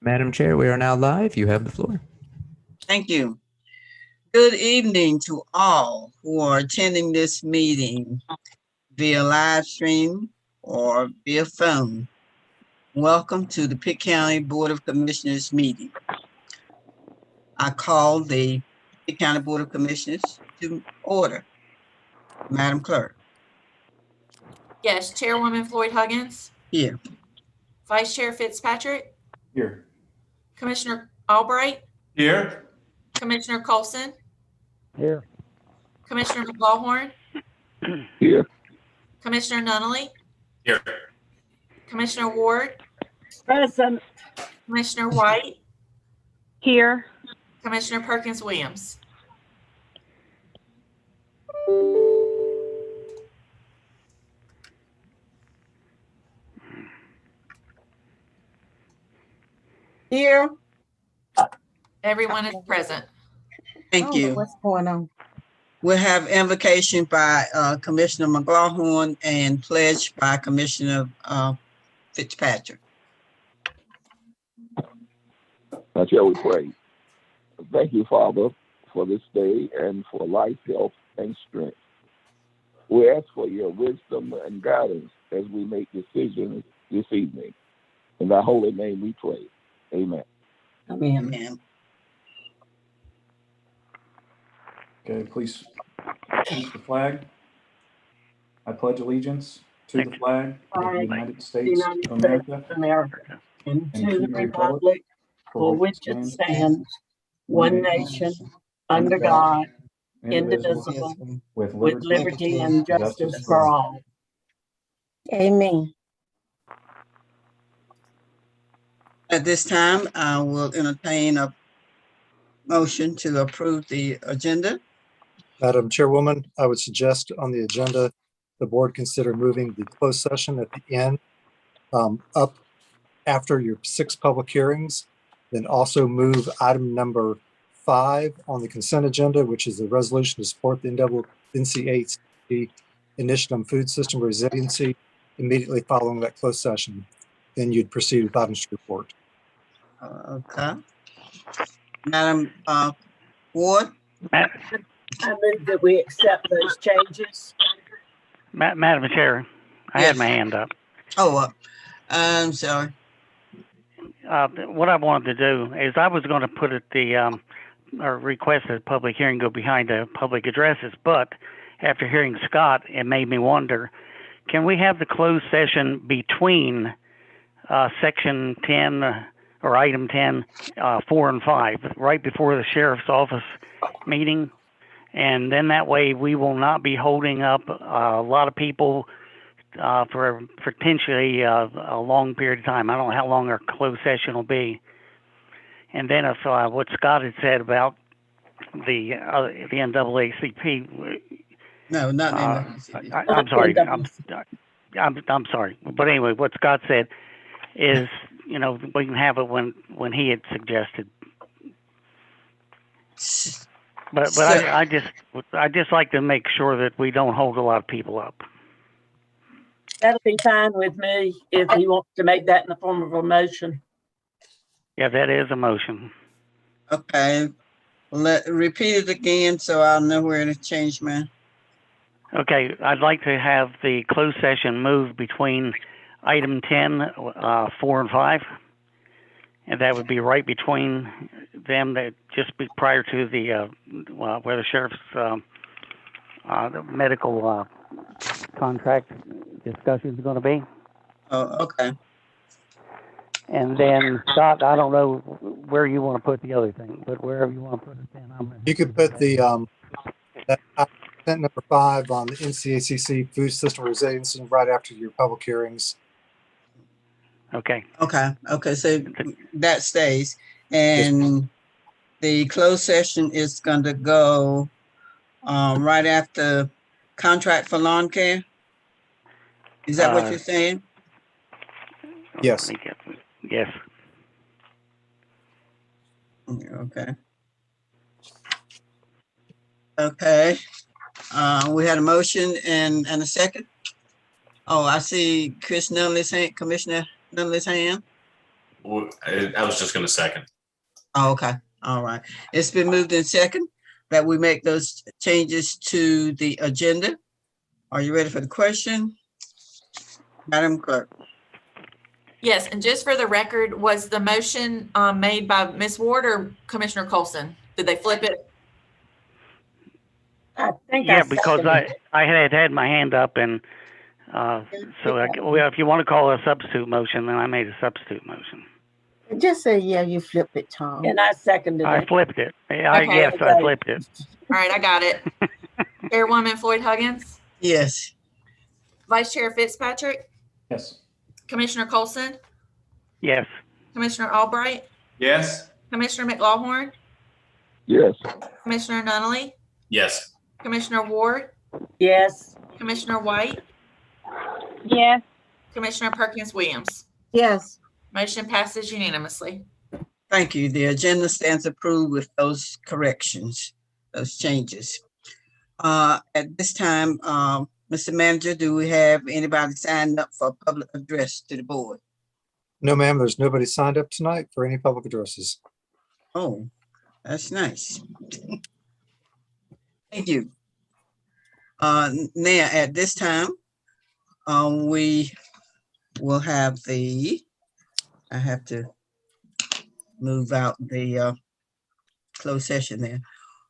Madam Chair, we are now live. You have the floor. Thank you. Good evening to all who are attending this meeting via live stream or via phone. Welcome to the Pitt County Board of Commissioners meeting. I call the Pitt County Board of Commissioners to order. Madam Clerk. Yes, Chairwoman Floyd Huggins. Here. Vice Chair Fitzpatrick. Here. Commissioner Albright. Here. Commissioner Colson. Here. Commissioner McLawhorn. Here. Commissioner Nunnally. Here. Commissioner Ward. Present. Commissioner White. Here. Commissioner Perkins Williams. Here. Everyone is present. Thank you. What's going on? We'll have invocation by Commissioner McLawhorn and pledge by Commissioner Fitzpatrick. Now shall we pray? Thank you, Father, for this day and for life, health, and strength. We ask for your wisdom and guidance as we make decisions this evening. In thy holy name we pray. Amen. Amen. Okay, please salute the flag. I pledge allegiance to the flag of the United States of America and to the republic for which it stands, one nation, under God, indivisible, with with liberty and justice for all. Amen. At this time, I will entertain a motion to approve the agenda. Madam Chairwoman, I would suggest on the agenda, the board consider moving the closed session at the end up after your 6 public hearings, then also move item number 5 on the consent agenda, which is the resolution to support the NCAC Initiative on Food System Resiliency immediately following that closed session. Then you'd proceed with items to report. Okay. Madam Ward? I move that we accept those changes. Madam Chair, I Yes. had my hand up. Oh, I'm sorry. What I wanted to do is I was going to put it or request that the public hearing go behind the public addresses, but after hearing Scott, it made me wonder, can we have the closed session between section 10 or item 10, 4 and 5, right before the sheriff's office meeting? And then that way we will not be holding up a lot of people for potentially a long period of time. I don't know how long our closed session will be. And then if what Scott had said about the NAACP. No, not I'm sorry. I'm sorry. But anyway, what Scott said is, we can have it when he had suggested. But I just like to make sure that we don't hold a lot of people up. That'll be fine with me if he wants to make that in the form of a motion. Yeah, that is a motion. Okay. Repeat it again so I'll know where to change my. Okay, I'd like to have the closed session moved between item 10, 4 and 5. And that would be right between them, that just be prior to the where the sheriff's the medical contract discussion is going to be. Oh, okay. And then Scott, I don't know where you want to put the other thing, but wherever you want to put it, then You could put the that consent number 5 on the NCACC Food System Resiliency right after your public hearings. Okay. Okay. So that stays, and the closed session is going to go right after contract for lawn care. Is that what you're saying? Yes. Yes. Okay. Okay. We had a motion and a second. Oh, I see Chris Nunnally's hand, Commissioner Nunnally's hand. I was just going to second. Oh, okay, all right. It's been moved in second that we make those changes to the agenda. Are you ready for the question? Madam Clerk? Yes, and just for the record, was the motion made by Ms. Ward or Commissioner Colson? Did they flip it? I think Yeah, because seconded I had my hand up, and well, if you want to call it a substitute motion, then I made a substitute motion. it. Just say, yeah, you flipped it, Tom. and I seconded I it. flipped it. Okay. Yes, I flipped it. All right, I got it. Chairwoman Floyd Huggins, Yes. Vice Chair Fitzpatrick, Yes. Commissioner Colson, Yes. Commissioner Albright, Yes. Commissioner McLawhorn, Yes. Commissioner Nunley, Yes. Commissioner Ward, Yes. Commissioner White, Yes. Commissioner Perkins Williams. Yes, Motion passes unanimously. Thank you. The agenda stands approved with those corrections, those changes. At this time, Mr. Manager, do we have anybody signed up for a public address to the board? No, ma'am, there's nobody signed up tonight for any public addresses. Oh, that's nice. Thank you. Now, at this time, we will have I have to move out the closed session there.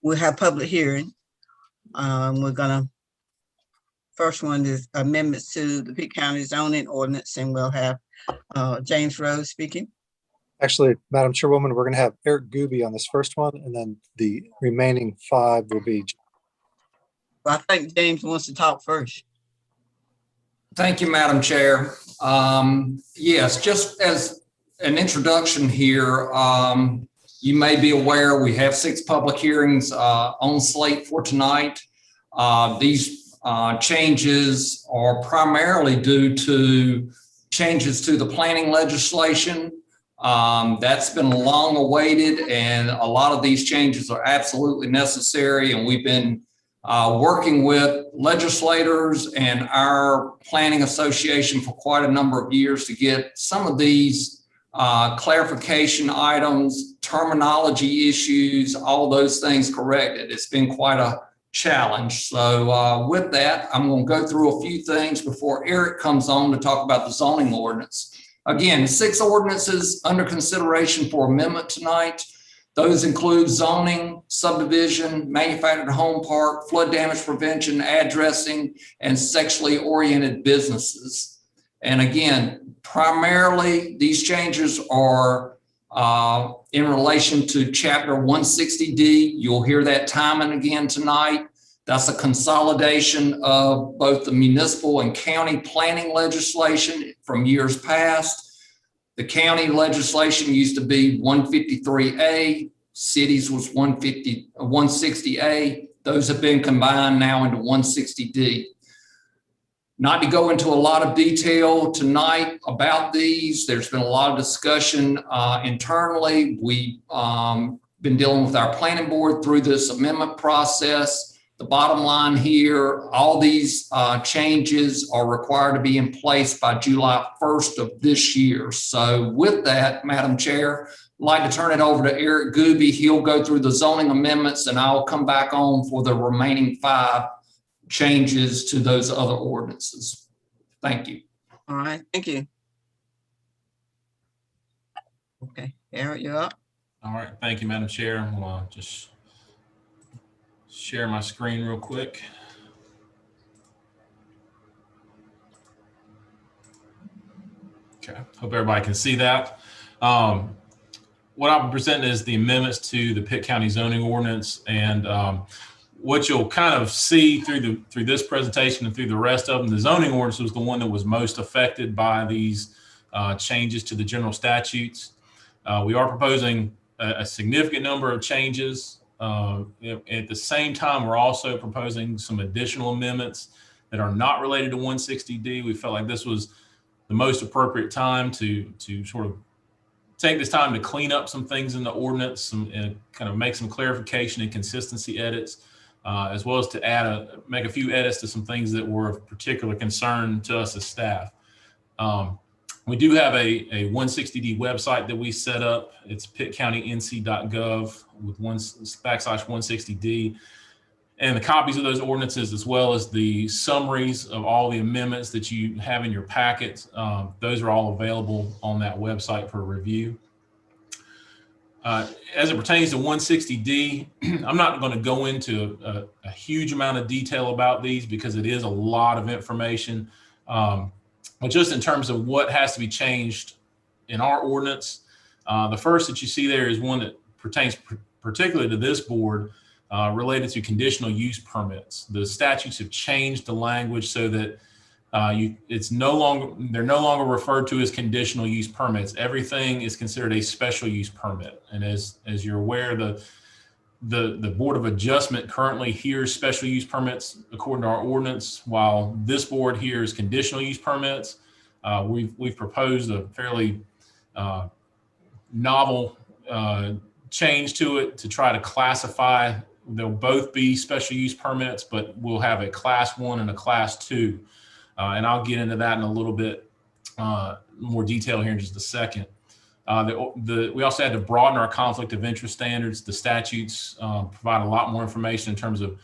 We'll have public hearing. We're gonna, first one is amendments to the Pitt County zoning ordinance, and we'll have James Rose speaking. Actually, Madam Chairwoman, we're going to have Eric Gooby on this first one, and then the remaining 5 will be. Well, I think James wants to talk first. Thank you, Madam Chair. Yes, just as an introduction here, you may be aware we have 6 public hearings on slate for tonight. These changes are primarily due to changes to the planning legislation. That's been long awaited, and a lot of these changes are absolutely necessary, and we've been working with legislators and our planning association for quite a number of years to get some of these clarification items, terminology issues, all those things corrected. It's been quite a challenge. So with that, I'm going to go through a few things before Eric comes on to talk about the zoning ordinance. Again, 6 ordinances under consideration for amendment tonight. Those include zoning, subdivision, manufactured home park, flood damage prevention, addressing, and sexually oriented businesses. And again, primarily these changes are in relation to Chapter 160D. You'll hear that time and again tonight. That's a consolidation of both the municipal and county planning legislation from years past. The county legislation used to be 153A, cities was 160A. Those have been combined now into 160D. Not to go into a lot of detail tonight about these. There's been a lot of discussion internally. We've been dealing with our planning board through this amendment process. The bottom line here, all these changes are required to be in place by July 1st of this year. So with that, Madam Chair, I'd like to turn it over to Eric Gooby. He'll go through the zoning amendments, and I'll come back on for the remaining 5 changes to those other ordinances. Thank you. All right, thank you. Okay, Eric, you're up. All right. Thank you, Madam Chair. I'm going to just share my screen real quick. Okay, hope everybody can see that. What I'm presenting is the amendments to the Pitt County zoning ordinance, and what you'll kind of see through this presentation and through the rest of them, the zoning ordinance was the one that was most affected by these changes to the general statutes. We are proposing a significant number of changes. At the same time, we're also proposing some additional amendments that are not related to 160D. We felt like this was the most appropriate time to sort of take this time to clean up some things in the ordinance and kind of make some clarification and consistency edits, as well as to make a few edits to some things that were of particular concern to us as staff. We do have a 160D website that we set up. It's pittcountync.gov with /160D. And the copies of those ordinances, as well as the summaries of all the amendments that you have in your packet, those are all available on that website for review. As it pertains to 160D, I'm not going to go into a huge amount of detail about these because it is a lot of information. But just in terms of what has to be changed in our ordinance, the first that you see there is one that pertains particularly to this board, related to conditional use permits. The statutes have changed the language so that they're no longer referred to as conditional use permits. Everything is considered a special use permit. And as you're aware, the Board of Adjustment currently hears special use permits according to our ordinance, while this board hears conditional use permits. We've proposed a fairly novel change to it to try to classify. They'll both be special use permits, but we'll have a class 1 and a class 2. And I'll get into that in a little bit more detail here in just a second. We also had to broaden our conflict of interest standards. The statutes provide a lot more information in terms of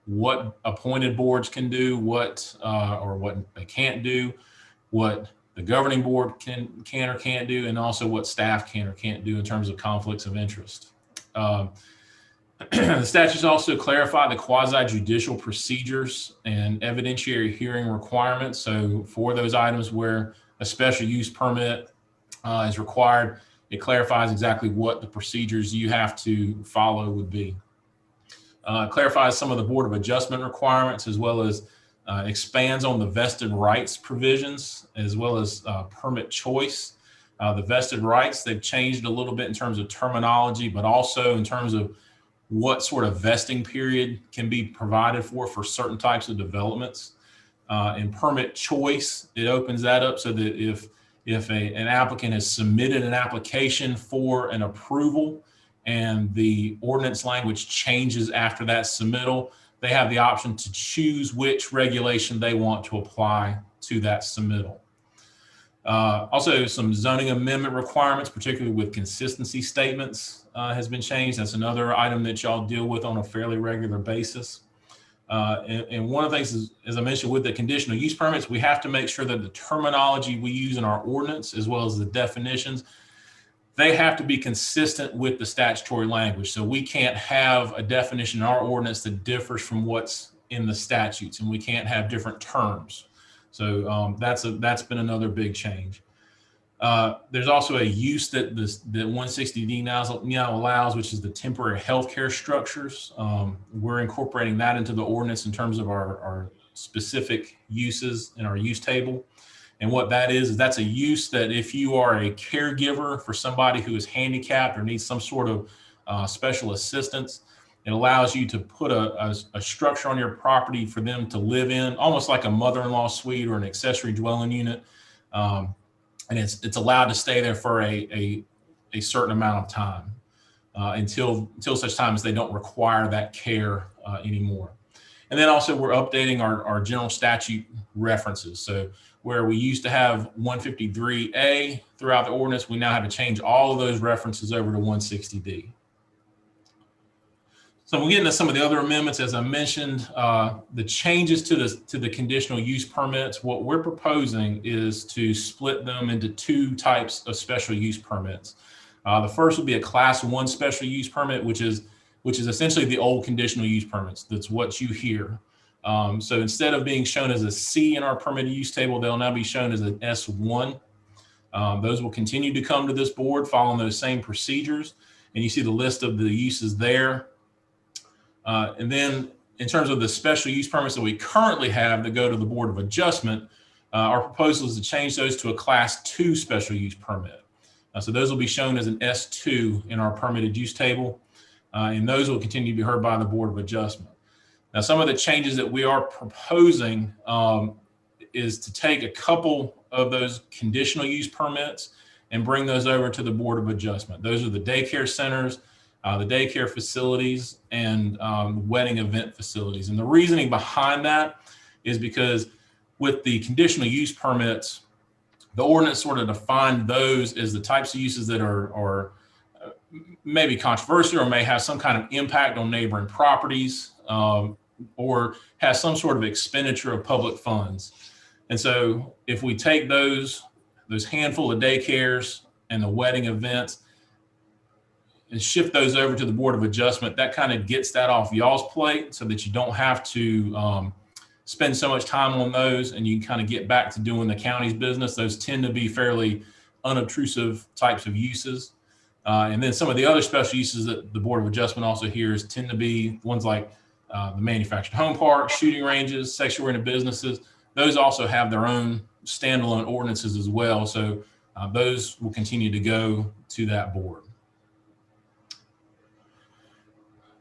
what appointed boards can do, what they can't do, what the governing board can or can't do, and also what staff can or can't do in terms of conflicts of interest. The statutes also clarify the quasi-judicial procedures and evidentiary hearing requirements. So for those items where a special use permit is required, it clarifies exactly what the procedures you have to follow would be. It clarifies some of the Board of Adjustment requirements, as well as expands on the vested rights provisions, as well as permit choice. The vested rights, they've changed a little bit in terms of terminology, but also in terms of what sort of vesting period can be provided for certain types of developments. In permit choice, it opens that up so that if an applicant has submitted an application for an approval and the ordinance language changes after that submittal, they have the option to choose which regulation they want to apply to that submittal. Also, some zoning amendment requirements, particularly with consistency statements, has been changed. That's another item that y'all deal with on a fairly regular basis. And one of the things is, as I mentioned, with the conditional use permits, we have to make sure that the terminology we use in our ordinance, as well as the definitions, they have to be consistent with the statutory language. So we can't have a definition in our ordinance that differs from what's in the statutes, and we can't have different terms. So that's been another big change. There's also a use that the 160D now allows, which is the temporary healthcare structures. We're incorporating that into the ordinance in terms of our specific uses in our use table. And what that is that's a use that if you are a caregiver for somebody who is handicapped or needs some sort of special assistance, it allows you to put a structure on your property for them to live in, almost like a mother-in-law suite or an accessory dwelling unit. And it's allowed to stay there for a certain amount of time until such time as they don't require that care anymore. And then also we're updating our general statute references. So where we used to have 153A throughout the ordinance, we now have to change all of those references over to 160D. So we'll get into some of the other amendments. As I mentioned, the changes to the conditional use permits, what we're proposing is to split them into two types of special use permits. The first would be a class 1 special use permit, which is essentially the old conditional use permits. That's what you hear. So instead of being shown as a C in our permitted use table, they'll now be shown as an S1. Those will continue to come to this board following those same procedures. And you see the list of the uses there. And then in terms of the special use permits that we currently have that go to the Board of Adjustment, our proposal is to change those to a class 2 special use permit. So those will be shown as an S2 in our permitted use table. And those will continue to be heard by the Board of Adjustment. Now, some of the changes that we are proposing is to take a couple of those conditional use permits and bring those over to the Board of Adjustment. Those are the daycare centers, the daycare facilities, and wedding event facilities. And the reasoning behind that is because with the conditional use permits, The ordinance sort of defined those as the types of uses that are maybe controversial or may have some kind of impact on neighboring properties, or has some sort of expenditure of public funds. And so if we take those handful of daycares and the wedding events and shift those over to the Board of Adjustment, that kind of gets that off y'all's plate so that you don't have to spend so much time on those, and you can kind of get back to doing the county's business. Those tend to be fairly unobtrusive types of uses. And then some of the other special uses that the Board of Adjustment also hears tend to be ones like the manufactured home parks, shooting ranges, sexual oriented businesses. Those also have their own standalone ordinances as well. So those will continue to go to that board.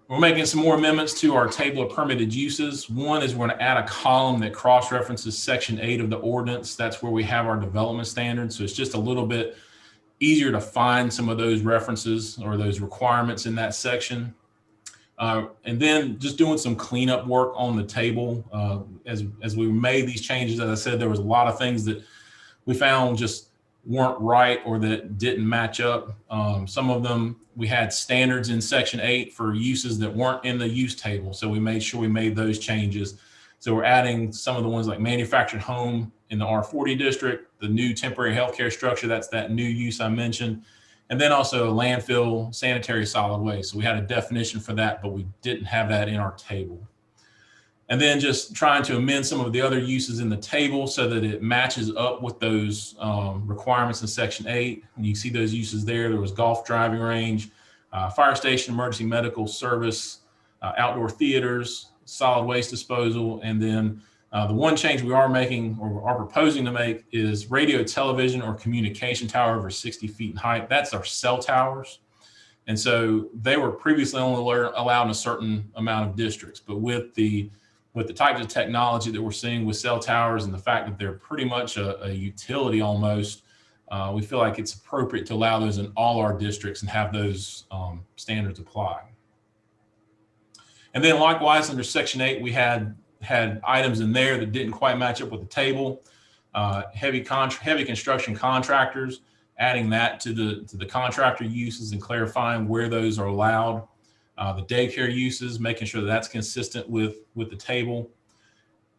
We're making some more amendments to our table of permitted uses. One is we're going to add a column that cross-references Section 8 of the ordinance. That's where we have our development standards. So it's just a little bit easier to find some of those references or those requirements in that section. And then just doing some cleanup work on the table. As we made these changes, as I said, there was a lot of things that we found just weren't right or that didn't match up. Some of them, we had standards in Section 8 for uses that weren't in the use table. So we made sure we made those changes. So we're adding some of the ones like manufactured home in the R40 district, the new temporary healthcare structure, that's that new use I mentioned. And then also landfill, sanitary solid waste. So we had a definition for that, but we didn't have that in our table. And then just trying to amend some of the other uses in the table so that it matches up with those requirements in Section 8. And you see those uses there. There was golf driving range, fire station, emergency medical service, outdoor theaters, solid waste disposal. And then the one change we are making or are proposing to make is radio, television, or communication tower over 60 feet in height. That's our cell towers. And so they were previously only allowed in a certain amount of districts, but with the types of technology that we're seeing with cell towers and the fact that they're pretty much a utility almost, we feel like it's appropriate to allow those in all our districts and have those standards apply. And then likewise under Section 8, we had items in there that didn't quite match up with the table. Heavy construction contractors, adding that to the contractor uses and clarifying where those are allowed. The daycare uses, making sure that that's consistent with the table.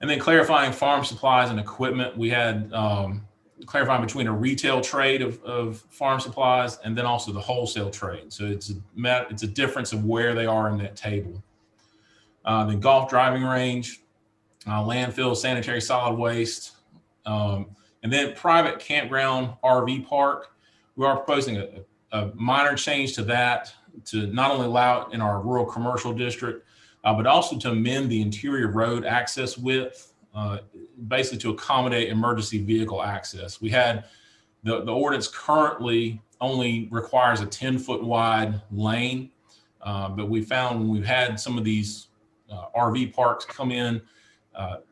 And then clarifying farm supplies and equipment. We had clarifying between a retail trade of farm supplies and then also the wholesale trade. So it's a difference of where they are in that table. Then golf driving range, landfill, sanitary solid waste, and then private campground RV park. We are proposing a minor change to that to not only allow it in our rural commercial district, but also to amend the interior road access width, basically to accommodate emergency vehicle access. We had the ordinance currently only requires a 10-foot wide lane, but we found when we've had some of these RV parks come in,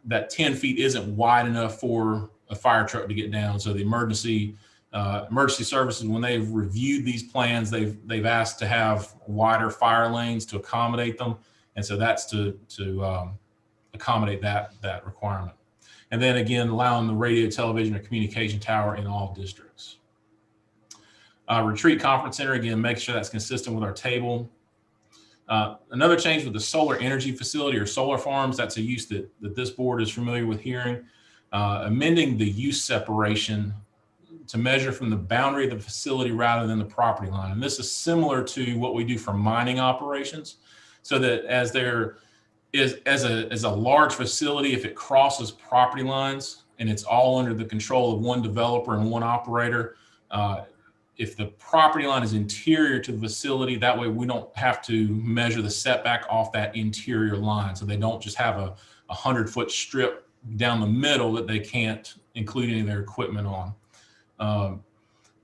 that 10 feet isn't wide enough for a fire truck to get down. So the emergency services, when they've reviewed these plans, they've asked to have wider fire lanes to accommodate them. And so that's to accommodate that requirement. And then again, allowing the radio, television, or communication tower in all districts. Retreat conference center, again, make sure that's consistent with our table. Another change with the solar energy facility or solar farms, that's a use that this board is familiar with hearing. Amending the use separation to measure from the boundary of the facility rather than the property line. And this is similar to what we do for mining operations, so that as there is, as a large facility, if it crosses property lines and it's all under the control of one developer and one operator, if the property line is interior to the facility, that way we don't have to measure the setback off that interior line. So they don't just have a 100-foot strip down the middle that they can't include any of their equipment on.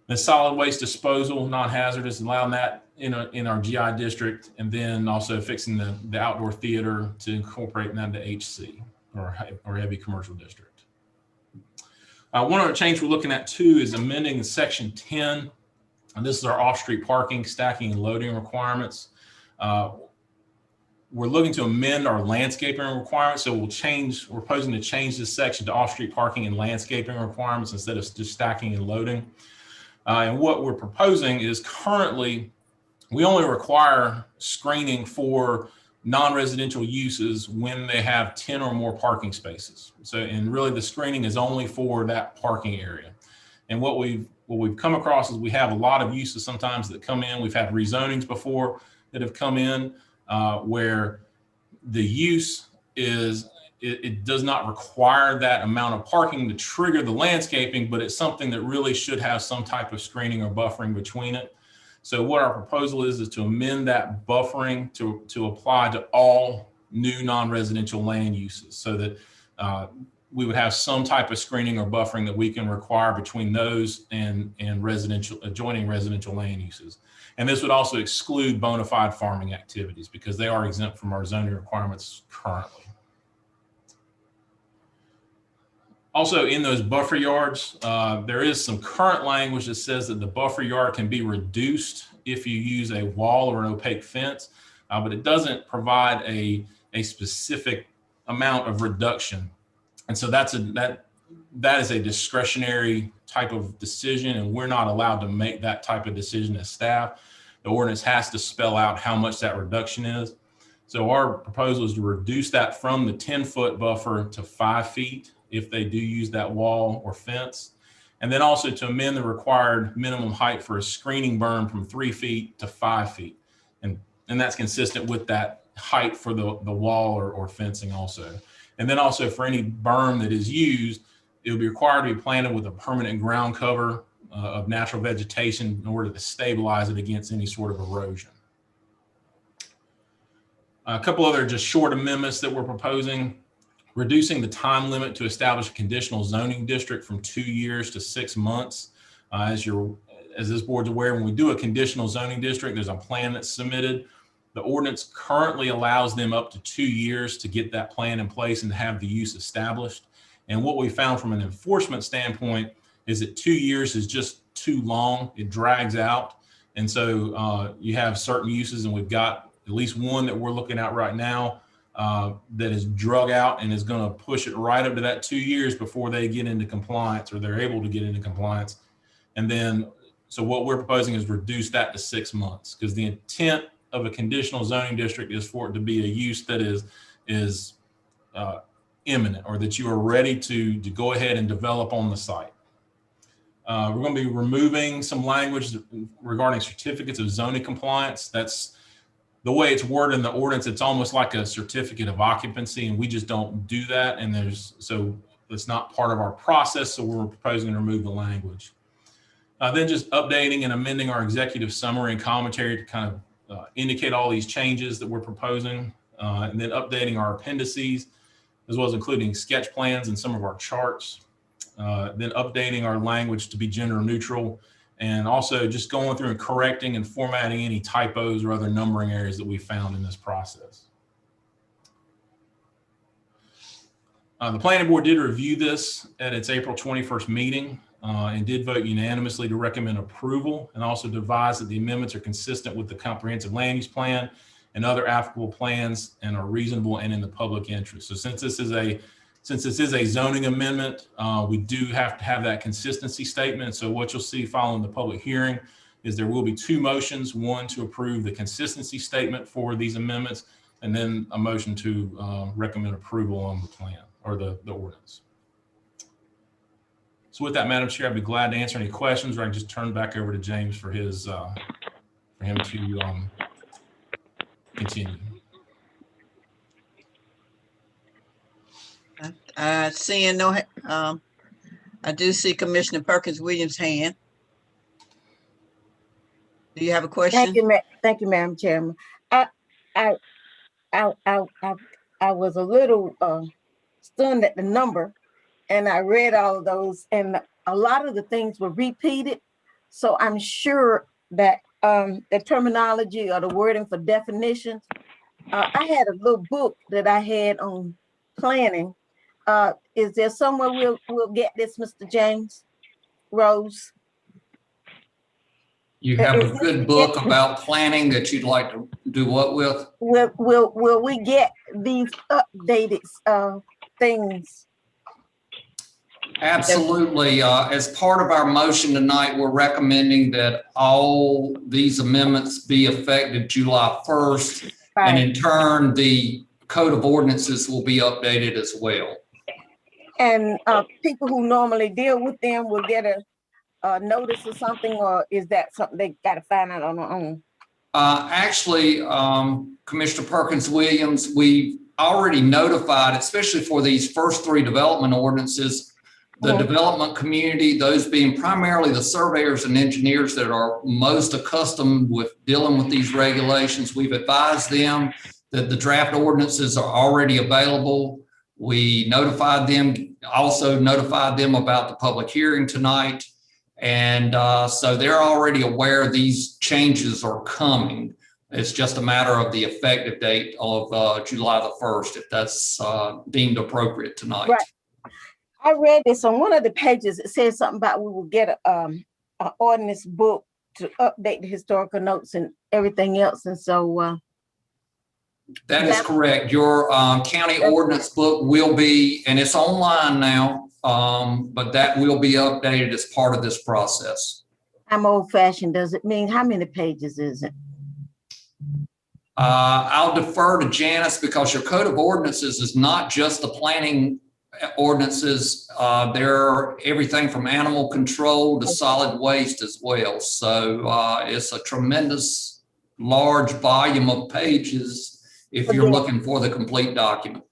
The solid waste disposal, non-hazardous, allowing that in our GI district, and then also fixing the outdoor theater to incorporate that into HC or heavy commercial district. One other change we're looking at too is amending Section 10. And this is our off-street parking, stacking, and loading requirements. we're looking to amend our landscaping requirements. So we're proposing to change this section to off-street parking and landscaping requirements instead of just stacking and loading. And what we're proposing is currently, we only require screening for non-residential uses when they have 10 or more parking spaces. So, and really the screening is only for that parking area. And what we've come across is we have a lot of uses sometimes that come in. We've had rezonings before that have come in where the use is, it does not require that amount of parking to trigger the landscaping, but it's something that really should have some type of screening or buffering between it. So what our proposal is to amend that buffering to apply to all new non-residential land uses, so that we would have some type of screening or buffering that we can require between those and adjoining residential land uses. And this would also exclude bona fide farming activities because they are exempt from our zoning requirements currently. Also, in those buffer yards, there is some current language that says that the buffer yard can be reduced if you use a wall or an opaque fence, but it doesn't provide a specific amount of reduction. And so that is a discretionary type of decision, and we're not allowed to make that type of decision as staff. The ordinance has to spell out how much that reduction is. So our proposal is to reduce that from the 10-foot buffer to 5 feet if they do use that wall or fence. And then also to amend the required minimum height for a screening berm from 3 feet to 5 feet. And that's consistent with that height for the wall or fencing also. And then also for any berm that is used, it will be required to be planted with a permanent ground cover of natural vegetation in order to stabilize it against any sort of erosion. A couple other just short amendments that we're proposing: reducing the time limit to establish a conditional zoning district from 2 years to 6 months. As this board's aware, when we do a conditional zoning district, there's a plan that's submitted. The ordinance currently allows them up to 2 years to get that plan in place and to have the use established. And what we found from an enforcement standpoint is that 2 years is just too long. It drags out. And so you have certain uses, and we've got at least one that we're looking at right now that is drug out and is going to push it right up to that 2 years before they get into compliance, or they're able to get into compliance. And then, so what we're proposing is reduce that to 6 months, because the intent of a conditional zoning district is for it to be a use that is imminent, or that you are ready to go ahead and develop on the site. We're going to be removing some language regarding certificates of zoning compliance. That's the way it's worded in the ordinance. It's almost like a certificate of occupancy, and we just don't do that. And so it's not part of our process. So we're proposing to remove the language. Then just updating and amending our executive summary and commentary to kind of indicate all these changes that we're proposing, and then updating our appendices, as well as including sketch plans and some of our charts. Then updating our language to be gender neutral, and also just going through and correcting and formatting any typos or other numbering areas that we found in this process. The planning board did review this at its April 21st meeting and did vote unanimously to recommend approval, and also advise that the amendments are consistent with the comprehensive land use plan and other applicable plans and are reasonable and in the public interest. So since this is a zoning amendment, we do have to have that consistency statement. So what you'll see following the public hearing is there will be 2 motions: one to approve the consistency statement for these amendments, and then a motion to recommend approval on the plan or the ordinance. So with that, Madam Chair, I'd be glad to answer any questions, or I can just turn back over to James for him to continue. Seeing no, I do see Commissioner Perkins Williams' hand. Do you have a question? Thank you, Madam Chairman. I was a little stunned at the number, and I read all of those, and a lot of the things were repeated. So I'm sure that the terminology or the wording for definitions, I had a little book that I had on planning. Is there somewhere we'll get this, Mr. James Rose? You have a good book about planning that you'd like to do what with? Will we get these updated things? Absolutely. As part of our motion tonight, we're recommending that all these amendments be effective July 1st. Right. And in turn, the Code of Ordinances will be updated as well. And people who normally deal with them will get a notice or something, or is that something they got to find out on their own? Actually, Commissioner Perkins Williams, we already notified, especially for these first 3 development ordinances, the development community, those being primarily the surveyors and engineers that are most accustomed with dealing with these regulations. We've advised them that the draft ordinances are already available. We notified them, also notified them about the public hearing tonight. And so they're already aware these changes are coming. It's just a matter of the effective date of July the 1st, if that's deemed appropriate tonight. Right. I read this on one of the pages. It says something about we will get an ordinance book to update the historical notes and everything else. And so that is correct. Your county ordinance book will be, and it's online now, but that will be updated as part of this process. I'm old fashioned. Does it mean, how many pages is it? I'll defer to Janice because your Code of Ordinances is not just the planning ordinances. They're everything from animal control to solid waste as well. So it's a tremendous large volume of pages if you're looking for the complete document.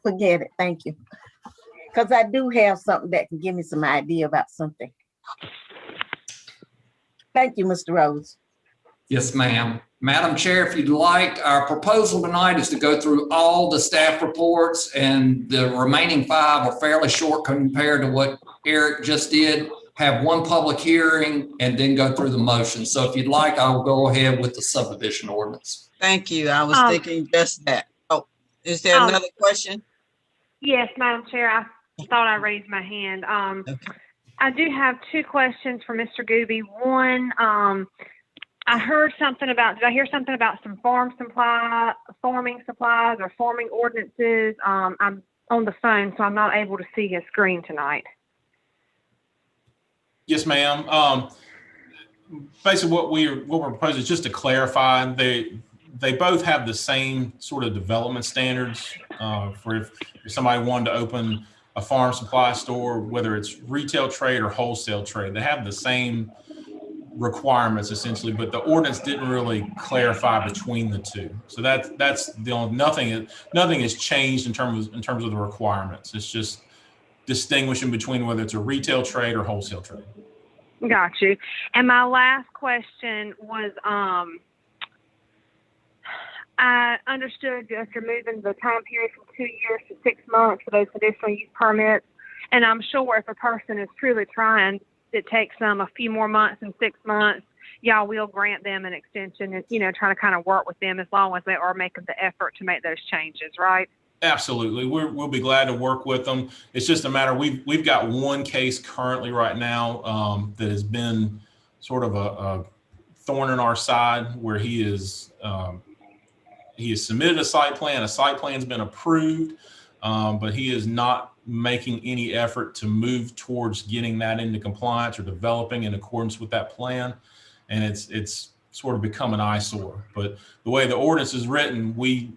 Forget it. Thank you. Because I do have something that can give me some idea about something. Thank you, Mr. Rose. Yes, ma'am. Madam Chair, if you'd like, our proposal tonight is to go through all the staff reports, and the remaining 5 are fairly short compared to what Eric just did. Have one public hearing and then go through the motion. So if you'd like, I'll go ahead with the subdivision ordinance. Thank you. I was thinking just that. Oh, is there another question? Yes, Madam Chair, I thought I raised my hand. Okay. I do have 2 questions for Mr. Gooby. One, I heard something about, did I hear something about some farming supplies or farming ordinances? I'm on the phone, so I'm not able to see his screen tonight. Yes, ma'am. Basically, what we're proposing is just to clarify, they both have the same sort of development standards for if somebody wanted to open a farm supply store, whether it's retail trade or wholesale trade. They have the same requirements essentially, but the ordinance didn't really clarify between the two. So that's the only, nothing has changed in terms of the requirements. It's just distinguishing between whether it's a retail trade or wholesale trade. Got you. And my last question was, I understood that you're moving the time period from 2 years to 6 months for those conditional use permits. And I'm sure if a person is truly trying, it takes them a few more months than 6 months, y'all will grant them an extension and, try to kind of work with them as long as they are making the effort to make those changes, right? Absolutely. We'll be glad to work with them. It's just a matter, we've got one case currently right now that has been sort of a thorn in our side, where he has submitted a site plan. A site plan's been approved, but he is not making any effort to move towards getting that into compliance or developing in accordance with that plan. And it's sort of become an eyesore. But the way the ordinance is written, we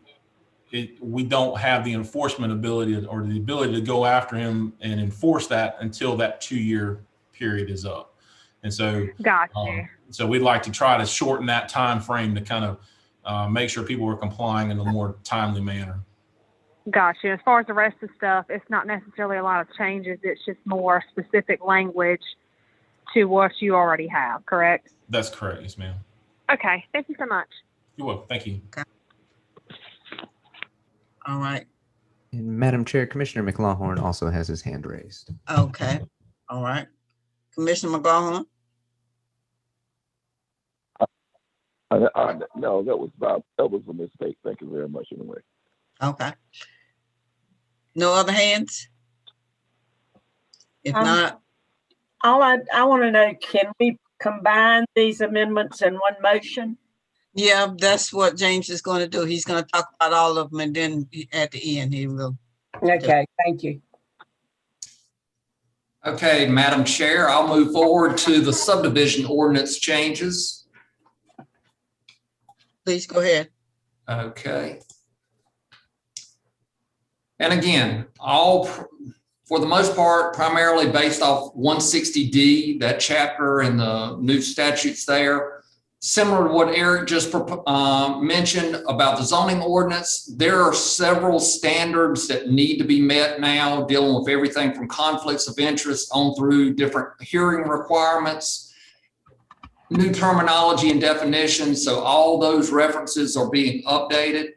don't have the enforcement ability or the ability to go after him and enforce that until that 2-year period is up. And so, so we'd like to try to shorten that time frame to kind of make sure people are complying in a more timely manner. Gotcha. As far as the rest of the stuff, it's not necessarily a lot of changes. It's just more specific language to what you already have, correct? That's correct. Yes, ma'am. Okay. Thank you so much. You're welcome. Thank you. Okay. All right. And Madam Chair, Commissioner McLaughlin also has his hand raised. Okay. All right. Commissioner McLaughlin? No, that was a mistake. Thank you very much anyway. Okay. No other hands? If not. All I want to know, can we combine these amendments in one motion? Yeah, that's what James is going to do. He's going to talk about all of them, and then at the end, he will. Okay, thank you. Okay, Madam Chair, I'll move forward to the subdivision ordinance changes. Please go ahead. Okay. And again, all, for the most part, primarily based off 160D, that chapter and the new statutes there. Similar to what Eric just mentioned about the zoning ordinance, there are several standards that need to be met now, dealing with everything from conflicts of interest on through different hearing requirements, new terminology and definitions. So all those references are being updated.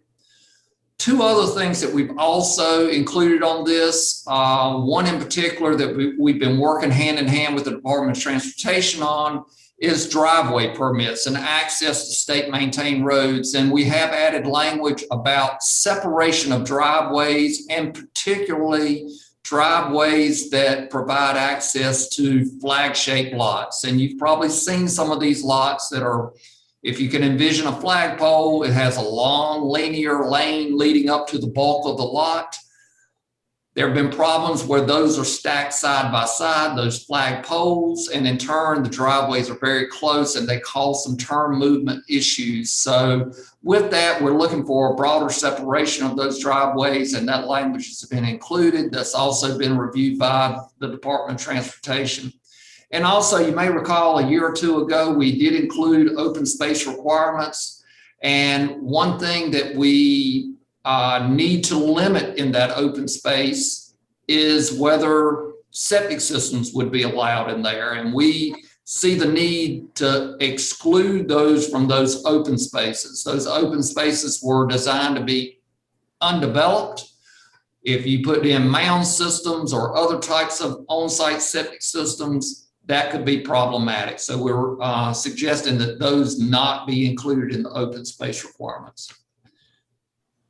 Two other things that we've also included on this, one in particular that we've been working hand in hand with the Department of Transportation on, is driveway permits and access to state maintained roads. And we have added language about separation of driveways, and particularly driveways that provide access to flag-shaped lots. And you've probably seen some of these lots that are, if you can envision a flagpole, it has a long linear lane leading up to the bulk of the lot. There have been problems where those are stacked side by side, those flag poles, and in turn, the driveways are very close and they cause some turn movement issues. So with that, we're looking for a broader separation of those driveways, and that language has been included. That's also been reviewed by the Department of Transportation. And also, you may recall a year or two ago, we did include open space requirements. And one thing that we need to limit in that open space is whether septic systems would be allowed in there. And we see the need to exclude those from those open spaces. Those open spaces were designed to be undeveloped. If you put in mound systems or other types of on-site septic systems, that could be problematic. So we're suggesting that those not be included in the open space requirements.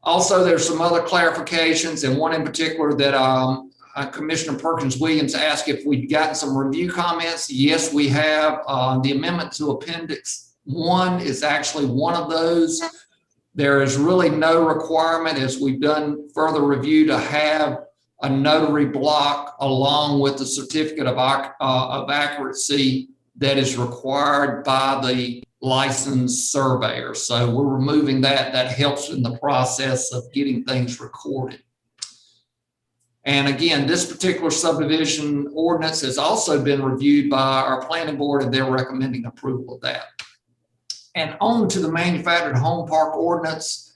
Also, there's some other clarifications, and one in particular that Commissioner Perkins-Williams asked if we'd gotten some review comments. Yes, we have. The amendment to Appendix 1 is actually one of those. There is really no requirement, as we've done further review, to have a notary block along with the certificate of accuracy that is required by the licensed surveyor. So we're removing that. That helps in the process of getting things recorded. And again, this particular subdivision ordinance has also been reviewed by our planning board, and they're recommending approval of that. And on to the manufactured home park ordinance.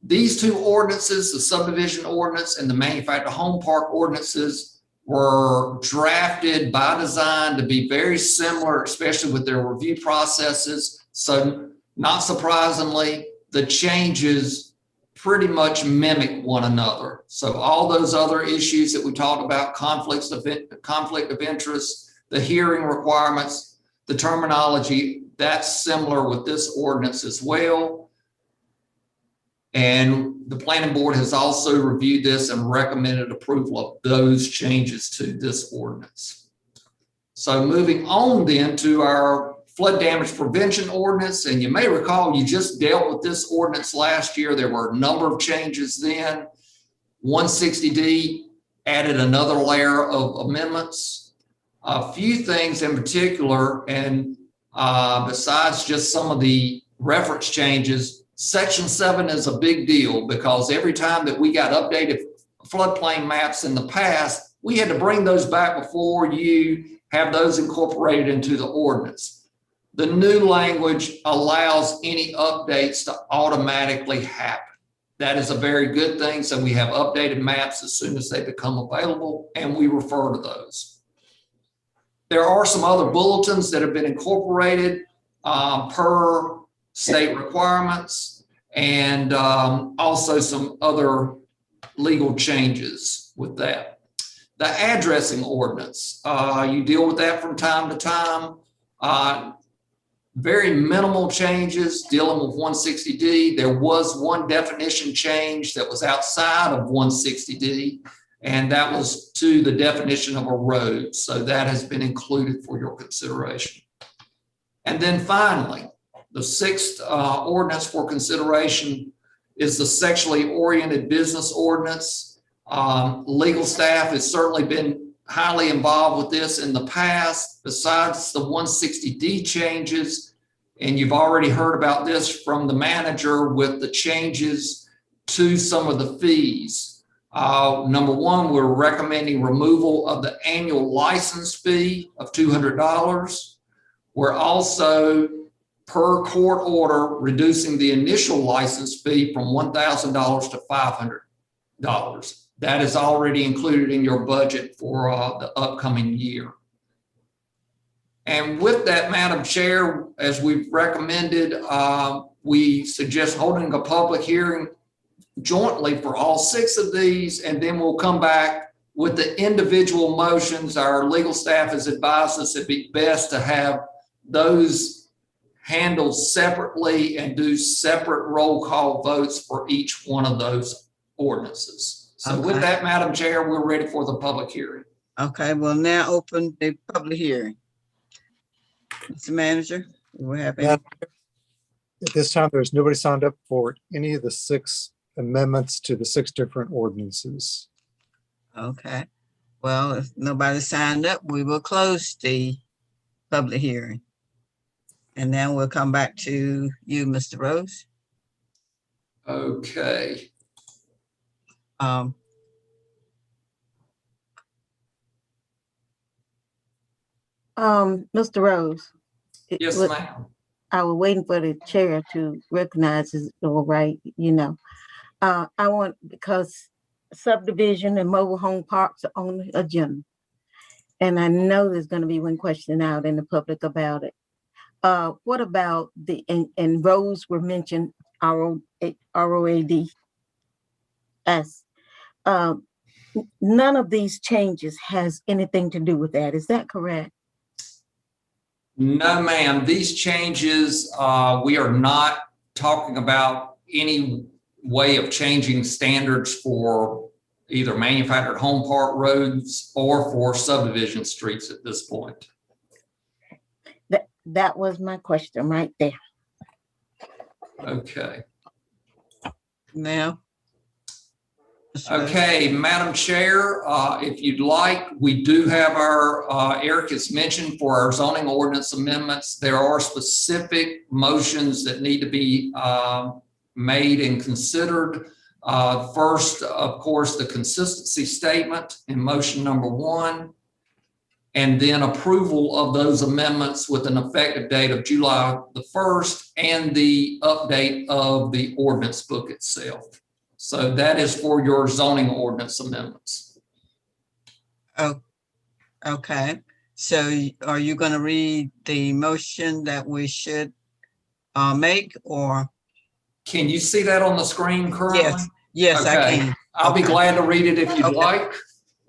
These two ordinances, the subdivision ordinance and the manufactured home park ordinances, were drafted by design to be very similar, especially with their review processes. So not surprisingly, the changes pretty much mimic one another. So all those other issues that we talked about, conflict of interest, the hearing requirements, the terminology, that's similar with this ordinance as well. And the planning board has also reviewed this and recommended approval of those changes to this ordinance. So moving on then to our flood damage prevention ordinance. And you may recall you just dealt with this ordinance last year. There were a number of changes then. 160D added another layer of amendments. A few things in particular, and besides just some of the reference changes, Section 7 is a big deal because every time that we got updated floodplain maps in the past, we had to bring those back before you have those incorporated into the ordinance. The new language allows any updates to automatically happen. That is a very good thing. So we have updated maps as soon as they become available, and we refer to those. There are some other bulletins that have been incorporated per state requirements, and also some other legal changes with that. The addressing ordinance, you deal with that from time to time. Very minimal changes dealing with 160D. There was one definition change that was outside of 160D, and that was to the definition of a road. So that has been included for your consideration. And then finally, the sixth ordinance for consideration is the sexually oriented business ordinance. Legal staff has certainly been highly involved with this in the past, besides the 160D changes. And you've already heard about this from the manager with the changes to some of the fees. Number one, we're recommending removal of the annual license fee of $200. We're also, per court order, reducing the initial license fee from $1,000 to $500. That is already included in your budget for the upcoming year. And with that, Madam Chair, as we've recommended, we suggest holding a public hearing jointly for all 6 of these, and then we'll come back with the individual motions. Our legal staff has advised us it'd be best to have those handled separately and do separate roll call votes for each one of those ordinances. So with that, Madam Chair, we're ready for the public hearing. Okay, we'll now open the public hearing. Mr. Manager, what happened? At this time, there's nobody signed up for any of the 6 amendments to the 6 different ordinances. Okay, well, if nobody signed up, we will close the public hearing. And then we'll come back to you, Mr. Rose. Okay. Mr. Rose. Yes, ma'am. I was waiting for the chair to recognize it's all right, you know. I want, because subdivision and mobile home parks are on the agenda. And I know there's going to be one question out in the public about it. What about the, and roads were mentioned, ROAD. None of these changes has anything to do with that. Is that correct? No, ma'am. These changes, we are not talking about any way of changing standards for either manufactured home park roads or for subdivision streets at this point. That was my question right there. Okay. Now. Okay, Madam Chair, if you'd like, we do have our, Eric has mentioned for our zoning ordinance amendments, there are specific motions that need to be made and considered. First, of course, the consistency statement in motion number 1, and then approval of those amendments with an effective date of July the 1st and the update of the ordinance book itself. So that is for your zoning ordinance amendments. Oh, okay. So are you going to read the motion that we should make, or? Can you see that on the screen currently? Yes, yes, okay. I can. I'll be glad to read it if you'd like.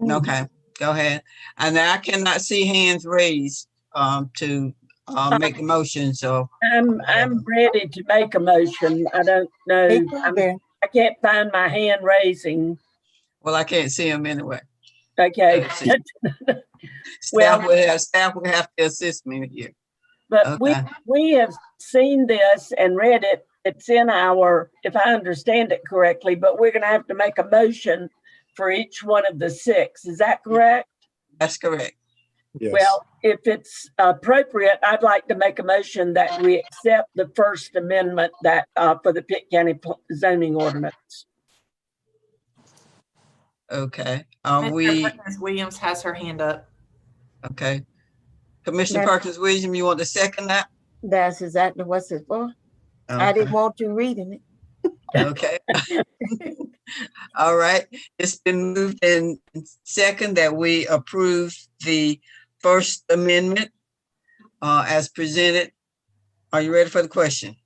Okay, go ahead. And I cannot see hands raised to make the motion, so. I'm ready to make a motion. I don't know. I can't find my hand raising. Well, I can't see them anyway. Okay. Staff will have to assist me here. But okay. we have seen this and read it. It's in our, if I understand it correctly, but we're going to have to make a motion for each one of the 6. Is that correct? That's correct. Yes. Well, if it's appropriate, I'd like to make a motion that we accept the first amendment that for the Pitt County zoning ordinance. Okay. Perkins Williams has her hand up. Okay. Commissioner Perkins Williams, you want to second that? That's exactly what it's for. Okay. I didn't want you reading it. Okay. All right. It's been moved and second that we approve the First Amendment as presented. Are you ready for the question?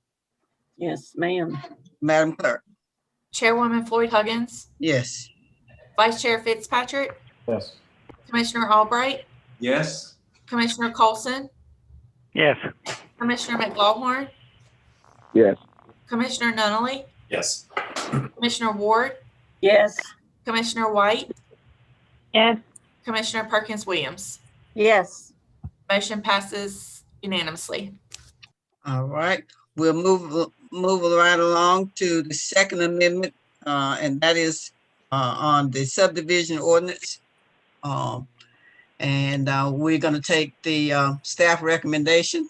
Yes, ma'am. Madam Clerk. Chairwoman Floyd Huggins. Yes. Vice Chair Fitzpatrick. Yes. Commissioner Albright. Yes. Commissioner Colson. Yes. Commissioner McLaughlin. Yes. Commissioner Nunley. Yes. Commissioner Ward. Yes. Commissioner White. Yes. Commissioner Perkins Williams. Yes. Motion passes unanimously. All right, we'll move right along to the second amendment, and that is on the subdivision ordinance. And we're going to take the staff recommendation,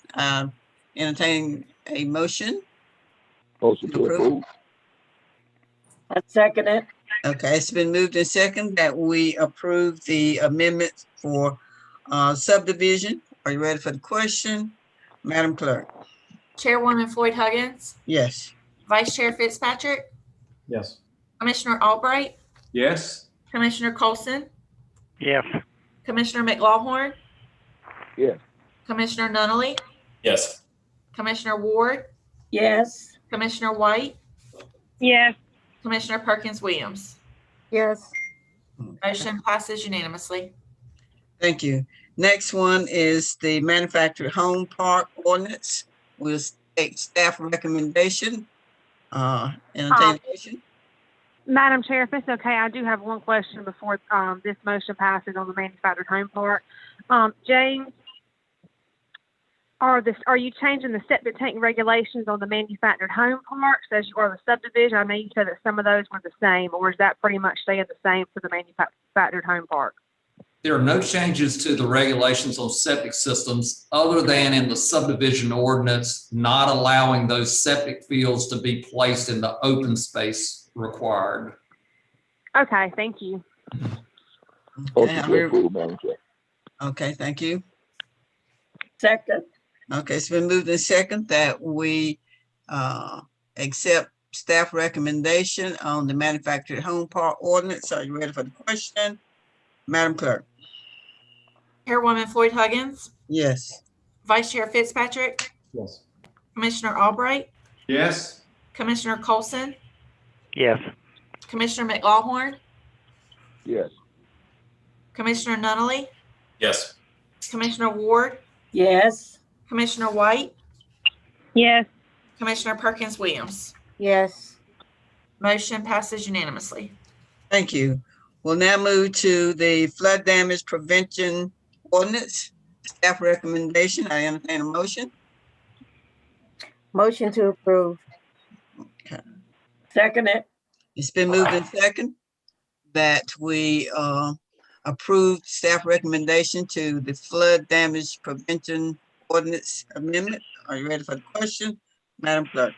entertain a motion. Motion to approve. I second it. Okay, it's been moved and second that we approve the amendment for subdivision. Are you ready for the question? Madam Clerk? Chairwoman Floyd Huggins, Yes. Vice Chair Fitzpatrick, Yes. Commissioner Albright, Yes. Commissioner Colson, Yes. Commissioner McLawhorn, Yes. Commissioner Nunley, Yes. Commissioner Ward, Yes. Commissioner White, Yes. Commissioner Perkins Williams. Yes. Motion passes unanimously. Thank you. Next one is the manufactured home park ordinance. We'll take staff recommendation. Entertain a motion. Madam Chair, if it's okay, I do have one question before this motion passes on the manufactured home park. James, are you changing the septic tank regulations on the manufactured home parks or the subdivision? I know you said that some of those were the same, or is that pretty much staying the same for the manufactured home park? There are no changes to the regulations on septic systems other than in the subdivision ordinance, not allowing those septic fields to be placed in the open space required. Okay, thank you. Motion to approve, Madam Chair. Okay, thank you. Second. Okay, it's been moved in second that we accept staff recommendation on the manufactured home park ordinance. Are you ready for the question? Madam Clerk? Chairwoman Floyd Huggins, Yes. Vice Chair Fitzpatrick, Yes. Commissioner Albright, Yes. Commissioner Colson, Yes. Commissioner McLawhorn, Yes. Commissioner Nunley, Yes. Commissioner Ward, Yes. Commissioner White, Yes. Commissioner Perkins Williams. Yes. Motion passes unanimously. Thank you. We'll now move to the flood damage prevention ordinance. Staff recommendation. I entertain a motion. Motion to approve. Second it. It's been moved in second that we approve staff recommendation to the flood damage prevention ordinance amendment. Are you ready for the question? Madam Clerk?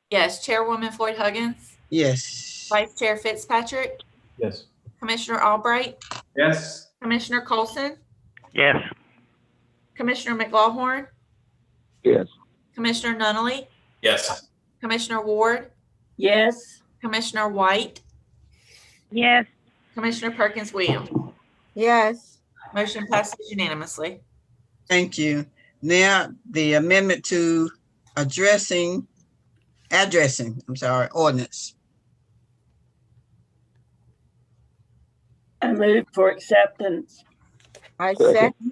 Yes, Chairwoman Floyd Huggins, Yes. Vice Chair Fitzpatrick, Yes. Commissioner Albright, Yes. Commissioner Colson, Yes. Commissioner McLawhorn, Yes. Commissioner Nunley, Yes. Commissioner Ward, Yes. Commissioner White, Yes. Commissioner Perkins Williams. Yes. Motion passes unanimously. Thank you. Now, the amendment to addressing, ordinance. I move for acceptance. I Second. second.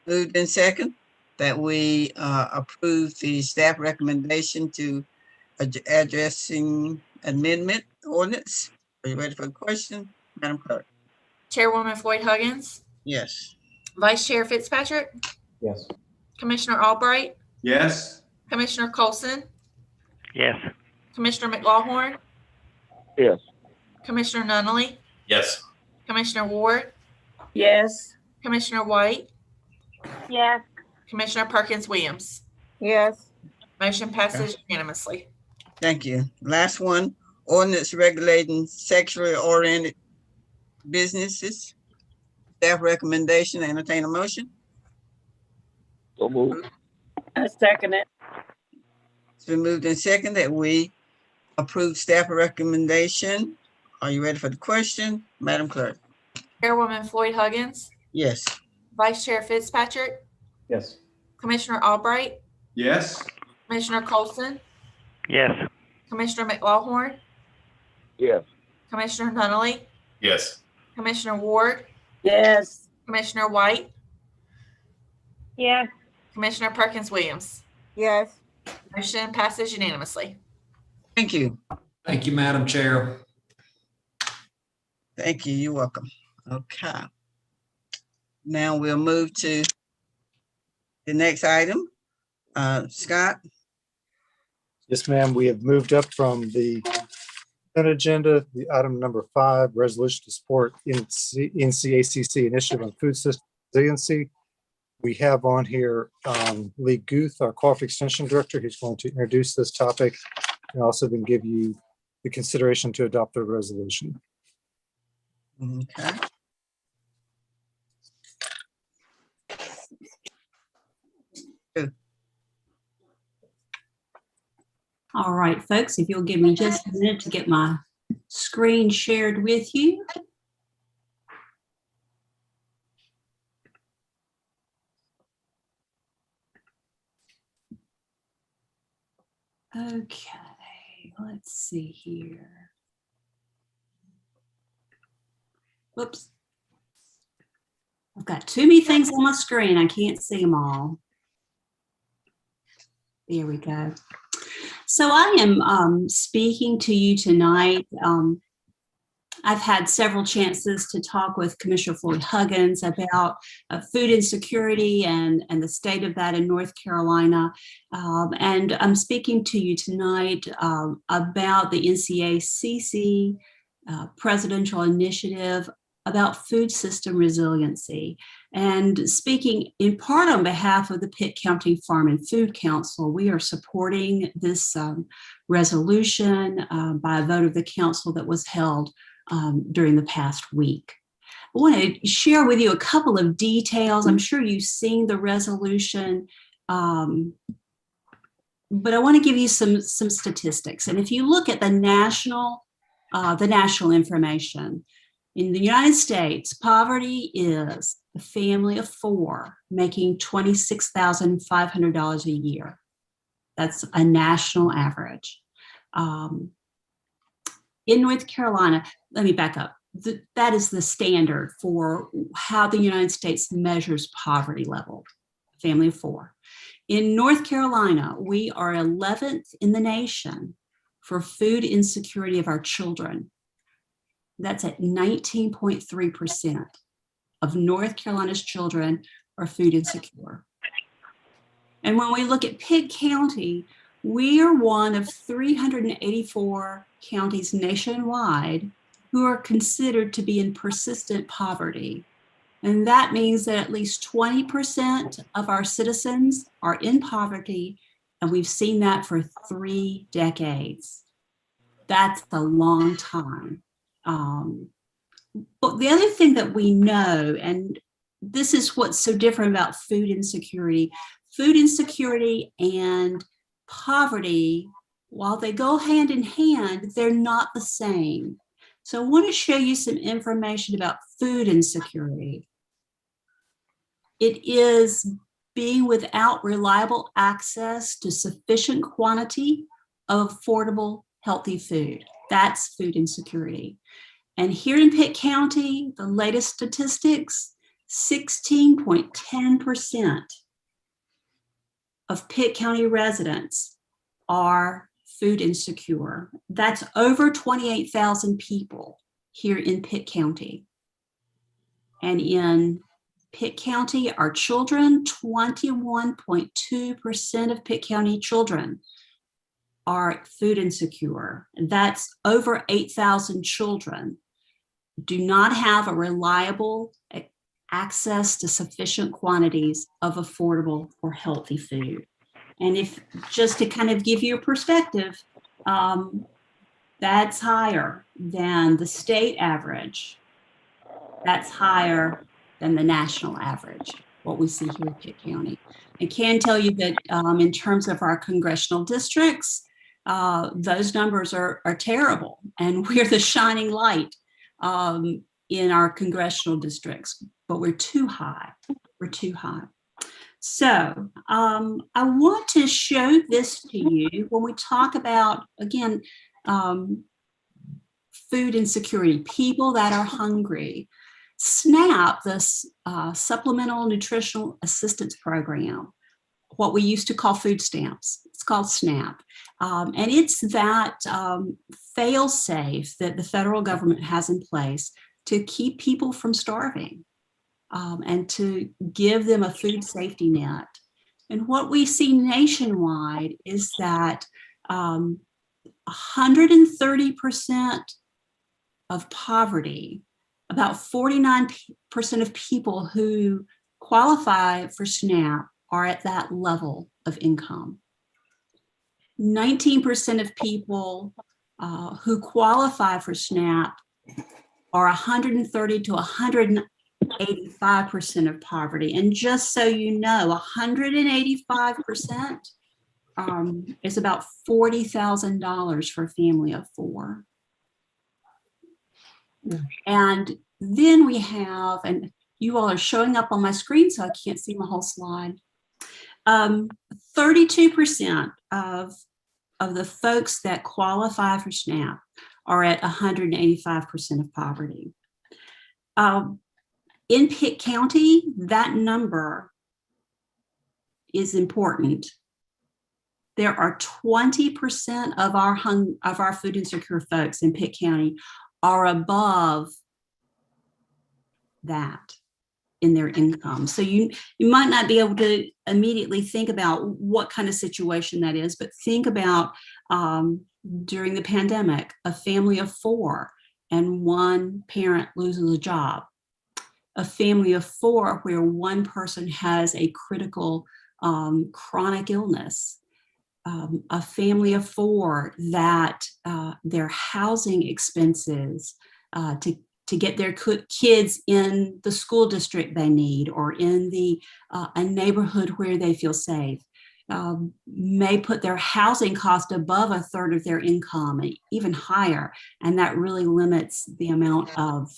Moved in second that we approve the staff recommendation to addressing amendment ordinance. Are you ready for the question? Madam Clerk? Chairwoman Floyd Huggins, Yes. Vice Chair Fitzpatrick, Yes. Commissioner Albright, Yes. Commissioner Colson, Yes. Commissioner McLawhorn, Yes. Commissioner Nunley, Yes. Commissioner Ward, Yes. Commissioner White, Yes. Commissioner Perkins Williams. Yes. Motion passes unanimously. Thank you. Last one, ordinance regulating sexually oriented businesses. Staff recommendation, entertain a motion. So moved. I second it. It's been moved in second that we approve staff recommendation. Are you ready for the question? Madam Clerk? Chairwoman Floyd Huggins, Yes. Vice Chair Fitzpatrick, Yes. Commissioner Albright, Yes. Commissioner Colson, Yes. Commissioner McLawhorn, Yes. Commissioner Nunley, Yes. Commissioner Ward, Yes. Commissioner White, Yes. Commissioner Perkins Williams. Yes. Motion passes unanimously. Thank you. Thank you, Madam Chair. Thank you. You're welcome. Okay. Now we'll move to the next item. Scott? Yes, ma'am. We have moved up from the consent agenda, the item number 5, resolution to support NCACC initiative on food system resiliency. We have on here Lee Guth, our qualified extension director. He's going to introduce this topic and also then give you the consideration to adopt the resolution. Okay. All right, folks, if you'll give me just a minute to get my screen shared with you. Okay, let's see here. Whoops. I've got too many things on my screen. I can't see them all. There we go. So I am speaking to you tonight. I've had several chances to talk with Commissioner Floyd Huggins about food insecurity and the state of that in North Carolina. And I'm speaking to you tonight about the NCACC presidential initiative about food system resiliency. And speaking in part on behalf of the Pitt County Farm and Food Council, we are supporting this resolution by a vote of the council that was held during the past week. I want to share with you a couple of details. I'm sure you've seen the resolution, but I want to give you some statistics. And if you look at the national information, in the United States, poverty is a family of 4 making $26,500 a year. That's a national average. In North Carolina, let me back up. That is the standard for how the United States measures poverty level, family of 4. In North Carolina, we are 11th in the nation for food insecurity of our children. That's at 19.3% of North Carolina's children are food insecure. And when we look at Pitt County, we are one of 384 counties nationwide who are considered to be in persistent poverty. And that means that at least 20% of our citizens are in poverty, and we've seen that for 3 decades. That's a long time. But the other thing that we know, and this is what's so different about food insecurity and poverty, while they go hand in hand, they're not the same. So I want to show you some information about food insecurity. It is being without reliable access to sufficient quantity of affordable, healthy food. That's food insecurity. And here in Pitt County, the latest statistics, 16.10% of Pitt County residents are food insecure. That's over 28,000 people here in Pitt County. And in Pitt County, our children, 21.2% of Pitt County children are food insecure. That's over 8,000 children do not have a reliable access to sufficient quantities of affordable or healthy food. And if just to kind of give you a perspective, that's higher than the state average. That's higher than the national average, what we see here in Pitt County. I can tell you that in terms of our congressional districts, those numbers are terrible, and we're the shining light in our congressional districts, but we're too high. We're too high. So I want to show this to you when we talk about, again, food insecurity, people that are hungry. SNAP, the Supplemental Nutritional Assistance Program, what we used to call food stamps. It's called SNAP. And it's that fail-safe that the federal government has in place to keep people from starving and to give them a food safety net. And what we see nationwide is that 130% of poverty, about 49% of people who qualify for SNAP are at that level of income. 19% of people who qualify for SNAP are 130 to 185% of poverty. And just so you know, 185% is about $40,000 for a family of 4. And then we have, and you all are showing up on my screen, so I can't see my whole slide. 32% of the folks that qualify for SNAP are at 185% of poverty. In Pitt County, that number is important. There are 20% of our food insecure folks in Pitt County are above that in their income. So you might not be able to immediately think about what kind of situation that is, but think about during the pandemic, a family of 4 and one parent loses a job. A family of 4 where one person has a critical chronic illness. A family of 4 that their housing expenses to get their kids in the school district they need, or in a neighborhood where they feel safe, may put their housing cost above 1/3 of their income, even higher, and that really limits the amount of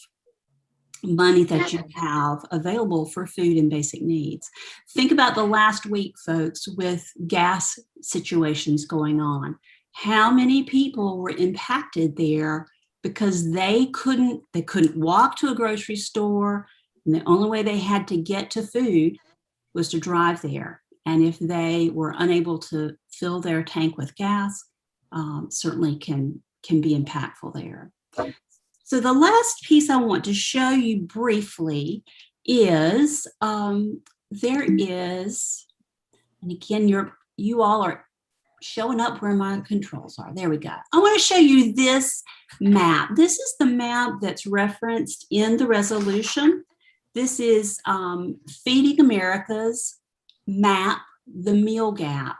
money that you have available for food and basic needs. Think about the last week, folks, with gas situations going on. How many people were impacted there because they couldn't walk to a grocery store, and the only way they had to get to food was to drive there. And if they were unable to fill their tank with gas, certainly can be impactful there. So the last piece I want to show you briefly is there is, and again, you all are showing up where my controls are. There we go. I want to show you this map. This is the map that's referenced in the resolution. This is Feeding America's map, the meal gap.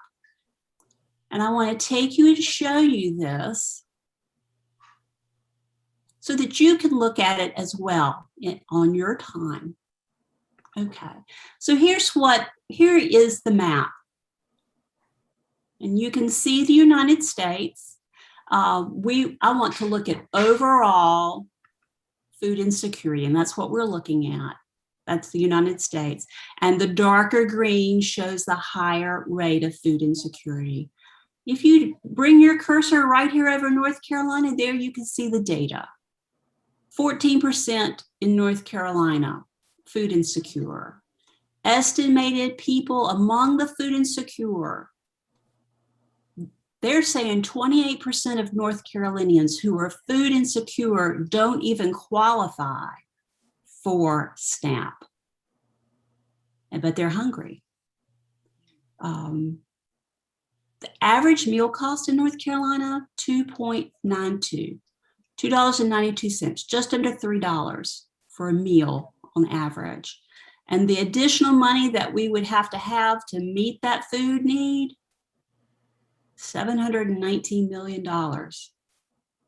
And I want to take you and show you this so that you can look at it as well on your time. Okay, so here is the map. And you can see the United States. I want to look at overall food insecurity, and that's what we're looking at. That's the United States. And the darker green shows the higher rate of food insecurity. If you bring your cursor right here over North Carolina, there you can see the data. 14% in North Carolina, food insecure. Estimated people among the food insecure, they're saying 28% of North Carolinians who are food insecure don't even qualify for SNAP, but they're hungry. The average meal cost in North Carolina, $2.92, $2.92, just under $3 for a meal on average. And the additional money that we would have to meet that food need, $719 million. It's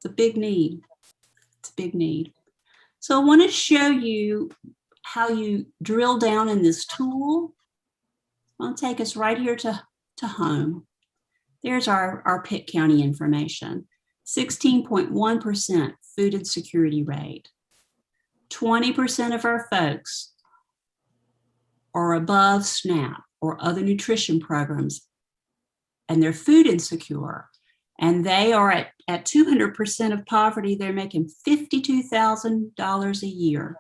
a big need. It's a big need. So I want to show you how you drill down in this tool. I'll take us right here to home. There's our Pitt County information. 16.1% food insecurity rate. 20% of our folks are above SNAP or other nutrition programs, and they're food insecure, and they are at 200% of poverty. They're making $52,000 a year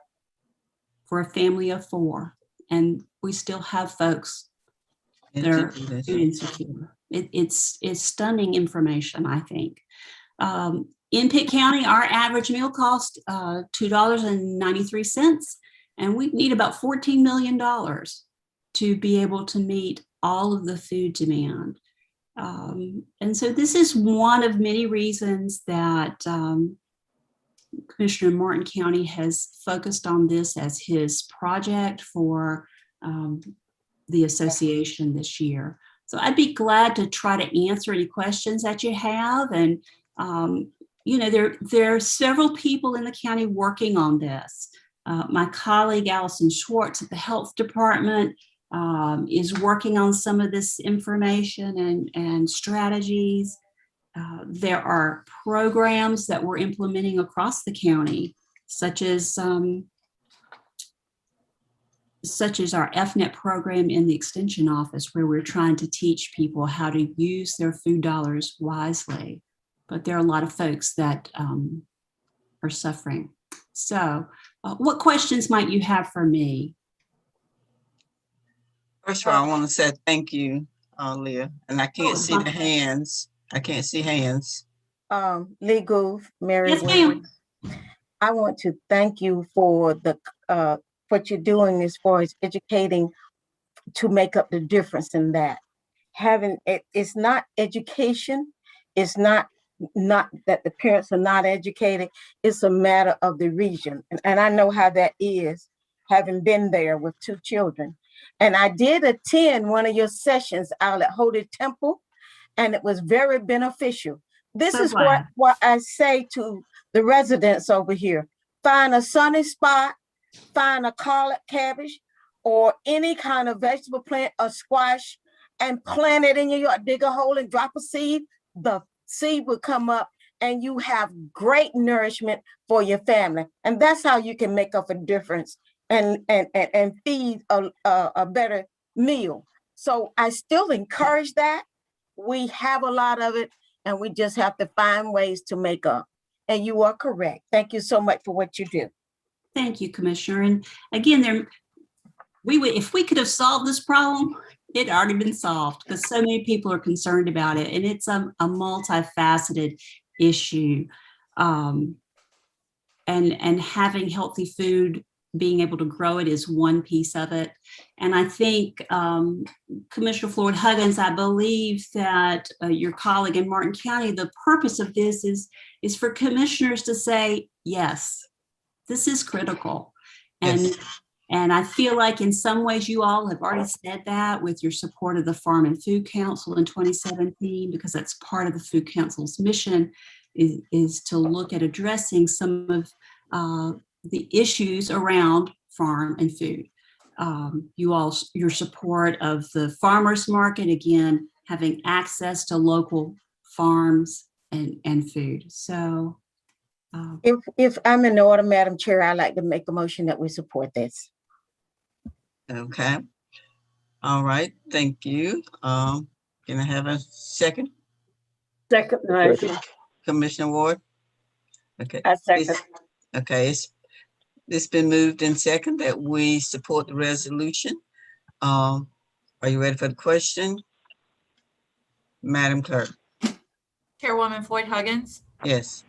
for a family of 4, and we still have folks that are food insecure. It's stunning information, I think. In Pitt County, our average meal cost $2.93, and we need about $14 million to be able to meet all of the food demand. And so this is one of many reasons that Commissioner Martin County has focused on this as his project for the association this year. So I'd be glad to try to answer any questions that you have. And, you know, there are several people in the county working on this. My colleague, Allison Schwartz at the Health Department is working on some of this information and strategies. There are programs that we're implementing across the county, such as our FNET program in the Extension Office, where we're trying to teach people how to use their food dollars wisely. But there are a lot of folks that are suffering. So what questions might you have for me? First of all, I want to say thank you, Leah, and I can't see the hands. I can't see hands. Legal, Mary. Yes, ma'am. I want to thank you for the what you're doing as far as educating to make up the difference in that. Having it's not education, it's not that the parents are not educated, it's a matter of the region. And I know how that is, having been there with 2 children. And I did attend one of your sessions out at Holy Temple, and it was very beneficial. This is what I say to the residents over here. Find a sunny spot, find a collard cabbage or any kind of vegetable plant or squash and plant it in your yard. Dig a hole and drop a seed. The seed will come up and you have great nourishment for your family. And that's how you can make up a difference and feed a better meal. So I still encourage that. We have a lot of it and we just have to find ways to make up. And you are correct. Thank you so much for what you do. Thank you, Commissioner. And again, if we could have solved this problem, it already been solved because so many people are concerned about it. And it's a multifaceted issue. And having healthy food, being able to grow it is one piece of it. And I think Commissioner Floyd Huggins, I believe that your colleague in Martin County, the purpose of this is for commissioners to say, yes, this is critical. And Yes. And I feel like in some ways you all have already said that with your support of the Farm and Food Council in 2017, because that's part of the Food Council's mission is to look at addressing some of the issues around farm and food. Your support of the farmers market, again, having access to local farms and food. So if I'm in order, Madam Chair, I'd like to make a motion that we support this. Okay. All right. Thank you. Can I have a second? Second motion. Commissioner Ward? Okay. I second. Okay. It's been moved in second that we support the resolution. Are you ready for the question? Madam Clerk? Chairwoman Floyd Huggins, Yes.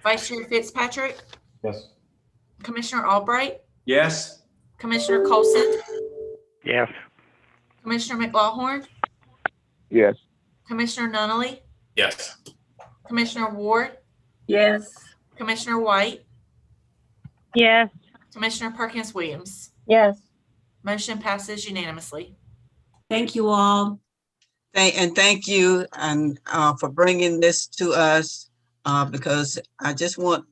Vice Chair Fitzpatrick, Yes. Commissioner Albright, Yes. Commissioner Colson, Yes. Commissioner McLawhorn, Yes. Commissioner Nunnally, Yes. Commissioner Ward, Yes. Commissioner White, Yes. Commissioner Perkins Williams. Yes. Motion passes unanimously. thank you all. Thank you for bringing this to us because I just want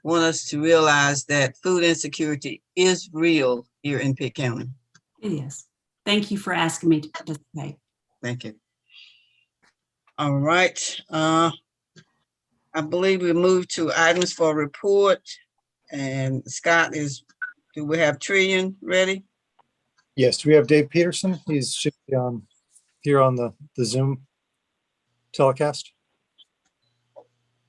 us to realize that food insecurity is real here in Pitt County. It is. Thank you for asking me to participate. Thank you. All right. I believe we moved to items for report. And Scott, do we have Trillion ready? Yes, we have Dave Peterson. Should be here on the Zoom telecast.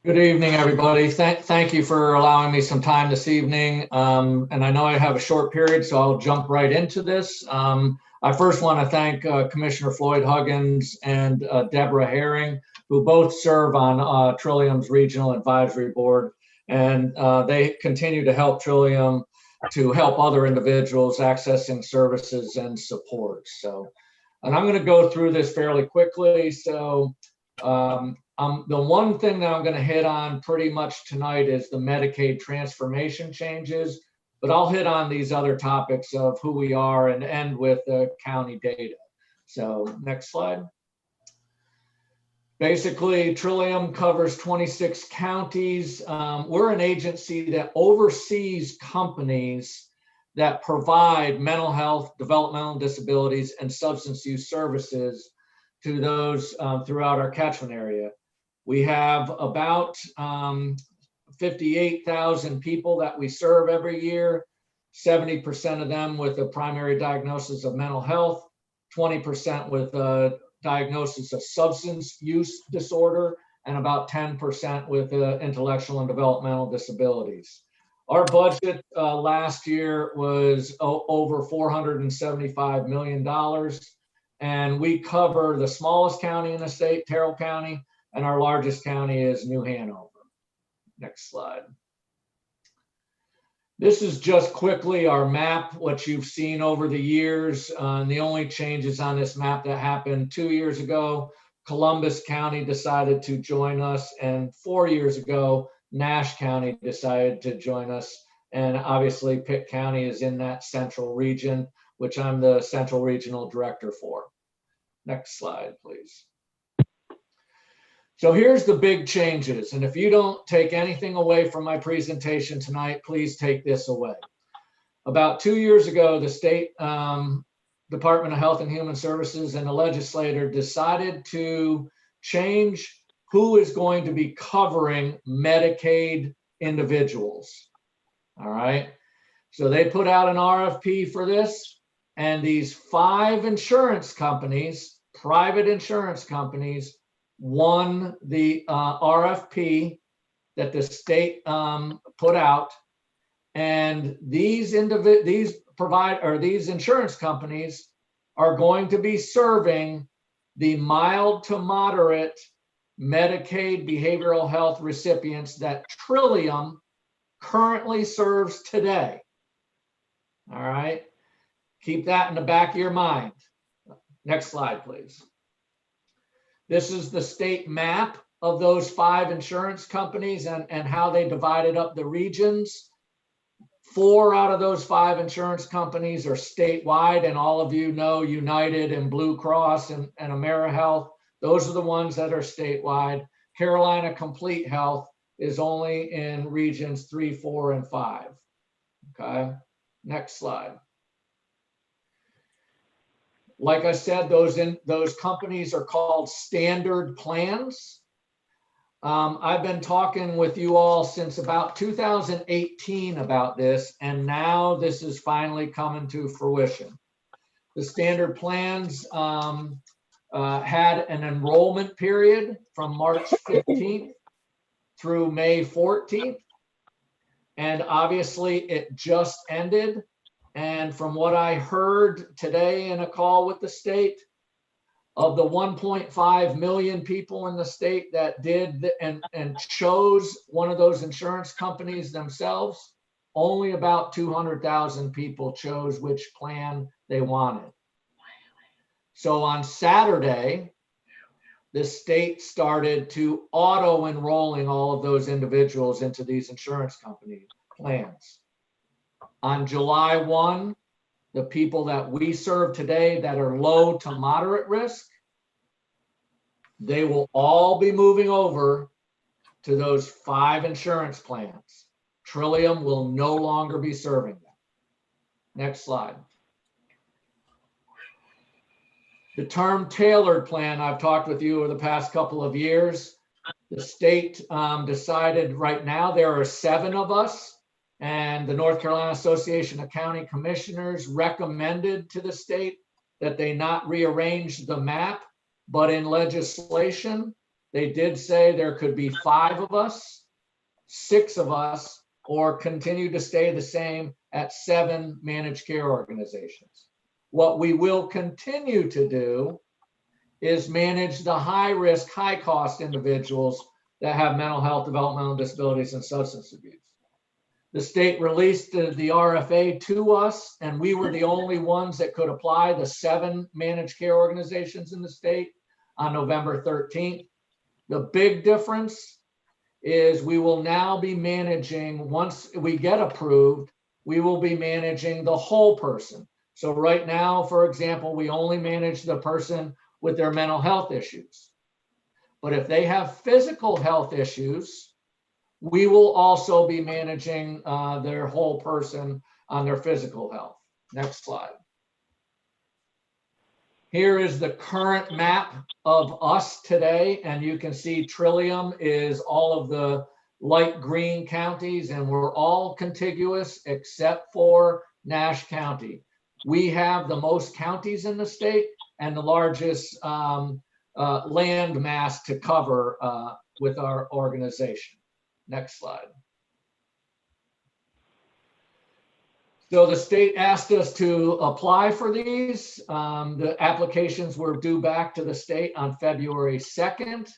Good evening, everybody. Thank you for allowing me some time this evening. And I know I have a short period, so I'll jump right into this. I first want to thank Commissioner Floyd Huggins and Deborah Herring, who both serve on Trillium's Regional Advisory Board. And they continue to help Trillium to help other individuals accessing services and support. So And I'm going to go through this fairly quickly. So the one thing that I'm going to hit on pretty much tonight is the Medicaid transformation changes, but I'll hit on these other topics of who we are and end with the county data. So next slide. Basically, Trillium covers 26 counties. We're an agency that oversees companies that provide mental health, developmental disabilities, and substance use services to those throughout our catchment area. We have about 58,000 people that we serve every year, 70% of them with a primary diagnosis of mental health, 20% with a diagnosis of substance use disorder, and about 10% with intellectual and developmental disabilities. Our budget last year was over $475 million, and we cover the smallest county in the state, Terrell County, and our largest county is New Hanover. Next slide. This is just quickly our map, what you've seen over the years. The only changes on this map that happened 2 years ago, Columbus County decided to join us, and 4 years ago, Nash County decided to join us. And obviously Pitt County is in that central region, which I'm the central regional director for. Next slide, please. So here's the big changes. And if you don't take anything away from my presentation tonight, please take this away. About 2 years ago, the state Department of Health and Human Services and the legislator decided to change who is going to be covering Medicaid individuals. All right. So they put out an RFP for this, and these 5 insurance companies, private insurance companies, won the RFP that the state put out, and these insurance companies are going to be serving the mild to moderate Medicaid behavioral health recipients that Trillium currently serves today. All right, keep that in the back of your mind. Next slide, please. This is the state map of those 5 insurance companies and how they divided up the regions. 4 out of those 5 insurance companies are statewide, and all of you know United and Blue Cross and AmeriHealth. Those are the ones that are statewide. Carolina Complete Health is only in regions 3, 4, and 5. Okay, next slide. Like I said, those companies are called standard plans. I've been talking with you all since about 2018 about this, and now this is finally coming to fruition. The standard plans had an enrollment period from March 15th through May 14th, and obviously it just ended. And from what I heard today in a call with the state, of the 1.5 million people in the state that did and chose one of those insurance companies themselves, only about 200,000 people chose which plan they wanted. So on Saturday, the state started to auto-enrolling all of those individuals into these insurance company plans. On July 1, the people that we serve today that are low to moderate risk, they will all be moving over to those 5 insurance plans. Trillium will no longer be serving them. Next slide. The term tailored plan, I've talked with you over the past couple of years. The state decided right now there are 7 of us, and the North Carolina Association of County Commissioners recommended to the state that they not rearrange the map, but in legislation, they did say there could be 5 of us, 6 of us, or continue to stay the same at 7 managed care organizations. What we will continue to do is manage the high risk, high cost individuals that have mental health, developmental disabilities, and substance abuse. The state released the RFA to us, and we were the only ones that could apply, the 7 managed care organizations in the state, on November 13th. The big difference is we will now be managing, once we get approved, we will be managing the whole person. So right now, for example, we only manage the person with their mental health issues. But if they have physical health issues, we will also be managing their whole person on their physical health. Next slide. Here is the current map of us today, and you can see Trillium is all of the light green counties, and we're all contiguous except for Nash County. We have the most counties in the state and the largest land mass to cover with our organization. Next slide. So the state asked us to apply for these. The applications were due back to the state on February 2nd,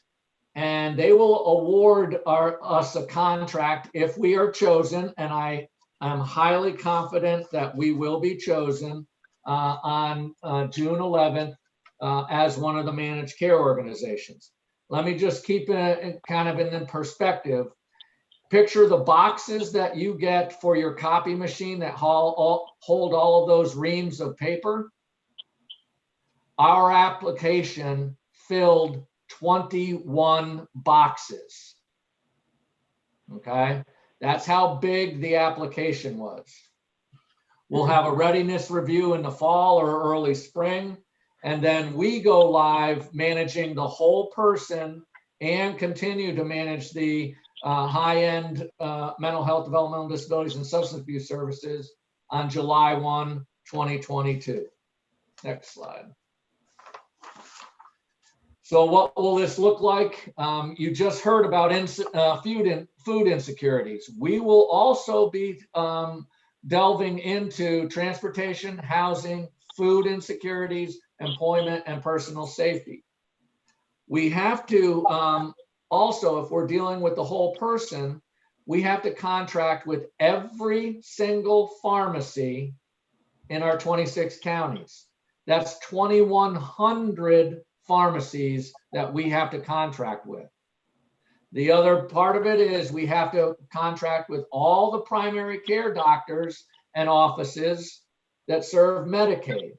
and they will award us a contract if we are chosen, and I am highly confident that we will be chosen on June 11th as one of the managed care organizations. Let me just keep it kind of in perspective. Picture the boxes that you get for your copy machine that hold all of those reams of paper. Our application filled 21 boxes. Okay, that's how big the application was. We'll have a readiness review in the fall or early spring, and then we go live managing the whole person and continue to manage the high-end mental health, developmental disabilities, and substance abuse services on July 1, 2022. Next slide. So what will this look like? You just heard about food insecurities. We will also be delving into transportation, housing, food insecurities, employment, and personal safety. We have to also, if we're dealing with the whole person, we have to contract with every single pharmacy in our 26 counties. That's 2,100 pharmacies that we have to contract with. The other part of it is we have to contract with all the primary care doctors and offices that serve Medicaid.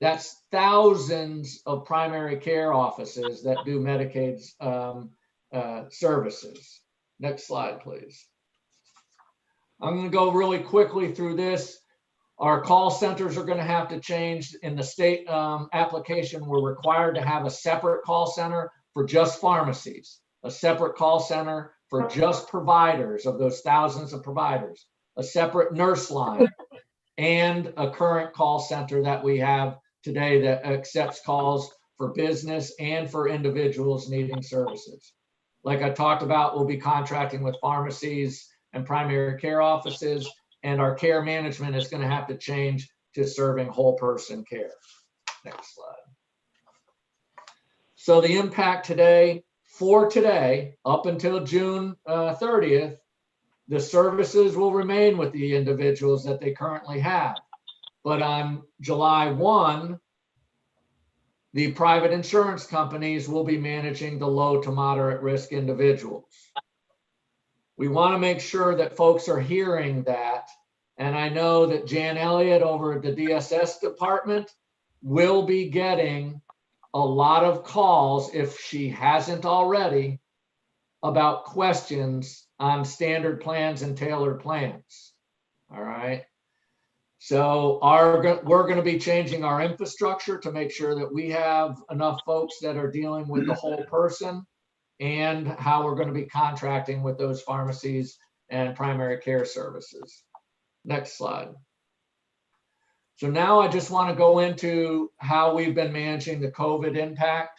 That's thousands of primary care offices that do Medicaid's services. Next slide, please. I'm going to go really quickly through this. Our call centers are going to have to change. In the state application, we're required to have a separate call center for just pharmacies, a separate call center for just providers of those thousands of providers, a separate nurse line, and a current call center that we have today that accepts calls for business and for individuals needing services. Like I talked about, we'll be contracting with pharmacies and primary care offices, and our care management is going to have to change to serving whole person care. Next slide. So the impact today, for today, up until June 30th, the services will remain with the individuals that they currently have. But on July 1, the private insurance companies will be managing the low to moderate risk individuals. We want to make sure that folks are hearing that. And I know that Jan Elliott over at the DSS department will be getting a lot of calls, if she hasn't already, about questions on standard plans and tailored plans. All right. So we're going to be changing our infrastructure to make sure that we have enough folks that are dealing with the whole person, and how we're going to be contracting with those pharmacies and primary care services. Next slide. So now I just want to go into how we've been managing the COVID impact.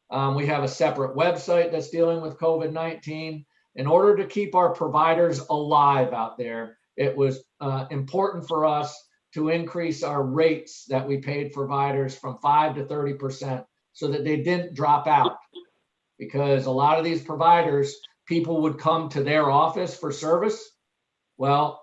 We have a separate website that's dealing with COVID-19. In order to keep our providers alive out there, it was important for us to increase our rates that we paid providers from 5 to 30% so that they didn't drop out. Because a lot of these providers, people would come to their office for service. Well,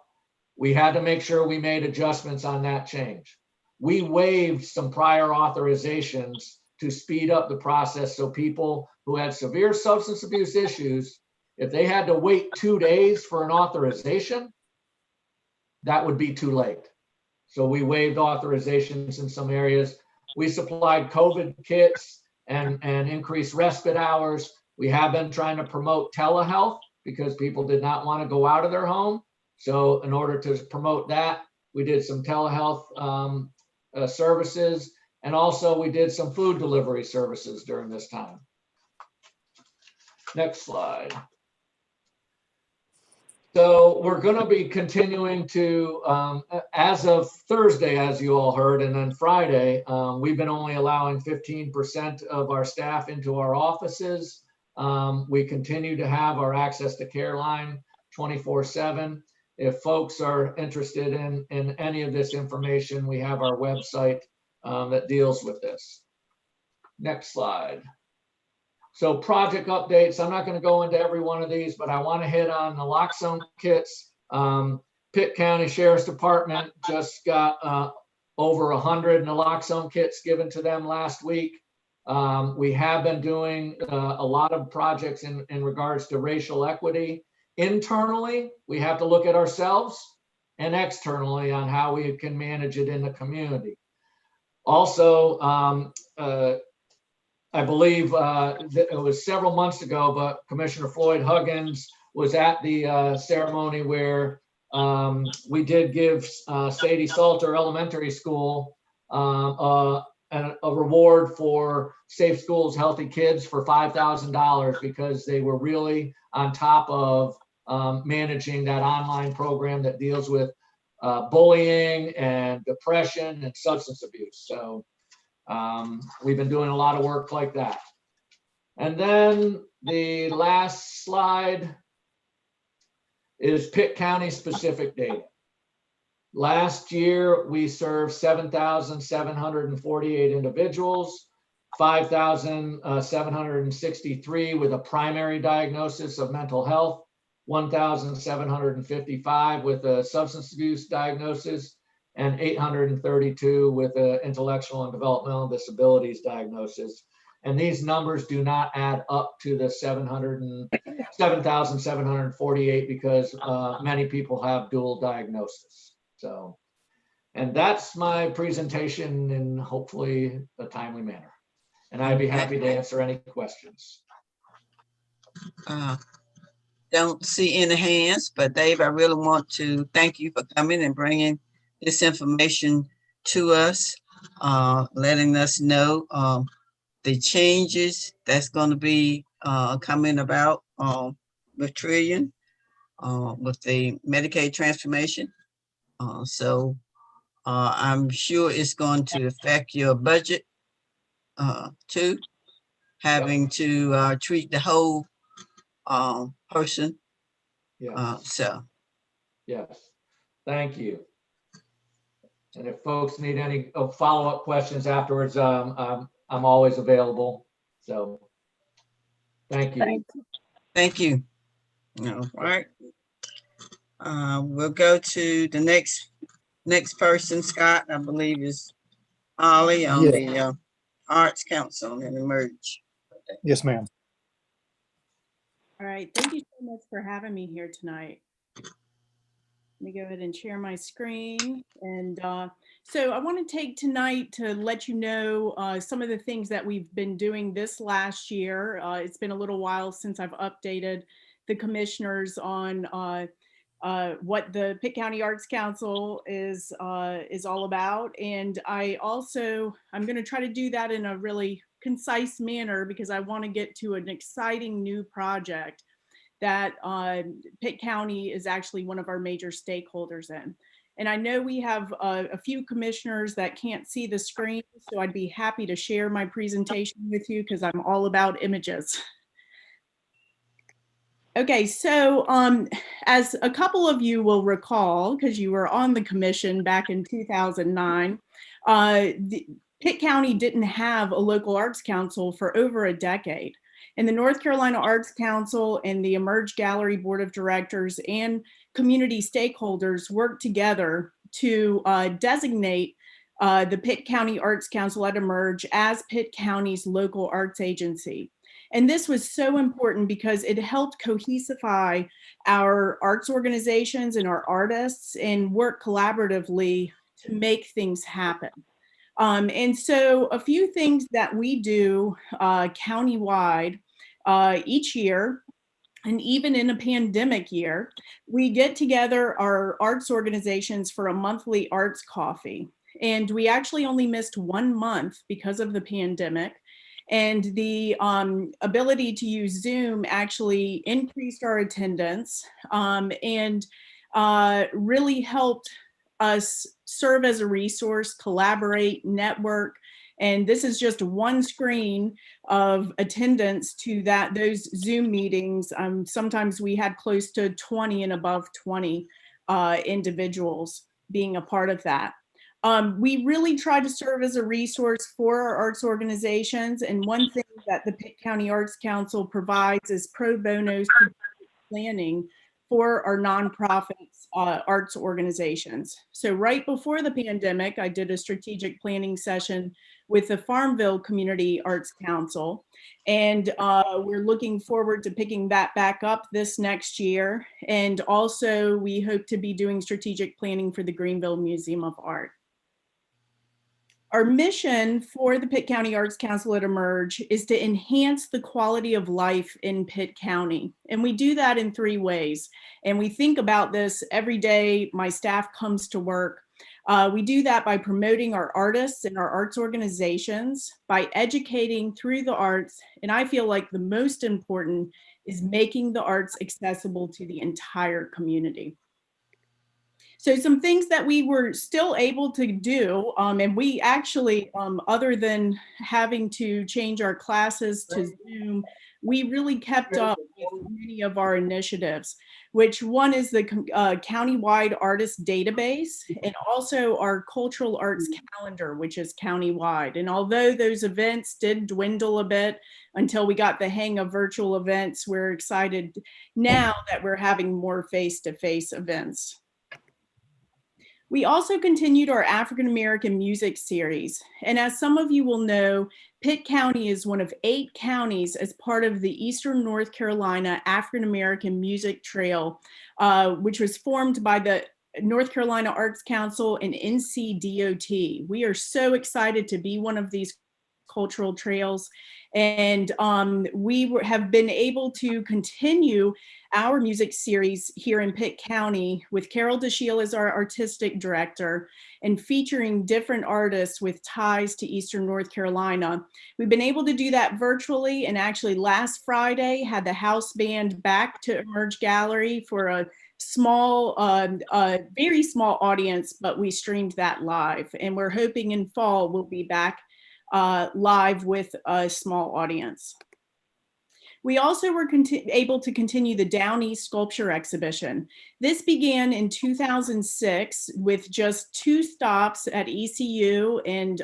we had to make sure we made adjustments on that change. We waived some prior authorizations to speed up the process so people who had severe substance abuse issues, if they had to wait 2 days for an authorization, that would be too late. So we waived authorizations in some areas. We supplied COVID kits and increased respite hours. We have been trying to promote telehealth because people did not want to go out of their home. So in order to promote that, we did some telehealth services, and also we did some food delivery services during this time. Next slide. So we're going to be continuing to, as of Thursday, as you all heard, and then Friday, we've been only allowing 15% of our staff into our offices. We continue to have our access to care line 24/7. If folks are interested in any of this information, we have our website that deals with this. Next slide. So project updates, I'm not going to go into every one of these, but I want to hit on naloxone kits. Pitt County Sheriff's Department just got over 100 naloxone kits given to them last week. We have been doing a lot of projects in regards to racial equity. Internally, we have to look at ourselves, and externally on how we can manage it in the community. Also, I believe it was several months ago, but Commissioner Floyd Huggins was at the ceremony where we did give Sadie Salter Elementary School a reward for Safe Schools, Healthy Kids for $5,000 because they were really on top of managing that online program that deals with bullying and depression and substance abuse. So we've been doing a lot of work like that. And then the last slide is Pitt County specific data. Last year, we served 7,748 individuals, 5,763 with a primary diagnosis of mental health, 1,755 with a substance abuse diagnosis, and 832 with an intellectual and developmental disabilities diagnosis. And these numbers do not add up to the 7,748 because many people have dual diagnosis. So, and that's my presentation in hopefully a timely manner. And I'd be happy to answer any questions. Don't see any hands, but Dave, I really want to thank you for coming and bringing this information to us, letting us know the changes that's going to be coming about with Trillion, with the Medicaid transformation. So I'm sure it's going to affect your budget too, having to treat the whole person. So. Yes, thank you. And if folks need any follow-up questions afterwards, I'm always available. So, thank you. Thank you. All right. We'll go to the next person, Scott, I believe is Ollie on the Arts Council and Emerge. Yes, ma'am. All right, thank you so much for having me here tonight. Let me go ahead and share my screen. And so I want to take tonight to let you know some of the things that we've been doing this last year. It's been a little while since I've updated the commissioners on what the Pitt County Arts Council is all about. And I'm going to try to do that in a really concise manner because I want to get to an exciting new project that Pitt County is actually one of our major stakeholders in. And I know we have a few commissioners that can't see the screen, so I'd be happy to share my presentation with you because I'm all about images. Okay, so as a couple of you will recall, because you were on the commission back in 2009, Pitt County didn't have a local arts council for over a decade. And the North Carolina Arts Council and the Emerge Gallery Board of Directors and community stakeholders worked together to designate the Pitt County Arts Council at Emerge as Pitt County's local arts agency. And this was so important because it helped cohesify our arts organizations and our artists and work collaboratively to make things happen. And so a few things that we do countywide each year, and even in a pandemic year, we get together our arts organizations for a monthly arts coffee. And we actually only missed 1 month because of the pandemic. And the ability to use Zoom actually increased our attendance and really helped us serve as a resource, collaborate, network. And this is just one screen of attendance to those Zoom meetings. Sometimes we had close to 20 and above 20 individuals being a part of that. We really try to serve as a resource for our arts organizations. And one thing that the Pitt County Arts Council provides is pro bono planning for our nonprofits arts organizations. So right before the pandemic, I did a strategic planning session with the Farmville Community Arts Council. And we're looking forward to picking that back up this next year. And also we hope to be doing strategic planning for the Greenville Museum of Art. Our mission for the Pitt County Arts Council at Emerge is to enhance the quality of life in Pitt County. And we do that in 3 ways. And we think about this every day my staff comes to work. We do that by promoting our artists and our arts organizations, by educating through the arts. And I feel like the most important is making the arts accessible to the entire community. So some things that we were still able to do, and we actually, other than having to change our classes to Zoom, we really kept up with many of our initiatives, which one is the countywide artist database, and also our cultural arts calendar, which is countywide. And although those events did dwindle a bit until we got the hang of virtual events, we're excited now that we're having more face-to-face events. We also continued our African American music series. And as some of you will know, Pitt County is one of 8 counties as part of the Eastern North Carolina African American Music Trail, which was formed by the North Carolina Arts Council and NCDOT. We are so excited to be one of these cultural trails. And we have been able to continue our music series here in Pitt County with Carol DeShiel as our artistic director and featuring different artists with ties to Eastern North Carolina. We've been able to do that virtually, and actually last Friday had the house band back to Emerge Gallery for a small, very small audience, but we streamed that live. And we're hoping in fall we'll be back live with a small audience. We also were able to continue the Downey sculpture exhibition. This began in 2006 with just 2 stops at ECU and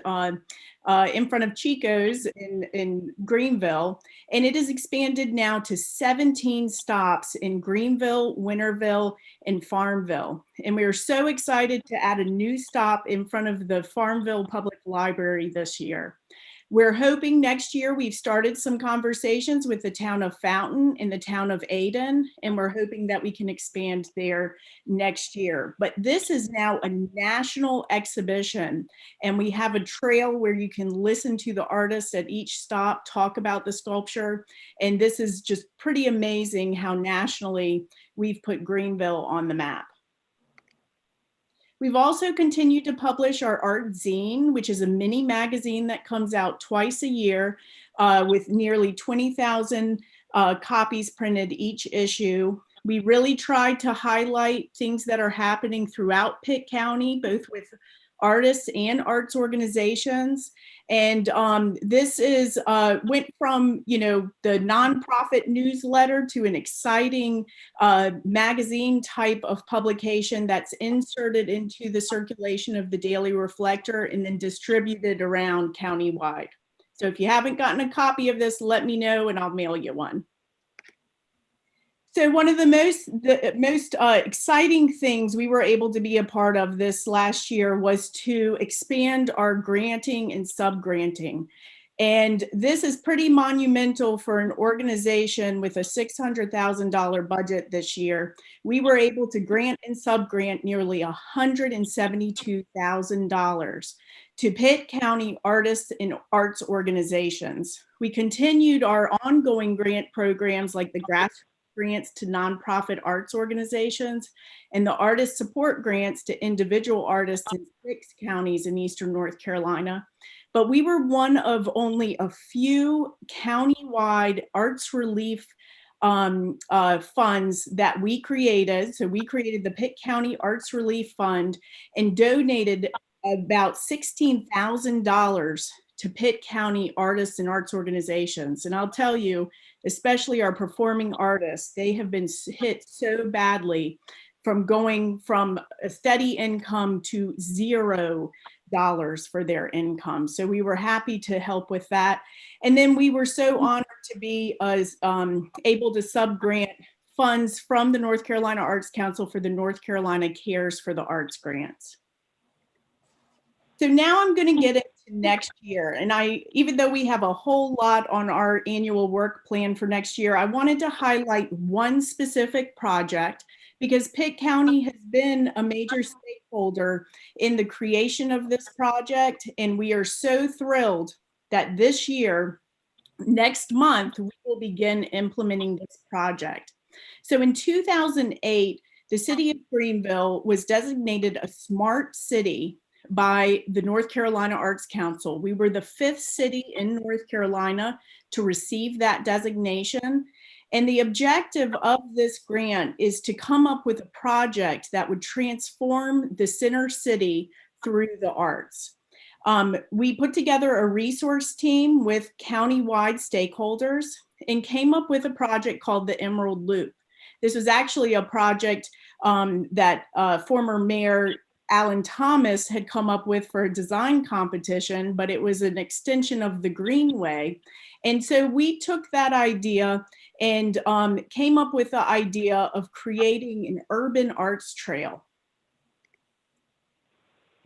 in front of Chico's in Greenville. And it has expanded now to 17 stops in Greenville, Winterville, and Farmville. And we are so excited to add a new stop in front of the Farmville Public Library this year. We're hoping next year, we've started some conversations with the town of Fountain and the town of Ayden, and we're hoping that we can expand there next year. But this is now a national exhibition, and we have a trail where you can listen to the artists at each stop talk about the sculpture. And this is just pretty amazing how nationally we've put Greenville on the map. We've also continued to publish our art zine, which is a mini magazine that comes out twice a year with nearly 20,000 copies printed each issue. We really try to highlight things that are happening throughout Pitt County, both with artists and arts organizations. And this is went from, the nonprofit newsletter to an exciting magazine type of publication that's inserted into the circulation of the Daily Reflector and then distributed around countywide. So if you haven't gotten a copy of this, let me know and I'll mail you one. So one of the most exciting things we were able to be a part of this last year was to expand our granting and sub-granting. And this is pretty monumental for an organization with a $600,000 budget this year. We were able to grant and sub-grant nearly $172,000 to Pitt County artists and arts organizations. We continued our ongoing grant programs like the grassroots grants to nonprofit arts organizations and the artist support grants to individual artists in 6 counties in Eastern North Carolina. But we were one of only a few countywide arts relief funds that we created. So we created the Pitt County Arts Relief Fund and donated about $16,000 to Pitt County artists and arts organizations. And I'll tell you, especially our performing artists, they have been hit so badly from going from a steady income to $0 for their income. So we were happy to help with that. And then we were so honored to be able to sub-grant funds from the North Carolina Arts Council for the North Carolina Cares for the Arts grants. So now I'm going to get into next year. And even though we have a whole lot on our annual work plan for next year, I wanted to highlight one specific project because Pitt County has been a major stakeholder in the creation of this project. And we are so thrilled that this year, next month, we will begin implementing this project. So in 2008, the city of Greenville was designated a smart city by the North Carolina Arts Council. We were the 5th city in North Carolina to receive that designation. And the objective of this grant is to come up with a project that would transform the center city through the arts. We put together a resource team with countywide stakeholders and came up with a project called the Emerald Loop. This was actually a project that former Mayor Alan Thomas had come up with for a design competition, but it was an extension of the Greenway. And so we took that idea and came up with the idea of creating an urban arts trail.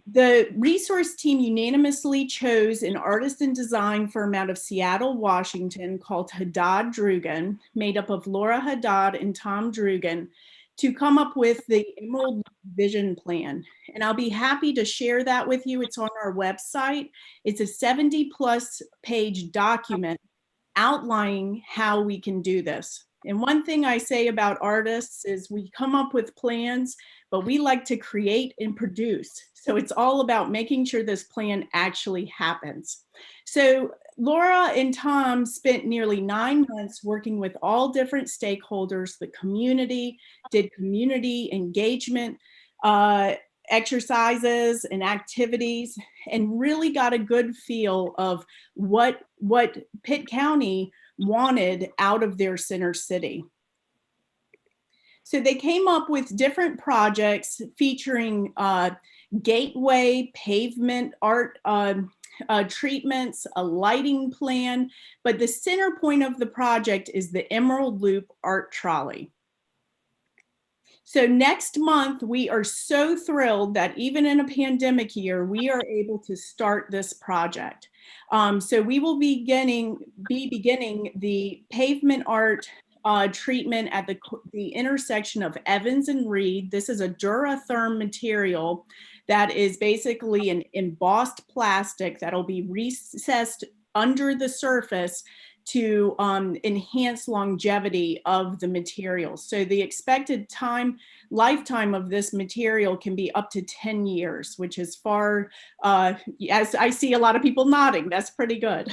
The resource team unanimously chose an artist and design firm out of Seattle, Washington called Haddad Drugan, made up of Laura Haddad and Tom Drugan, to come up with the Emerald Vision Plan. And I'll be happy to share that with you. It's on our website. It's a 70+ page document outlining how we can do this. And one thing I say about artists is we come up with plans, but we like to create and produce. So it's all about making sure this plan actually happens. So Laura and Tom spent nearly 9 months working with all different stakeholders, the community, did community engagement exercises and activities, and really got a good feel of what Pitt County wanted out of their center city. So they came up with different projects featuring gateway, pavement, art treatments, a lighting plan, but the center point of the project is the Emerald Loop Art Trolley. So next month, we are so thrilled that even in a pandemic year, we are able to start this project. So we will be beginning the pavement art treatment at the intersection of Evans and Reed. This is a Duratherm material that is basically an embossed plastic that'll be recessed under the surface to enhance longevity of the material. So the expected lifetime of this material can be up to 10 years, which is far, as I see a lot of people nodding, that's pretty good.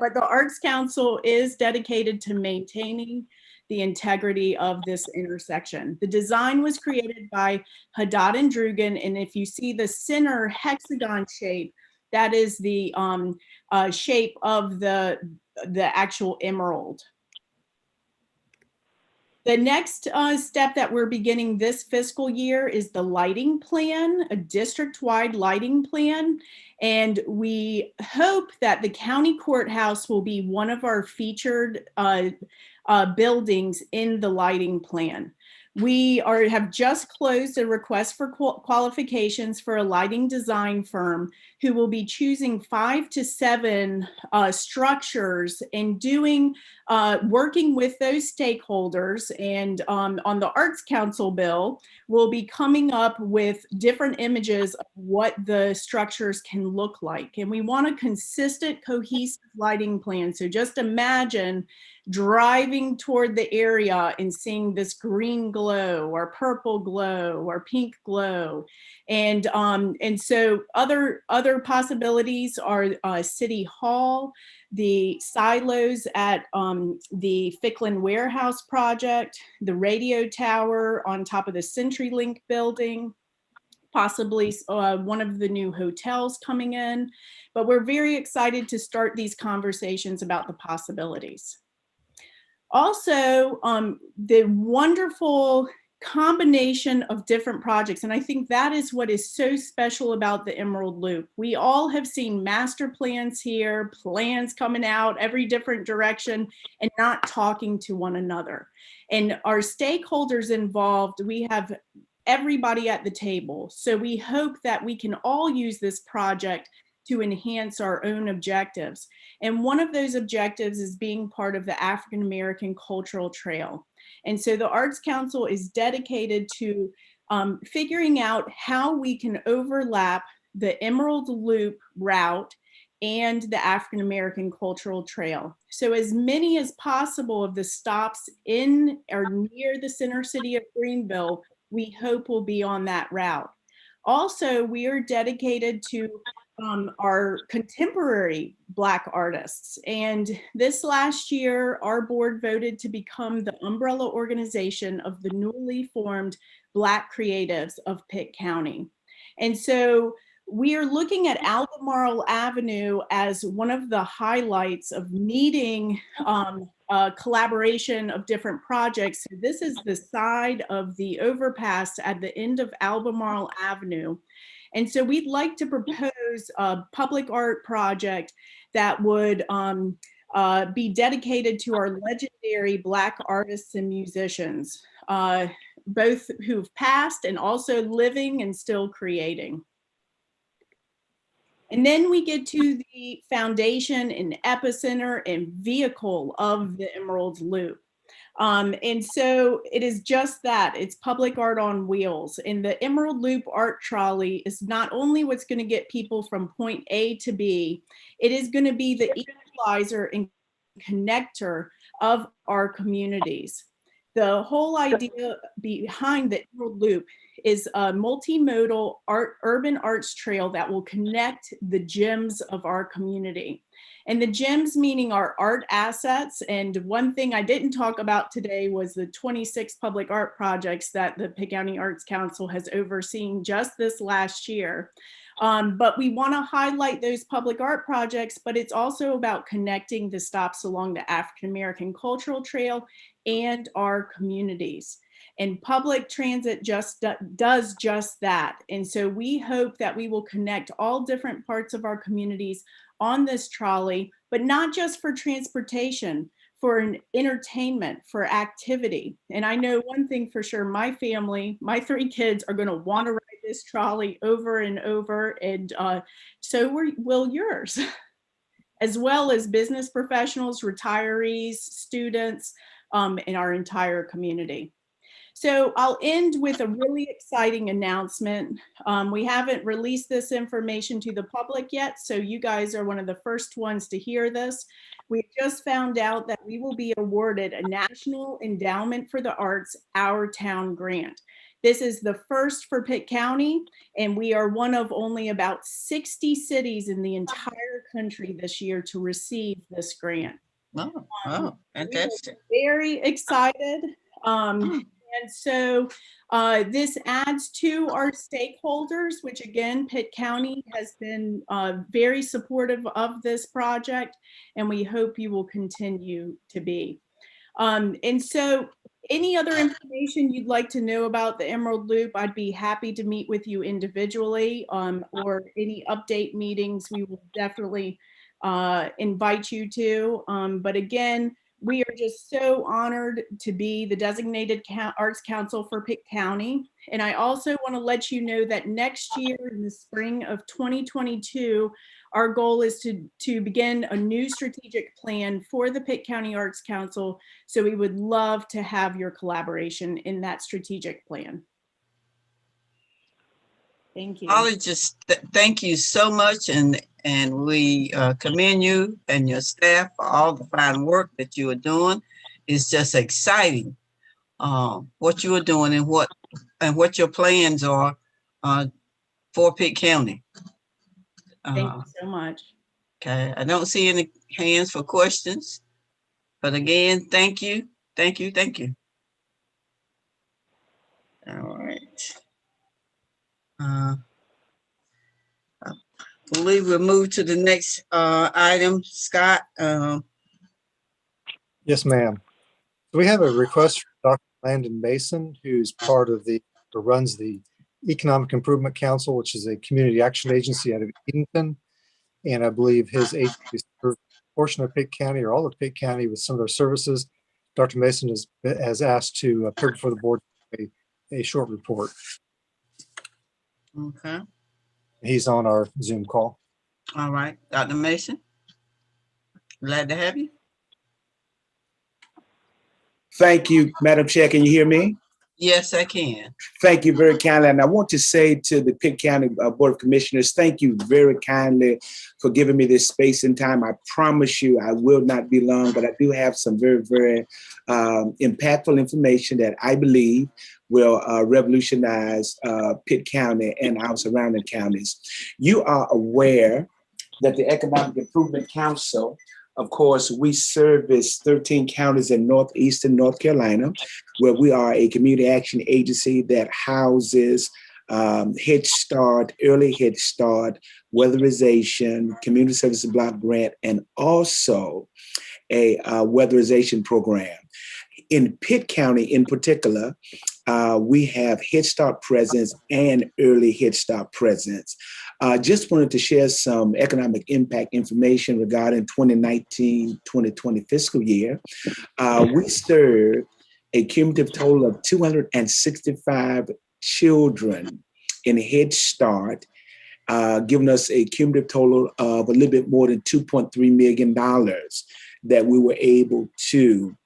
But the Arts Council is dedicated to maintaining the integrity of this intersection. The design was created by Haddad and Drugan, and if you see the center hexagon shape, that is the shape of the actual emerald. The next step that we're beginning this fiscal year is the lighting plan, a district-wide lighting plan. And we hope that the county courthouse will be one of our featured buildings in the lighting plan. We have just closed a request for qualifications for a lighting design firm who will be choosing 5 to 7 structures and working with those stakeholders. And on the Arts Council bill, we'll be coming up with different images of what the structures can look like. And we want a consistent, cohesive lighting plan. So just imagine driving toward the area and seeing this green glow or purple glow or pink glow. And so other possibilities are City Hall, the silos at the Ficklin Warehouse project, the radio tower on top of the CenturyLink building, possibly one of the new hotels coming in. But we're very excited to start these conversations about the possibilities. Also, the wonderful combination of different projects. And I think that is what is so special about the Emerald Loop. We all have seen master plans here, plans coming out every different direction and not talking to one another. And our stakeholders involved, we have everybody at the table. So we hope that we can all use this project to enhance our own objectives. And one of those objectives is being part of the African American Cultural Trail. And so the Arts Council is dedicated to figuring out how we can overlap the Emerald Loop route and the African American Cultural Trail. So as many as possible of the stops in or near the center city of Greenville, we hope will be on that route. Also, we are dedicated to our contemporary Black artists. And this last year, our board voted to become the umbrella organization of the newly formed Black creatives of Pitt County. And so we are looking at Albemarle Avenue as one of the highlights of needing collaboration of different projects. So this is the side of the overpass at the end of Albemarle Avenue. And so we'd like to propose a public art project that would be dedicated to our legendary Black artists and musicians, both who've passed and also living and still creating. And then we get to the foundation and epicenter and vehicle of the Emerald Loop. And so it is just that, it's public art on wheels. And the Emerald Loop art trolley is not only what's going to get people from point A to B, it is going to be the equalizer and connector of our communities. The whole idea behind the Emerald Loop is a multimodal urban arts trail that will connect the gems of our community. And the gems meaning our art assets. And one thing I didn't talk about today was the 26 public art projects that the Pitt County Arts Council has overseen just this last year. But we want to highlight those public art projects, but it's also about connecting the stops along the African American Cultural Trail and our communities. And public transit just does just that. And so we hope that we will connect all different parts of our communities on this trolley, but not just for transportation, for an entertainment, for activity. And I know one thing for sure, my family, my 3 kids are going to want to ride this trolley over and over, and so will yours, as well as business professionals, retirees, students, in our entire community. So I'll end with a really exciting announcement. We haven't released this information to the public yet, so you guys are one of the first ones to hear this. We just found out that we will be awarded a National Endowment for the Arts Our Town grant. This is the first for Pitt County, and we are one of only about 60 cities in the entire country this year to receive this grant. Oh, fantastic. Very excited. And so this adds to our stakeholders, which again, Pitt County has been very supportive of this project, and we hope you will continue to be. And so any other information you'd like to know about the Emerald Loop, I'd be happy to meet with you individually, or any update meetings, we will definitely invite you to. But again, we are just so honored to be the designated Arts Council for Pitt County. And I also want to let you know that next year in the spring of 2022, our goal is to begin a new strategic plan for the Pitt County Arts Council. So we would love to have your collaboration in that strategic plan. Thank you. Holly, just thank you so much, and we commend you and your staff for all the fine work that you are doing. It's just exciting what you are doing and what your plans are for Pitt County. Thank you so much. Okay, I don't see any hands for questions, but again, thank you, thank you, thank you. All right. I believe we'll move to the next item. Scott. Yes, ma'am. We have a request from Dr. Landon Mason, who's part of or runs the Economic Improvement Council, which is a community action agency out of Edenton. And I believe his agency serves a portion of Pitt County or all of Pitt County with some of their services. Dr. Mason has asked to appear before the board a short report. Okay. He's on our Zoom call. All right, Dr. Mason. Glad to have you. Thank you, Madam Chair. Can you hear me? Yes, I can. Thank you very kindly. And I want to say to the Pitt County Board of Commissioners, thank you very kindly for giving me this space and time. I promise you I will not be long, but I do have some very, very impactful information that I believe will revolutionize Pitt County and our surrounding counties. You are aware that the Economic Improvement Council, of course, we service 13 counties in northeastern North Carolina, where we are a community action agency that houses Head Start, early Head Start, weatherization, community services block grant, and also a weatherization program. In Pitt County in particular, we have Head Start presence and early Head Start presence. Just wanted to share some economic impact information regarding 2019-2020 fiscal year. We served a cumulative total of 265 children in Head Start, giving us a cumulative total of a little bit more than $2.3 million that we were able to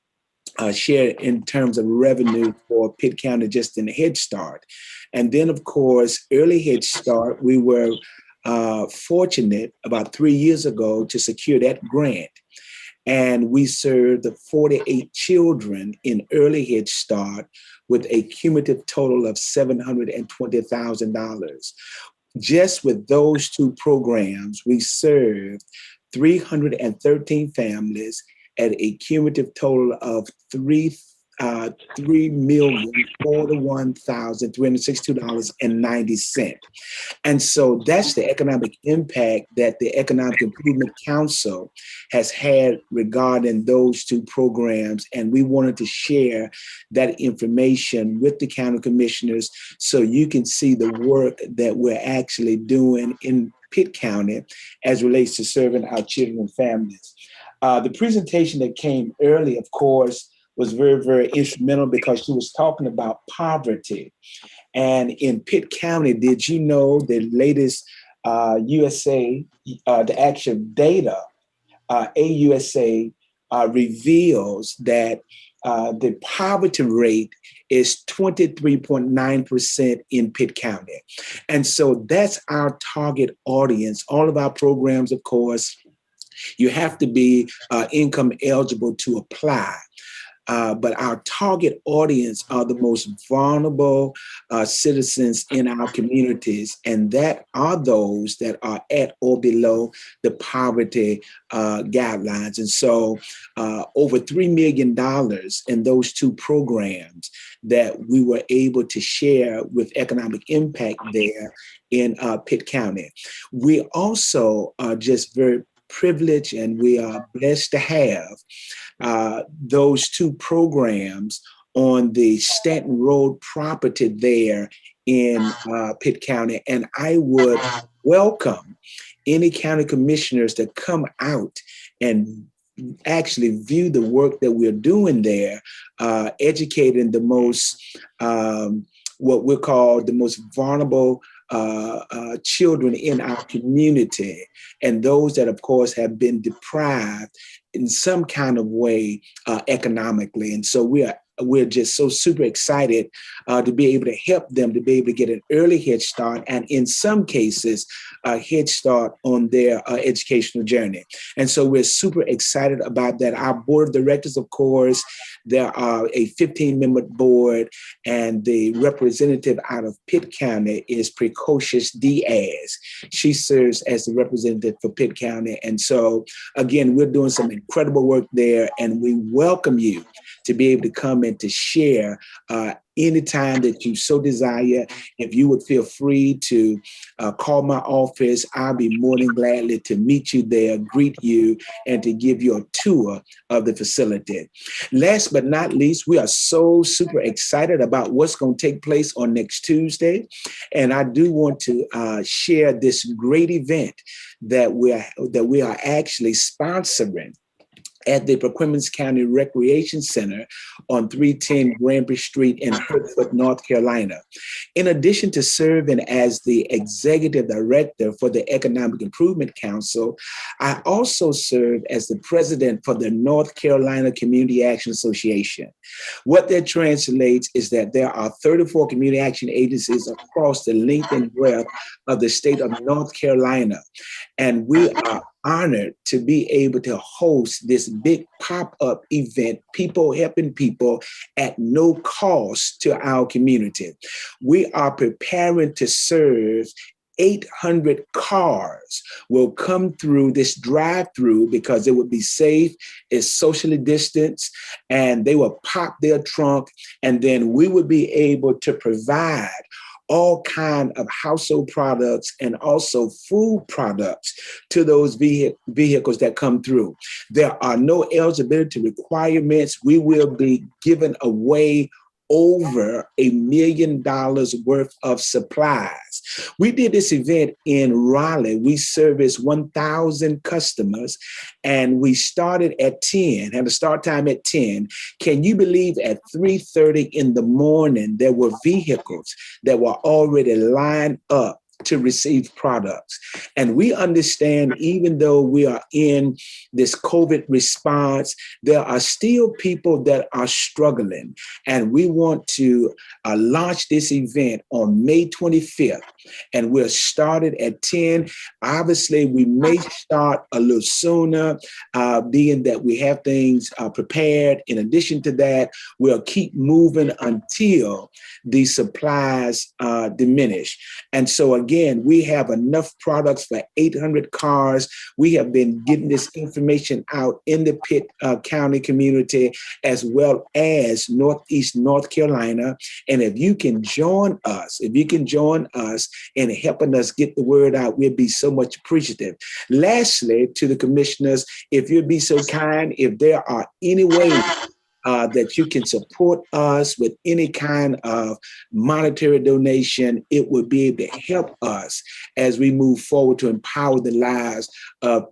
share in terms of revenue for Pitt County just in Head Start. And then, of course, early Head Start, we were fortunate about 3 years ago to secure that grant. And we served 48 children in early Head Start with a cumulative total of $720,000. Just with those two programs, we served 313 families at a cumulative total of $3,041,362.90. And so that's the economic impact that the Economic Improvement Council has had regarding those two programs. And we wanted to share that information with the county commissioners so you can see the work that we're actually doing in Pitt County as relates to serving our children and families. The presentation that came early, of course, was very, very instrumental because she was talking about poverty. And in Pitt County, did you know the latest USA, the actual data, AUSA reveals that the poverty rate is 23.9% in Pitt County. And so that's our target audience. All of our programs, of course, you have to be income eligible to apply. But our target audience are the most vulnerable citizens in our communities, and that are those that are at or below the poverty guidelines. And so over $3 million in those two programs that we were able to share with economic impact there in Pitt County. We also are just very privileged, and we are blessed to have those two programs on the Stanton Road property there in Pitt County. And I would welcome any county commissioners to come out and actually view the work that we're doing there, educating the most, what we call the most vulnerable children in our community, and those that, of course, have been deprived in some kind of way economically. And so we're just so super excited to be able to help them to be able to get an early head start, and in some cases, a head start on their educational journey. And so we're super excited about that. Our board of directors, of course, there are a 15-member board, and the representative out of Pitt County is Precocious Diaz. She serves as the representative for Pitt County. And so, again, we're doing some incredible work there, and we welcome you to be able to come and to share anytime that you so desire. If you would feel free to call my office, I'll be more than gladly to meet you there, greet you, and to give you a tour of the facility. Last but not least, we are so super excited about what's going to take place on next Tuesday. And I do want to share this great event that we are actually sponsoring at the Perquimans County Recreation Center on 310 Granby Street in Hertford, North Carolina. In addition to serving as the executive director for the Economic Improvement Council, I also serve as the president for the North Carolina Community Action Association. What that translates is that there are 34 community action agencies across the length and breadth of the state of North Carolina. And we are honored to be able to host this big pop-up event, people helping people at no cost to our community. We are preparing to serve 800 cars will come through this drive-through because it would be safe, it's socially distanced, and they will pop their trunk, and then we would be able to provide all kinds of household products and also food products to those vehicles that come through. There are no eligibility requirements. We will be giving away over $1 million worth of supplies. We did this event in Raleigh. We serviced 1,000 customers, and we started at 10, had a start time at 10. Can you believe at 3:30 in the morning, there were vehicles that were already lined up to receive products? And we understand, even though we are in this COVID response, there are still people that are struggling. And we want to launch this event on May 25th. And we'll start it at 10. Obviously, we may start a little sooner, being that we have things prepared. In addition to that, we'll keep moving until the supplies diminish. And so again, we have enough products for 800 cars. We have been getting this information out in the Pitt County community, as well as Northeast North Carolina. And if you can join us, in helping us get the word out, we'll be so much appreciative. Lastly, to the commissioners, if you'd be so kind, if there are any ways that you can support us with any kind of monetary donation, it would be able to help us as we move forward to empower the lives of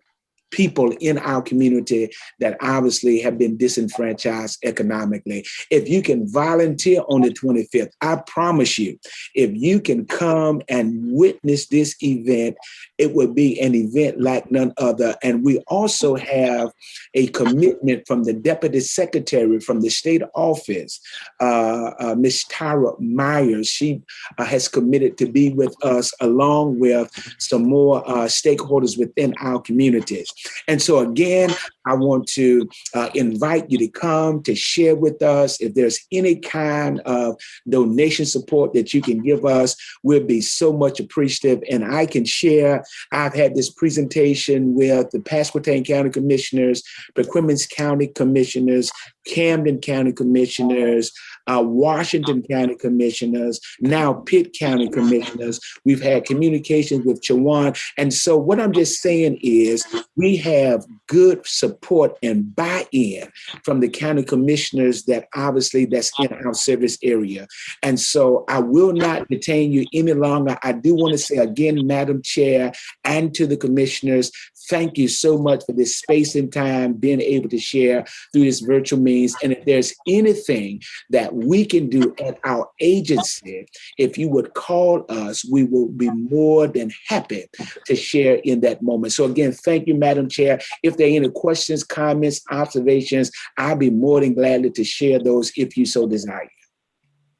people in our community that obviously have been disenfranchised economically. If you can volunteer on the 25th, I promise you, if you can come and witness this event, it will be an event like none other. And we also have a commitment from the Deputy Secretary from the state office, Ms. Tyra Myers. She has committed to be with us along with some more stakeholders within our communities. And so again, I want to invite you to come to share with us. If there's any kind of donation support that you can give us, we'll be so much appreciative. And I can share, I've had this presentation with the Pasquotank County Commissioners, Perquimans County Commissioners, Camden County Commissioners, Washington County Commissioners, now Pitt County Commissioners. We've had communications with Chawan. And so what I'm just saying is we have good support support and buy-in from the county commissioners that obviously that's in our service area. And so I will not detain you any longer. I do want to say again, Madam Chair, and to the commissioners, thank you so much for this space and time being able to share through this virtual means. And if there's anything that we can do at our agency, if you would call us, we will be more than happy to share in that moment. So again, thank you, Madam Chair. If there are any questions, comments, observations, I'll be more than gladly to share those if you so desire.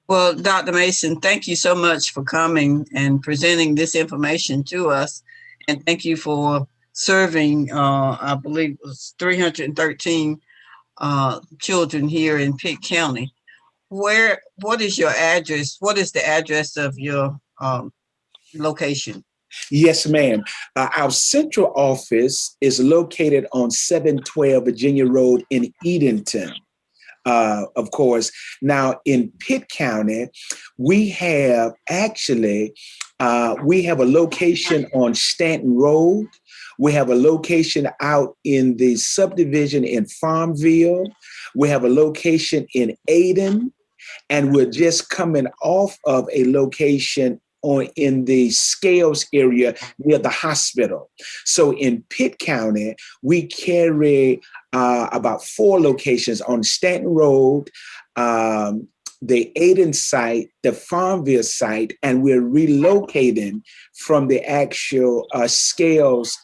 Well, Dr. Mason, thank you so much for coming and presenting this information to us. And thank you for serving, I believe it was 313 children here in Pitt County. What is your address? What is the address of your location? Yes, ma'am. Our central office is located on 712 Virginia Road in Edenton. Of course. Now in Pitt County, we have actually, we have a location on Stanton Road. We have a location out in the subdivision in Farmville. We have a location in Ayden, and we're just coming off of a location in the Scales area near the hospital. So in Pitt County, we carry about 4 locations on Stanton Road, the Ayden site, the Farmville site, and we're relocating from the actual Scales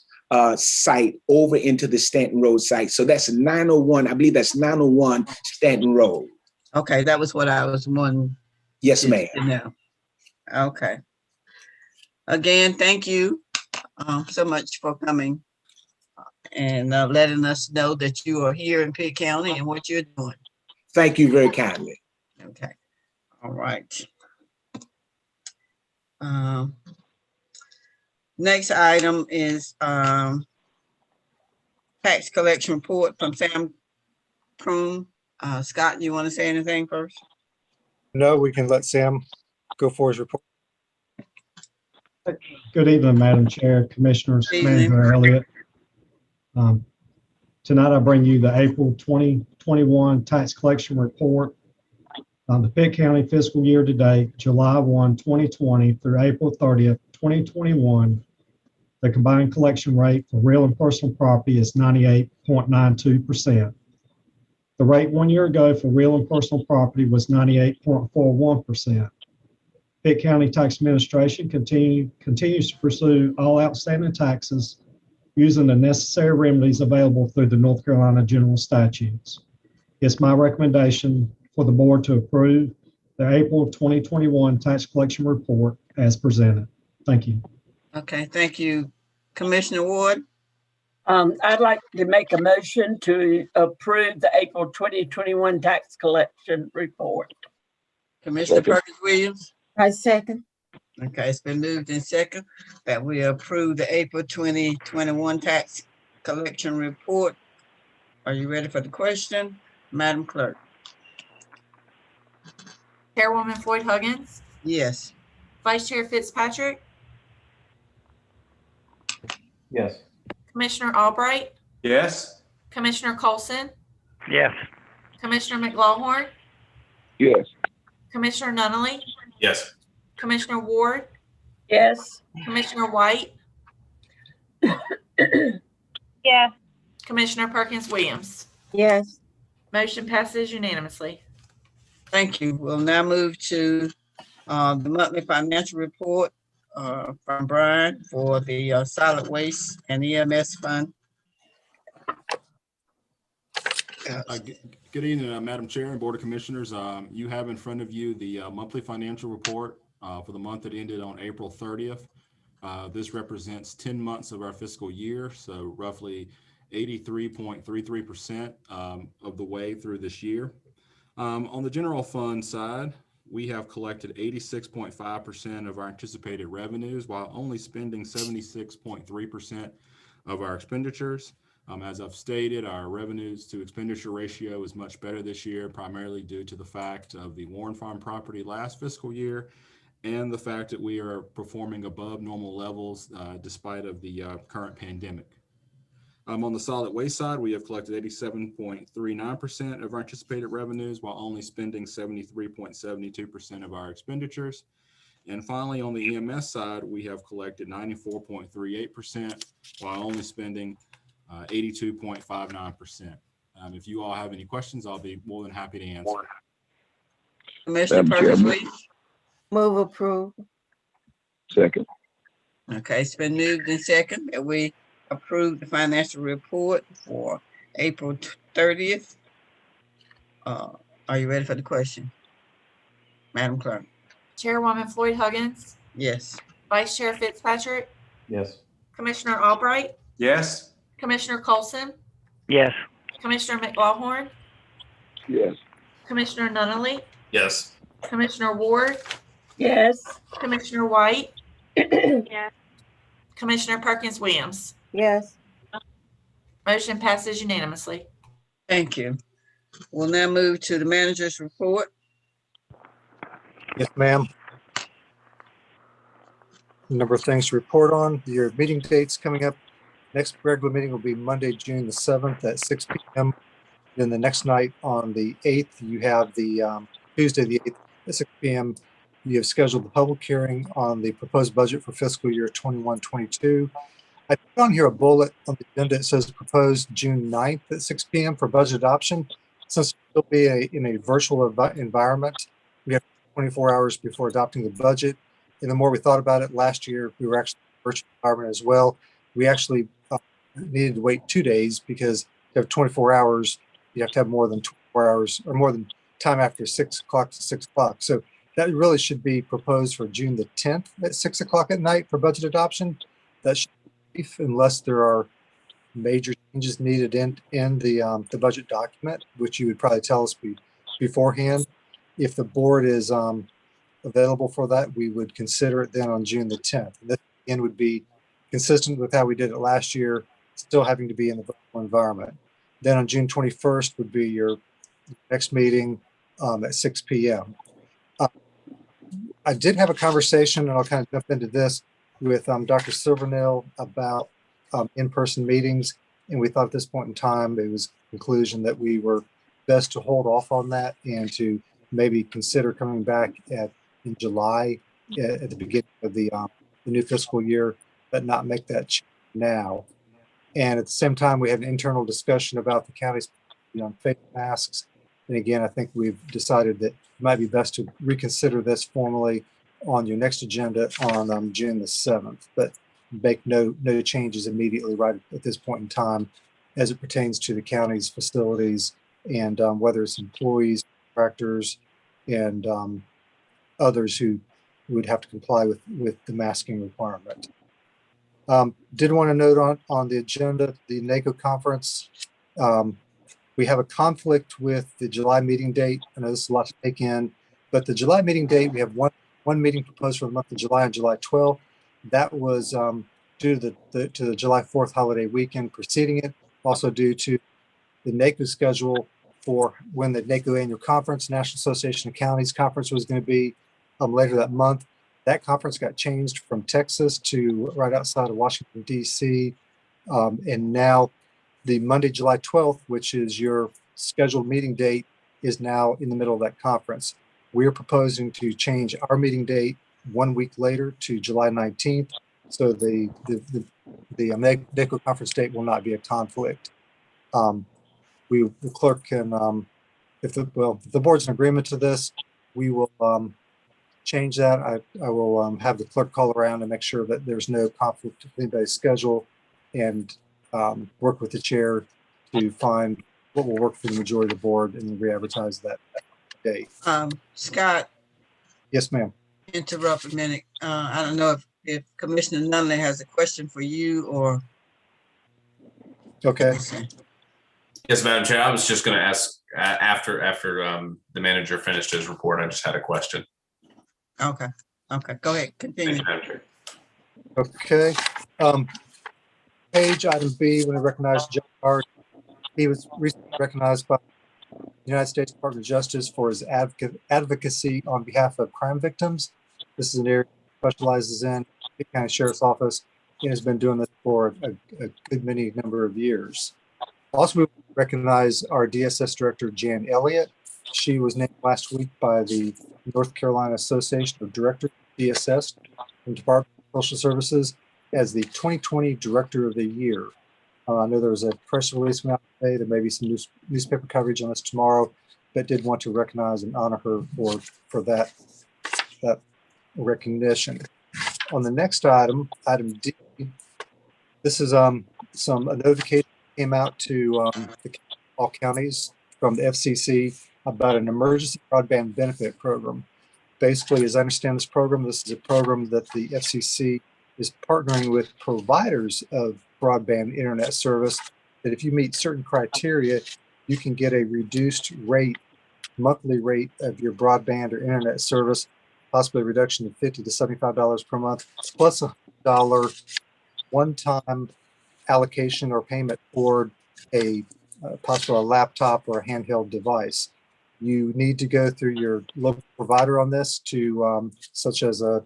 site over into the Stanton Road site. So that's 901, I believe that's 901 Stanton Road. Okay, that was what I was wondering. Yes, ma'am. No. Okay. Again, thank you so much for coming and letting us know that you are here in Pitt County and what you're doing. Thank you very kindly. Okay. All right. Next item is tax collection report from Sam Croom. Scott, you want to say anything first? No, we can let Sam go for his report. Good evening, Madam Chair, Commissioners, Manager Elliott. Tonight I bring you the April 2021 tax collection report. The Pitt County fiscal year to date, July 1, 2020 through April 30th, 2021. The combined collection rate for real and personal property is 98.92%. The rate 1 year ago for real and personal property was 98.41%. Pitt County Tax Administration continues to pursue all outstanding taxes using the necessary remedies available through the North Carolina general statutes. It's my recommendation for the board to approve the April 2021 tax collection report as presented. Thank you. Okay, thank you. Commissioner Ward? I'd like to make a motion to approve the April 2021 tax collection report. Commissioner Perkins Williams? I second. Okay, it's been moved in second that we approve the April 2021 tax collection report. Are you ready for the question? Madam Clerk? Chairwoman Floyd Huggins, Yes. Vice Chair Fitzpatrick, Yes. Commissioner Albright, Yes. Commissioner Colson, Yes. Commissioner McLawhorn, Yes. Commissioner Nunley, Yes. Commissioner Ward, Yes. Commissioner White, Yes. Commissioner Perkins Williams. Yes. Motion passes unanimously. Thank you. We'll now move to the monthly financial report from Brian for the solid waste and EMS fund. Good evening, Madam Chair and Board of Commissioners. You have in front of you the monthly financial report for the month that ended on April 30th. This represents 10 months of our fiscal year, so roughly 83.33% of the way through this year. On the general fund side, we have collected 86.5% of our anticipated revenues while only spending 76.3% of our expenditures. As I've stated, our revenues to expenditure ratio is much better this year, primarily due to the fact of the Warren Farm property last fiscal year and the fact that we are performing above normal levels despite of the current pandemic. On the solid waste side, we have collected 87.39% of our anticipated revenues while only spending 73.72% of our expenditures. And finally, on the EMS side, we have collected 94.38% while only spending 82.59%. If you all have any questions, I'll be more than happy to answer. Commissioner Perkins, please. Move approve. Second. Okay, it's been moved and second that we approve the financial report for April 30th. Are you ready for the question, Madam Clerk? Chairwoman Floyd Huggins, Yes. Vice Chair Fitzpatrick, Yes. Commissioner Albright, Yes. Commissioner Colson, Yes. Commissioner McLaughlin, Yes. Commissioner Nunley, Yes. Commissioner Ward, Yes. Commissioner White, Yes. Commissioner Perkins Williams. Yes. Motion passes unanimously. Thank you. We'll now move to the manager's report. Yes, ma'am. A number of things to report on. Your meeting dates coming up. Next regular meeting will be Monday, June the 7th at 6 p.m. Then the next night on the 8th, you have the Tuesday the 8th at 6 p.m. You have scheduled the public hearing on the proposed budget for fiscal year 21-22. I put on here a bullet on the agenda. It says proposed June 9th at 6 p.m. for budget adoption. Since it'll be in a virtual environment, we have 24 hours before adopting the budget. And the more we thought about it, last year we were actually in a virtual environment as well. We actually needed to wait 2 days because to have 24 hours, you have to have more than 24 hours or more than time after 6 o'clock to 6 o'clock. So that really should be proposed for June the 10th at 6 o'clock at night for budget adoption. That should be brief unless there are major changes needed in the budget document, which you would probably tell us beforehand. If the board is available for that, we would consider it then on June the 10th. And this again would be consistent with how we did it last year, still having to be in the virtual environment. Then on June 21st would be your next meeting at 6 p.m. I did have a conversation, and I'll kind of jump into this, with Dr. Silvernail about in-person meetings. And we thought at this point in time, it was a conclusion that we were best to hold off on that and to maybe consider coming back in July at the beginning of the new fiscal year, but not make that change now. And at the same time, we had an internal discussion about the county's face masks. And again, I think we've decided that it might be best to reconsider this formally on your next agenda on June the 7th, but make no changes immediately right at this point in time as it pertains to the county's facilities and whether it's employees, contractors, and others who would have to comply with the masking requirement. Did want to note on the agenda, the NACO conference. We have a conflict with the July meeting date. I know this is a lot to take in, but the July meeting date, we have one meeting proposed for the month of July on July 12th. That was due to the July 4th holiday weekend preceding it, also due to the NACO schedule for when the NACO annual conference, National Association of Counties conference, was going to be later that month. That conference got changed from Texas to right outside of Washington, D.C. And now the Monday, July 12th, which is your scheduled meeting date, is now in the middle of that conference. We are proposing to change our meeting date 1 week later to July 19th. So the NACO conference date will not be a conflict. The clerk can, if the board's in agreement to this, we will change that. I will have the clerk call around and make sure that there's no conflict with anybody's schedule and work with the chair to find what will work for the majority of the board and re-advertise that date. Scott. Yes, ma'am. Interrupt a minute. I don't know if Commissioner Nunley has a question for you or. Okay. Yes, Madam Chair. I was just going to ask after the manager finished his report. I just had a question. Okay. Go ahead. Continue. Okay. Page item B, when I recognize Jeff Hart, he was recently recognized by the United States Department of Justice for his advocacy on behalf of crime victims. This is an area he specializes in, the Pitt County Sheriff's Office. has been doing this for a good many number of years. Also, we recognize our DSS director, Jan Elliott. She was named last week by the North Carolina Association of Directors of DSS and Department of Social Services as the 2020 Director of the Year. I know there was a press release from out today. There may be some newspaper coverage on this tomorrow, but did want to recognize and honor her for that recognition. On the next item, item D, this is a notification came out to all counties from the FCC about an emergency broadband benefit program. Basically, as I understand this program, this is a program that the FCC is partnering with providers of broadband internet service, that if you meet certain criteria, you can get a reduced rate, monthly rate of your broadband or internet service, possibly a reduction of $50 to $75 per month, plus $1 one-time allocation or payment toward a possible laptop or a handheld device. You need to go through your local provider on this to, such as a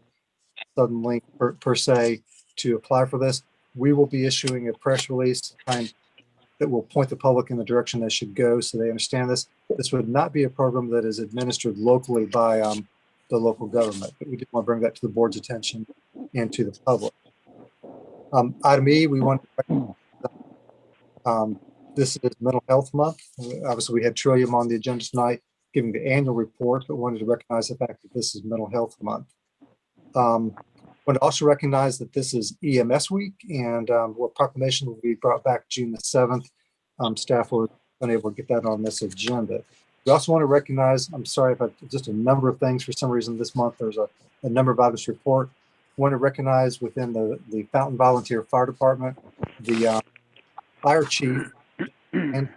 Sudden Link per se, to apply for this. We will be issuing a press release that will point the public in the direction they should go so they understand this. This would not be a program that is administered locally by the local government, but we did want to bring that to the board's attention and to the public. Item E, we want to this is Mental Health Month. Obviously, we had Trillium on the agenda tonight giving the annual report, but wanted to recognize the fact that this is Mental Health Month. Want to also recognize that this is EMS week, and what proclamation will be brought back June the 7th. Staff were unable to get that on this agenda. We also want to recognize, I'm sorry if just a number of things for some reason this month, there's a number of items to report. Want to recognize within the Fountain Volunteer Fire Department, the fire chief and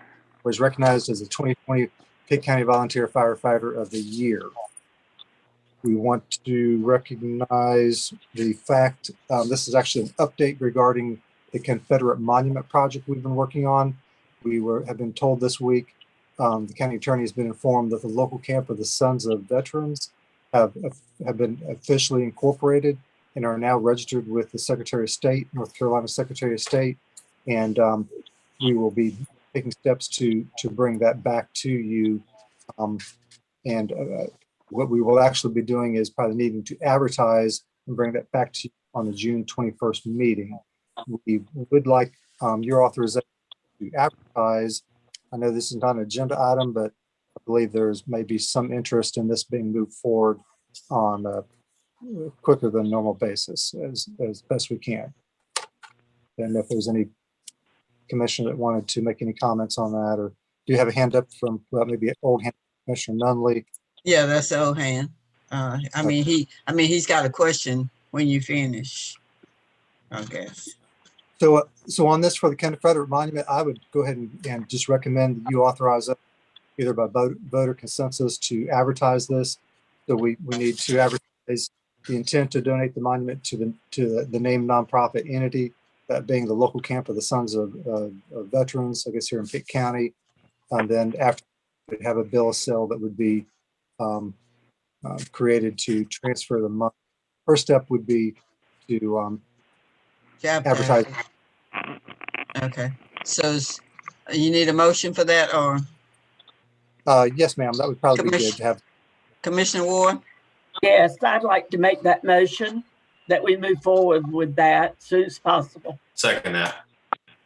was recognized as the 2020 Pitt County Volunteer Firefighter of the Year. We want to recognize the fact, this is actually an update regarding the Confederate Monument project we've been working on. We have been told this week, the county attorney has been informed that the local camp of the Sons of Veterans have been officially incorporated and are now registered with the Secretary of State, North Carolina Secretary of State. And we will be taking steps to bring that back to you. What we will actually be doing is probably needing to advertise and bring that back to you on the June 21st meeting. We would like your authorization to advertise. I know this is not an agenda item, but I believe there's maybe some interest in this being moved forward on a quicker than normal basis as best we can. And if there's any commissioner that wanted to make any comments on that, or do you have a hand up from, well, maybe an old hand, Commissioner Nunley? Yeah, that's the old hand. He's got a question when you finish, I guess. So on this for the Confederate Monument, I would go ahead and just recommend that you authorize it either by voter consensus to advertise this. So we need to advertise the intent to donate the monument to the named nonprofit entity, that being the local camp of the Sons of Veterans, I guess here in Pitt County. And then after we have a bill of sale that would be created to transfer the money. First step would be to advertise. Okay, so you need a motion for that, or? Yes, ma'am, that would probably be good to have. Commissioner Ward? Yes, I'd like to make that motion that we move forward with that as soon as possible. Second that.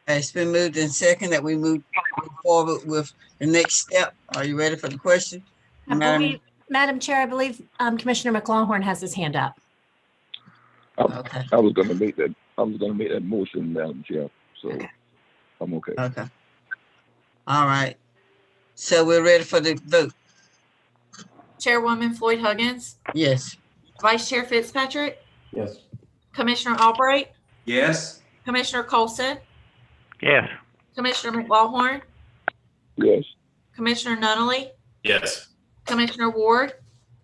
It's been moved and second that we move forward with the next step. Are you ready for the question? Madam Chair, I believe Commissioner McLawhorn has his hand up. Okay. I was going to make that. I was going to make that motion, Madam Chair. So okay. I'm okay. Okay. All right. So we're ready for the vote. Chairwoman Floyd Huggins. Yes. Vice Chair Fitzpatrick. Yes. Commissioner Albright. Yes. Commissioner Colson. Yes. Commissioner McLawhorn. Yes. Commissioner Nunley. Yes. Commissioner Ward.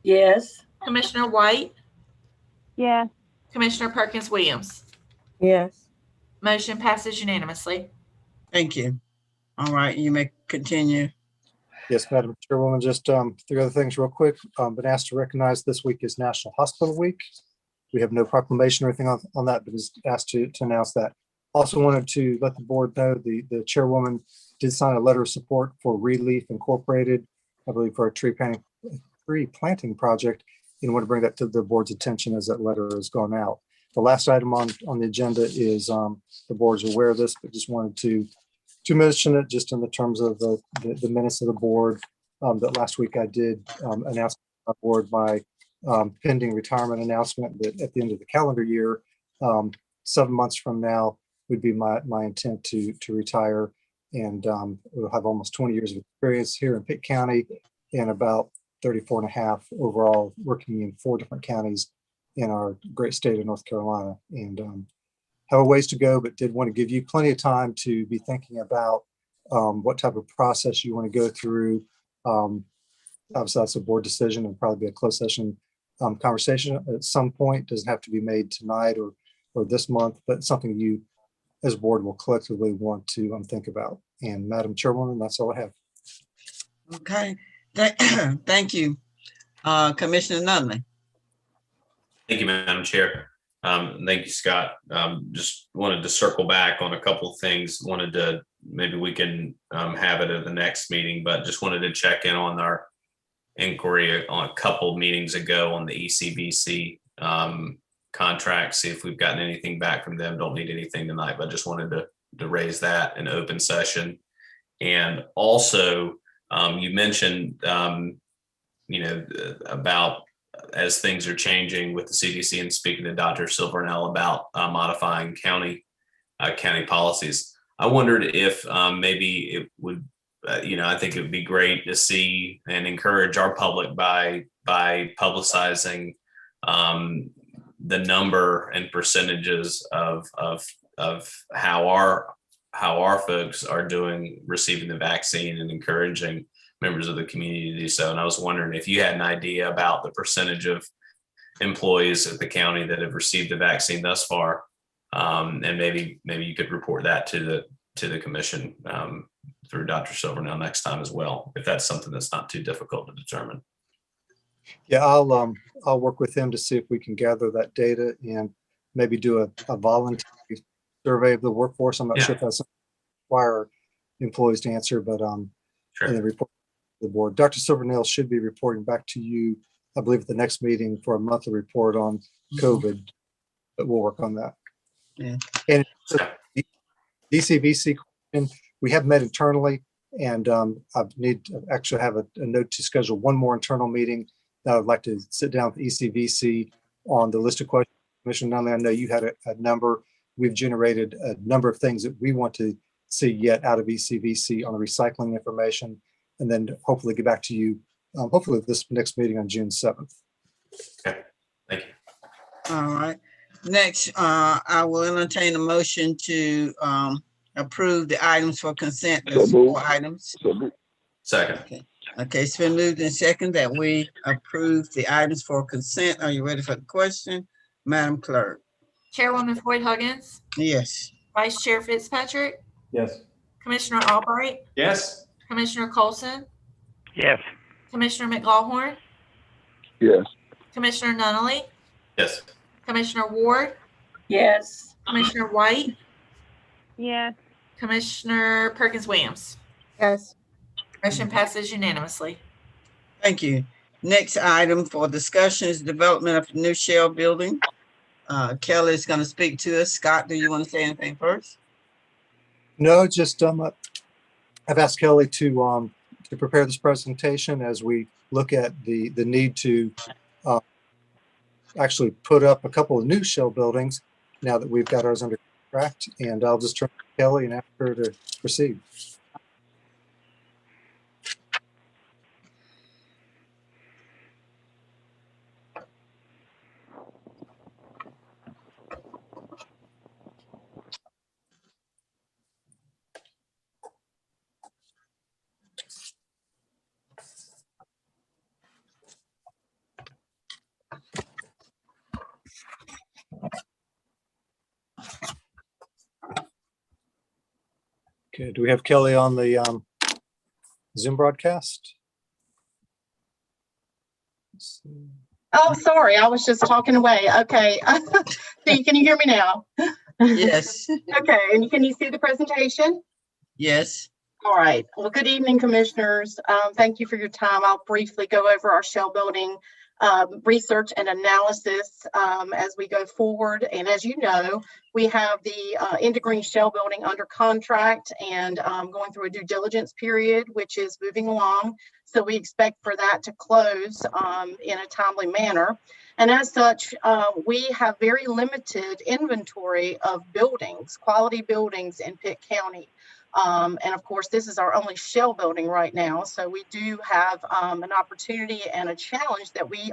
Yes. Commissioner White. Yes. Commissioner Perkins Williams. Yes. Motion passes unanimously. Thank you. All right, you may continue. Yes, Madam Chairwoman, just three other things real quick. Been asked to recognize this week is National Hospital Week. We have no proclamation or anything on that, but is asked to announce that. Also wanted to let the board know the chairwoman did sign a letter of support for Relief Incorporated, I believe for a tree planting project, and want to bring that to the board's attention as that letter has gone out. The last item on the agenda is the board's aware of this, but just wanted to mention it just in the terms of the minutes of the board. That last week I did announce to the board my pending retirement announcement that at the end of the calendar year, 7 months from now would be my intent to retire. And we'll have almost 20 years of experience here in Pitt County and about 34 and a half overall working in 4 different counties in our great state of North Carolina. And have a ways to go, but did want to give you plenty of time to be thinking about what type of process you want to go through. Obviously, that's a board decision and probably be a closed session conversation at some point. Doesn't have to be made tonight or this month, but something you as a board will collectively want to think about. And Madam Chairwoman, that's all I have. Okay, thank you. Commissioner Nunley. Thank you, Madam Chair. Thank you, Scott. Just wanted to circle back on a couple of things. Wanted to, maybe we can have it at the next meeting, but just wanted to check in on our inquiry on a couple meetings ago on the ECVC contract, see if we've gotten anything back from them. Don't need anything tonight, but just wanted to raise that in open session. And also, you mentioned, about as things are changing with the CDC and speaking to Dr. Silvernail about modifying county policies. I wondered if maybe it would, I think it would be great to see and encourage our public by publicizing the number and percentages of how our folks are receiving the vaccine, and encouraging members of the community to do so. And I was wondering if you had an idea about the percentage of employees at the county that have received the vaccine thus far, and maybe you could report that to the commission through Dr. Silvernail next time as well, if that's something that's not too difficult to determine. Yeah, I'll work with him to see if we can gather that data and maybe do a voluntary survey of the workforce. I'm not sure if that's something that require employees to answer, but sure. And then report to the board. Dr. Silvernail should be reporting back to you, I believe, at the next meeting for a monthly report on COVID, but we'll work on that. Yeah. And the DCVC, we have met internally, and I need to actually have a note to schedule one more internal meeting. I would like to sit down with ECVC on the list of questions. Commissioner Nunley, I know you had a number. We've generated a number of things that we want to see yet out of ECVC on the recycling information, and then hopefully get back to you, hopefully this next meeting on June 7th. Okay, thank you. All right. Next, I will entertain a motion to approve the items for consent. There's 4 items. Second. Okay, it's been moved and second that we approve the items for consent. Are you ready for the question, Madam Clerk? Chairwoman Floyd Huggins, Yes. Vice Chair Fitzpatrick, Yes. Commissioner Albright, Yes. Commissioner Colson, Yes. Commissioner McLawhorn, Yes. Commissioner Nunley, Yes. Commissioner Ward, Yes. Commissioner White, Yes. Commissioner Perkins Williams. Yes. Motion passes unanimously. Thank you. Next item for discussion is development of new shell building. Kelly is going to speak to us. Scott, do you want to say anything first? No, just I've asked Kelly to prepare this presentation as we look at the need to actually put up a couple of new shell buildings now that we've got ours under contract. And I'll just turn to Kelly and ask her to proceed. Okay, do we have Kelly on the Zoom broadcast? Let's see. Oh, sorry, I was just talking away. Okay. See, can you hear me now? Yes. Okay, and can you see the presentation? Yes. All right. Well, good evening, commissioners. Thank you for your time. I'll briefly go over our shell building research and analysis as we go forward. And as you know, we have the Inter-Green shell building under contract and going through a due diligence period, which is moving along. So we expect for that to close in a timely manner. And as such, we have very limited inventory of buildings, quality buildings in Pitt County. And of course, this is our only shell building right now. So we do have an opportunity and a challenge that we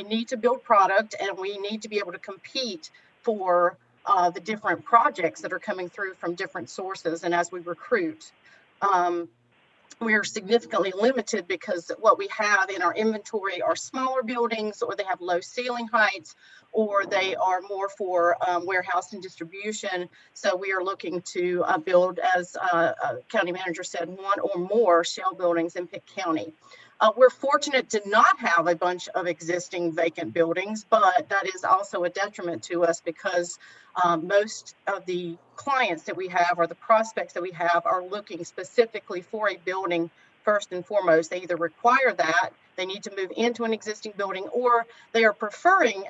need to build product and we need to be able to compete for the different projects that are coming through from different sources. And as we recruit, we are significantly limited because what we have in our inventory are smaller buildings, or they have low ceiling heights, or they are more for warehouse and distribution. So we are looking to build, as county manager said, one or more shell buildings in Pitt County. We're fortunate to not have a bunch of existing vacant buildings, but that is also a detriment to us because most of the clients that we have or the prospects that we have are looking specifically for a building first and foremost. They either require that, they need to move into an existing building, or they are preferring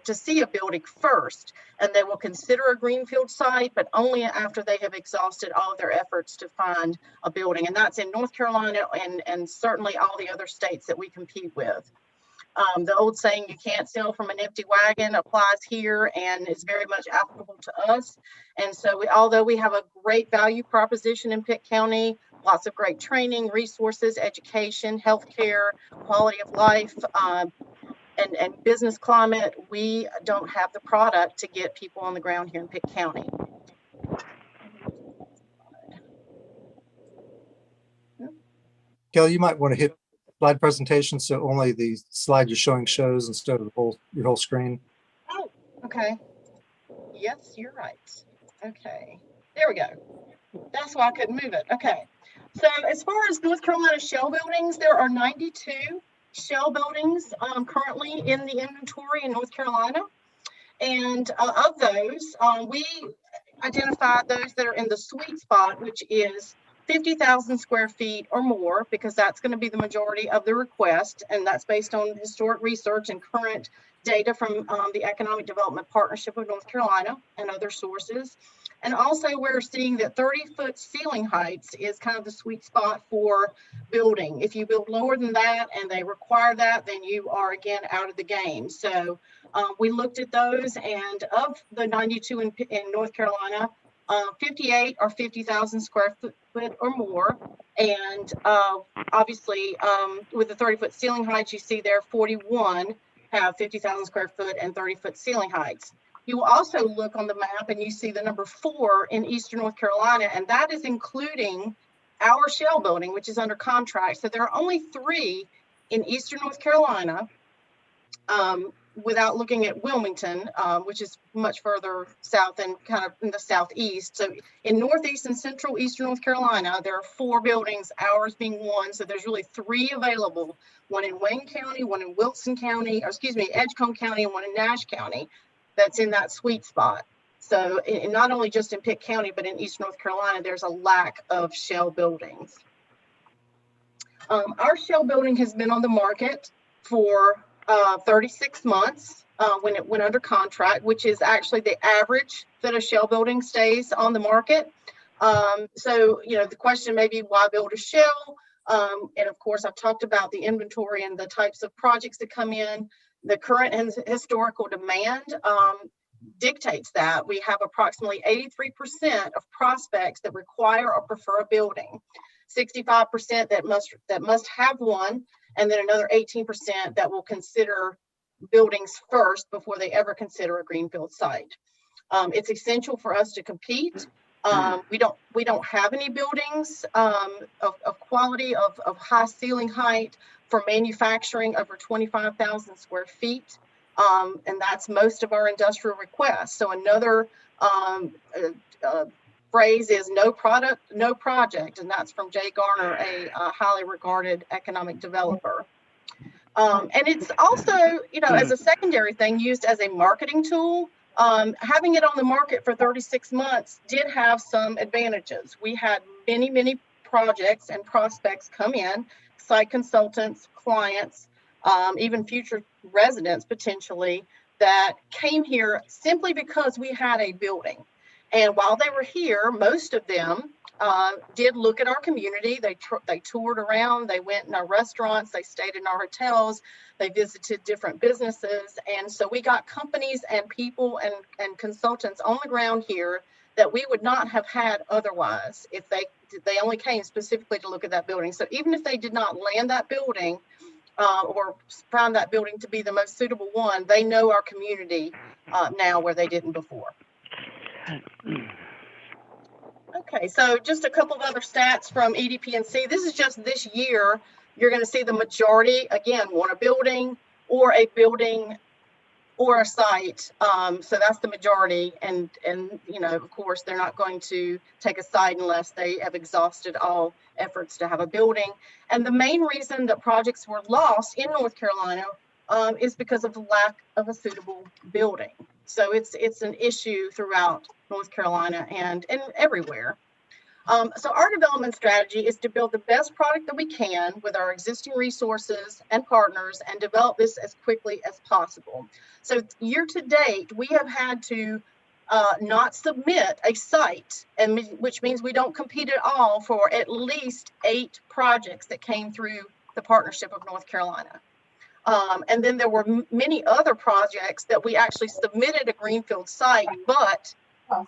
to see a building first, and they will consider a greenfield site, but only after they have exhausted all of their efforts to find a building. And that's in North Carolina and certainly all the other states that we compete with. The old saying, you can't sell from an empty wagon, applies here and is very much applicable to us. And so although we have a great value proposition in Pitt County, lots of great training, resources, education, healthcare, quality of life, and business climate, we don't have the product to get people on the ground here in Pitt County. Kelly, you might want to hit slide presentation so only the slide you're showing shows instead of your whole screen. Oh, okay. Yes, you're right. Okay, there we go. That's why I couldn't move it. Okay. So as far as North Carolina shell buildings, there are 92 shell buildings currently in the inventory in North Carolina. And of those, we identified those that are in the sweet spot, which is 50,000 square feet or more, because that's going to be the majority of the request. And that's based on historic research and current data from the Economic Development Partnership of North Carolina and other sources. And also we're seeing that 30-foot ceiling heights is kind of the sweet spot for building. If you build lower than that and they require that, then you are again out of the game. So we looked at those, and of the 92 in North Carolina, 58 are 50,000 square foot or more. And obviously with the 30-foot ceiling heights, you see there 41 have 50,000 square foot and 30-foot ceiling heights. You will also look on the map and you see the number 4 in Eastern North Carolina, and that is including our shell building, which is under contract. So there are only 3 in Eastern North Carolina, without looking at Wilmington, which is much further south and kind of in the southeast. So in Northeast and Central Eastern North Carolina, there are 4 buildings, ours being 1. So there's really 3 available, one in Wayne County, one in Wilson County, or excuse me, Edgecombe County, and one in Nash County. That's in that sweet spot. So not only just in Pitt County, but in East North Carolina, there's a lack of shell buildings. Our shell building has been on the market for 36 months when it went under contract, which is actually the average that a shell building stays on the market. So, you know, the question may be, why build a shell? And of course, I've talked about the inventory and the types of projects that come in. The current and historical demand dictates that. We have approximately 83% of prospects that require or prefer a building, 65% that must have one, and then another 18% that will consider buildings first before they ever consider a greenfield site. It's essential for us to compete. We don't have any buildings of quality, of high ceiling height for manufacturing over 25,000 square feet. And that's most of our industrial requests. So another phrase is no product, no project. And that's from Jay Garner, a highly regarded economic developer. And it's also, you know, as a secondary thing used as a marketing tool. Having it on the market for 36 months did have some advantages. We had many projects and prospects come in, site consultants, clients, even future residents potentially, that came here simply because we had a building. And while they were here, most of them did look at our community. They toured around, they went in our restaurants, they stayed in our hotels, they visited different businesses. And so we got companies and people and consultants on the ground here that we would not have had otherwise if they only came specifically to look at that building. So even if they did not land that building or found that building to be the most suitable one, they know our community now where they didn't before. Okay, so just a couple of other stats from EDP&C. This is just this year. You're going to see the majority, again, want a building or a site. So that's the majority. And you know, of course, they're not going to take a site unless they have exhausted all efforts to have a building. And the main reason that projects were lost in North Carolina is because of the lack of a suitable building. So it's an issue throughout North Carolina and everywhere. So our development strategy is to build the best product that we can with our existing resources and partners and develop this as quickly as possible. So year to date, we have had to not submit a site, which means we don't compete at all for at least 8 projects that came through the Partnership of North Carolina. And then there were many other projects that we actually submitted a greenfield site, but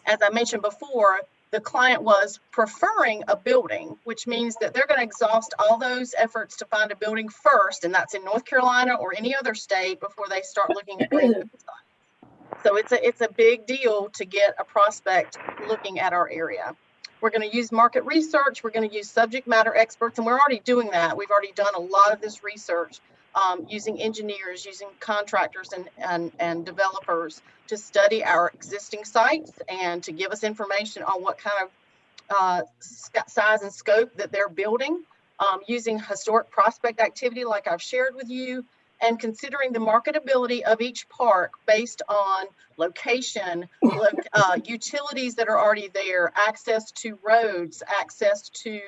as I mentioned before, the client was preferring a building, which means that they're going to exhaust all those efforts to find a building first, and that's in North Carolina or any other state before they start looking at greenfield sites. So it's a big deal to get a prospect looking at our area. We're going to use market research. We're going to use subject matter experts, and we're already doing that. We've already done a lot of this research using engineers, using contractors and developers to study our existing sites and to give us information on what kind of size and scope that they're building, using historic prospect activity like I've shared with you, and considering the marketability of each park based on location, utilities that are already there, access to roads, access to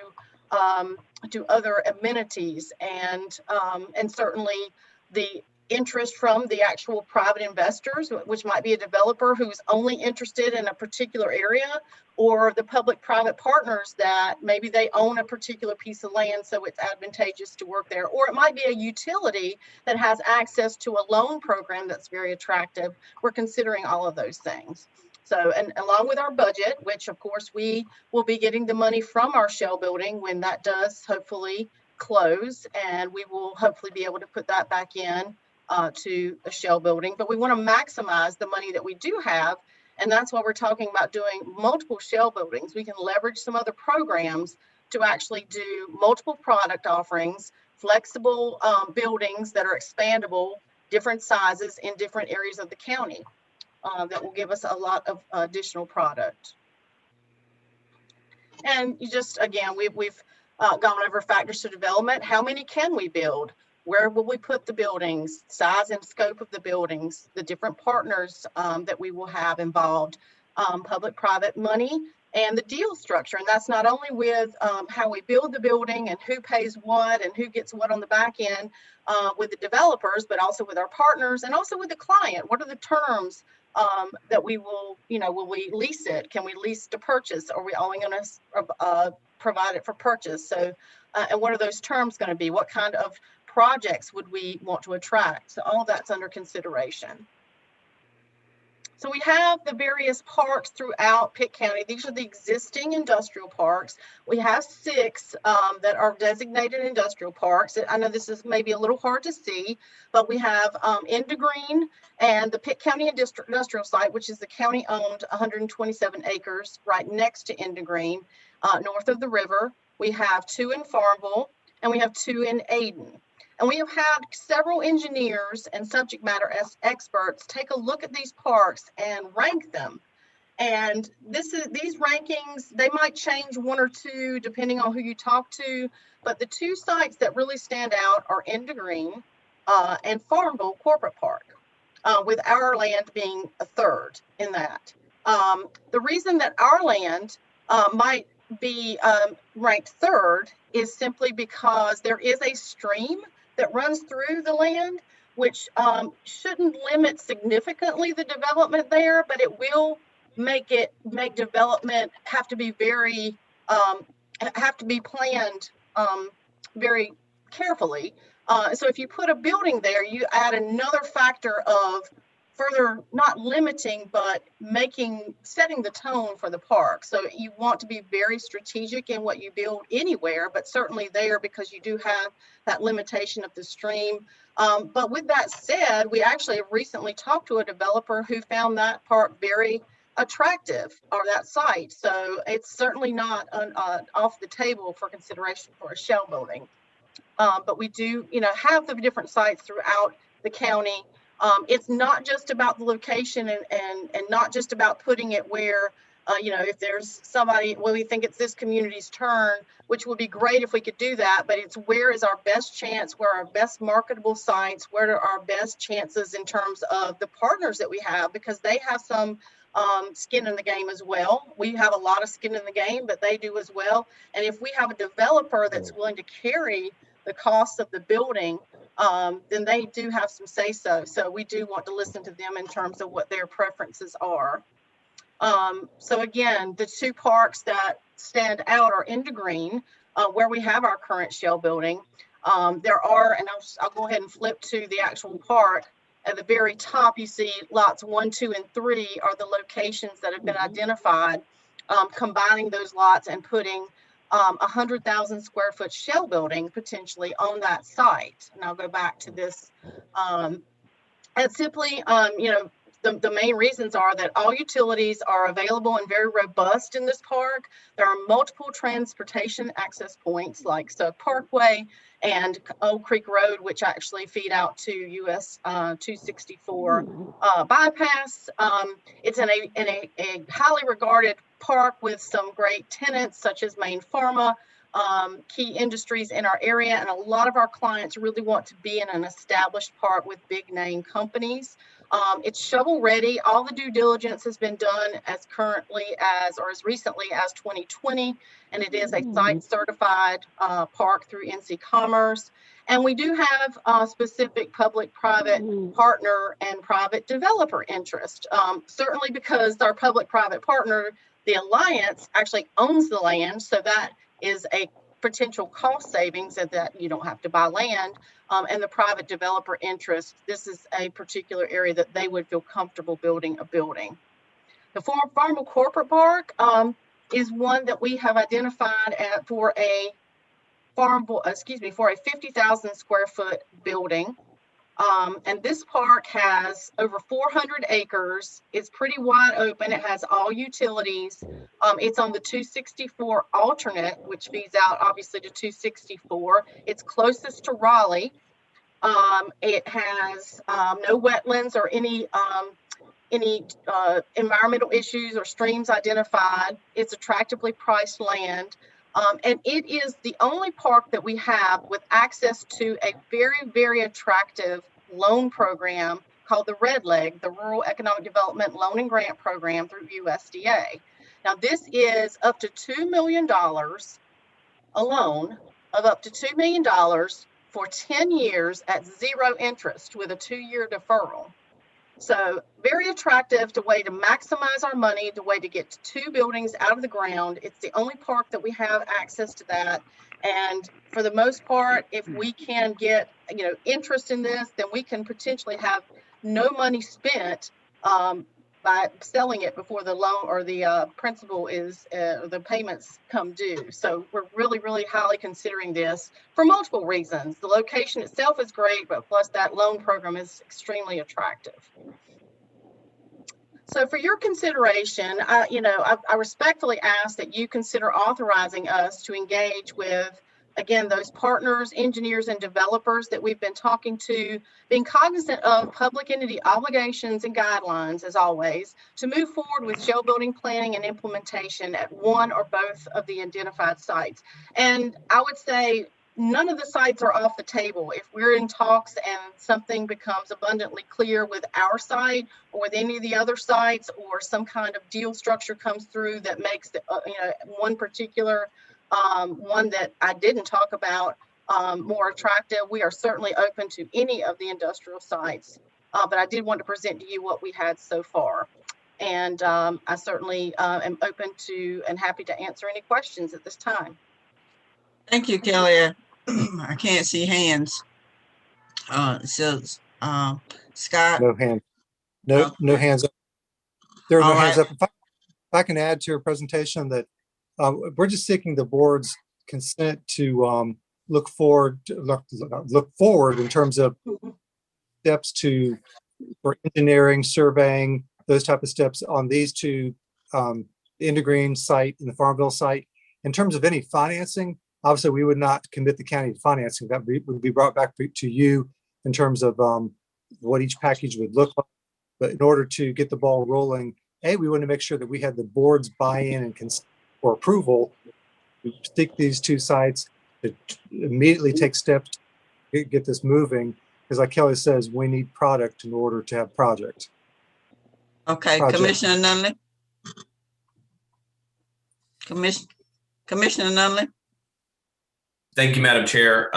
other amenities, and certainly the interest from the actual private investors, which might be a developer who's only interested in a particular area, or the public-private partners that maybe they own a particular piece of land, so it's advantageous to work there. Or it might be a utility that has access to a loan program that's very attractive. We're considering all of those things. So, and along with our budget, which of course we will be getting the money from our shell building when that does hopefully close, and we will hopefully be able to put that back in to a shell building. But we want to maximize the money that we do have, and that's why we're talking about doing multiple shell buildings. We can leverage some other programs to actually do multiple product offerings, flexible buildings that are expandable, different sizes in different areas of the county. That will give us a lot of additional product. And you just, again, we've gone over factors to development. How many can we build? Where will we put the buildings? Size and scope of the buildings, the different partners that we will have involved, public-private money, and the deal structure. And that's not only with how we build the building and who pays what and who gets what on the back end with the developers, but also with our partners and also with the client. What are the terms that we will, will we lease it? Can we lease to purchase? Are we only going to provide it for purchase? So, and what are those terms going to be? What kind of projects would we want to attract? So all of that's under consideration. So we have the various parks throughout Pitt County. These are the existing industrial parks. We have 6 that are designated industrial parks. I know this is maybe a little hard to see, but we have Green and the Pitt County Industrial Site, which is the county-owned 127 acres right next to Green, north of the river. We have 2 in Farmville, and we have 2 in Ayden. And we have had several engineers and subject matter experts take a look at these parks and rank them. And these rankings, they might change 1 or 2 depending on who you talk to, but the 2 sites that really stand out are Green and Farmville Corporate Park, with our land being a third in that. The reason that our land might be ranked third is simply because there is a stream that runs through the land, which shouldn't limit significantly the development there, but it will make development have to be planned very carefully. So if you put a building there, you add another factor of further not limiting, but setting the tone for the park. So you want to be very strategic in what you build anywhere, but certainly there, because you do have that limitation of the stream. But with that said, we actually have recently talked to a developer who found that park very attractive, or that site. So it's certainly not off the table for consideration for a shell building. But we do, have the different sites throughout the county. It's not just about the location and not just about putting it where, if there's somebody, well, we think it's this community's turn, which would be great if we could do that, but it's where is our best chance, where our best marketable sites, where are our best chances in terms of the partners that we have, because they have some skin in the game as well. We have a lot of skin in the game, but they do as well. And if we have a developer that's willing to carry the cost of the building, then they do have some say so. So we do want to listen to them in terms of what their preferences are. So again, the two parks that stand out are Inter Green, where we have our current shell building. There are, and I'll go ahead and flip to the actual park. At the very top, you see lots 1, 2, and 3 are the locations that have been identified, combining those lots and putting 100,000 square foot shell building potentially on that site. And I'll go back to this. And simply, the main reasons are that all utilities are available and very robust in this park. There are multiple transportation access points like Sub Parkway and Old Creek Road, which actually feed out to US 264 bypass. It's in a highly regarded park with some great tenants such as Maine Pharma, key industries in our area, and a lot of our clients really want to be in an established park with big name companies. It's shovel ready. All the due diligence has been done as recently as 2020, and it is a site certified park through NC Commerce. And we do have specific public-private partner and private developer interest, certainly because our public-private partner, the Alliance, actually owns the land, so that is a potential cost savings that you don't have to buy land. And the private developer interest, this is a particular area that they would feel comfortable building a building. The Farmville Corporate Park is one that we have identified for a 50,000 square foot building. And this park has over 400 acres. It's pretty wide open. It has all utilities. It's on the 264 alternate, which feeds out obviously to 264. It's closest to Raleigh. It has no wetlands or any environmental issues or streams identified. It's attractively priced land. And it is the only park that we have with access to a very, very attractive loan program called the Red Leg, the Rural Economic Development Loan and Grant Program through USDA. Now, this is up to $2 million, a loan of up to $2 million for 10 years at 0 interest with a 2-year deferral. So very attractive, the way to maximize our money, the way to get 2 buildings out of the ground. It's the only park that we have access to that. And for the most part, if we can get, interest in this, then we can potentially have no money spent by selling it before the loan or the principal is, the payments come due. So we're really, really highly considering this for multiple reasons. The location itself is great, but plus that loan program is extremely attractive. So for your consideration, I respectfully ask that you consider authorizing us to engage with, again, those partners, engineers, and developers that we've been talking to, being cognizant of public entity obligations and guidelines, as always, to move forward with shell building planning and implementation at one or both of the identified sites. And I would say none of the sites are off the table. If we're in talks and something becomes abundantly clear with our site or with any of the other sites, or some kind of deal structure comes through that makes the, one particular one that I didn't talk about more attractive, we are certainly open to any of the industrial sites. But I did want to present to you what we had so far. And I certainly am open to and happy to answer any questions at this time. Thank you, Kelly. I can't see hands. Scott? No hands. No hands up. There are no hands up. If I can add to your presentation that we're just seeking the board's consent to look forward in terms of steps for engineering, surveying, those type of steps on these two, the Indegreen site and the Farmville site. In terms of any financing, obviously we would not commit the county to financing. That would be brought back to you in terms of what each package would look like. But in order to get the ball rolling, we want to make sure that we had the board's buy-in and consent for approval to stick these two sites, to immediately take steps to get this moving. Because like Kelly says, we need product in order to have project. Okay, Commissioner Nunley. Commissioner Nunley. Thank you, Madam Chair.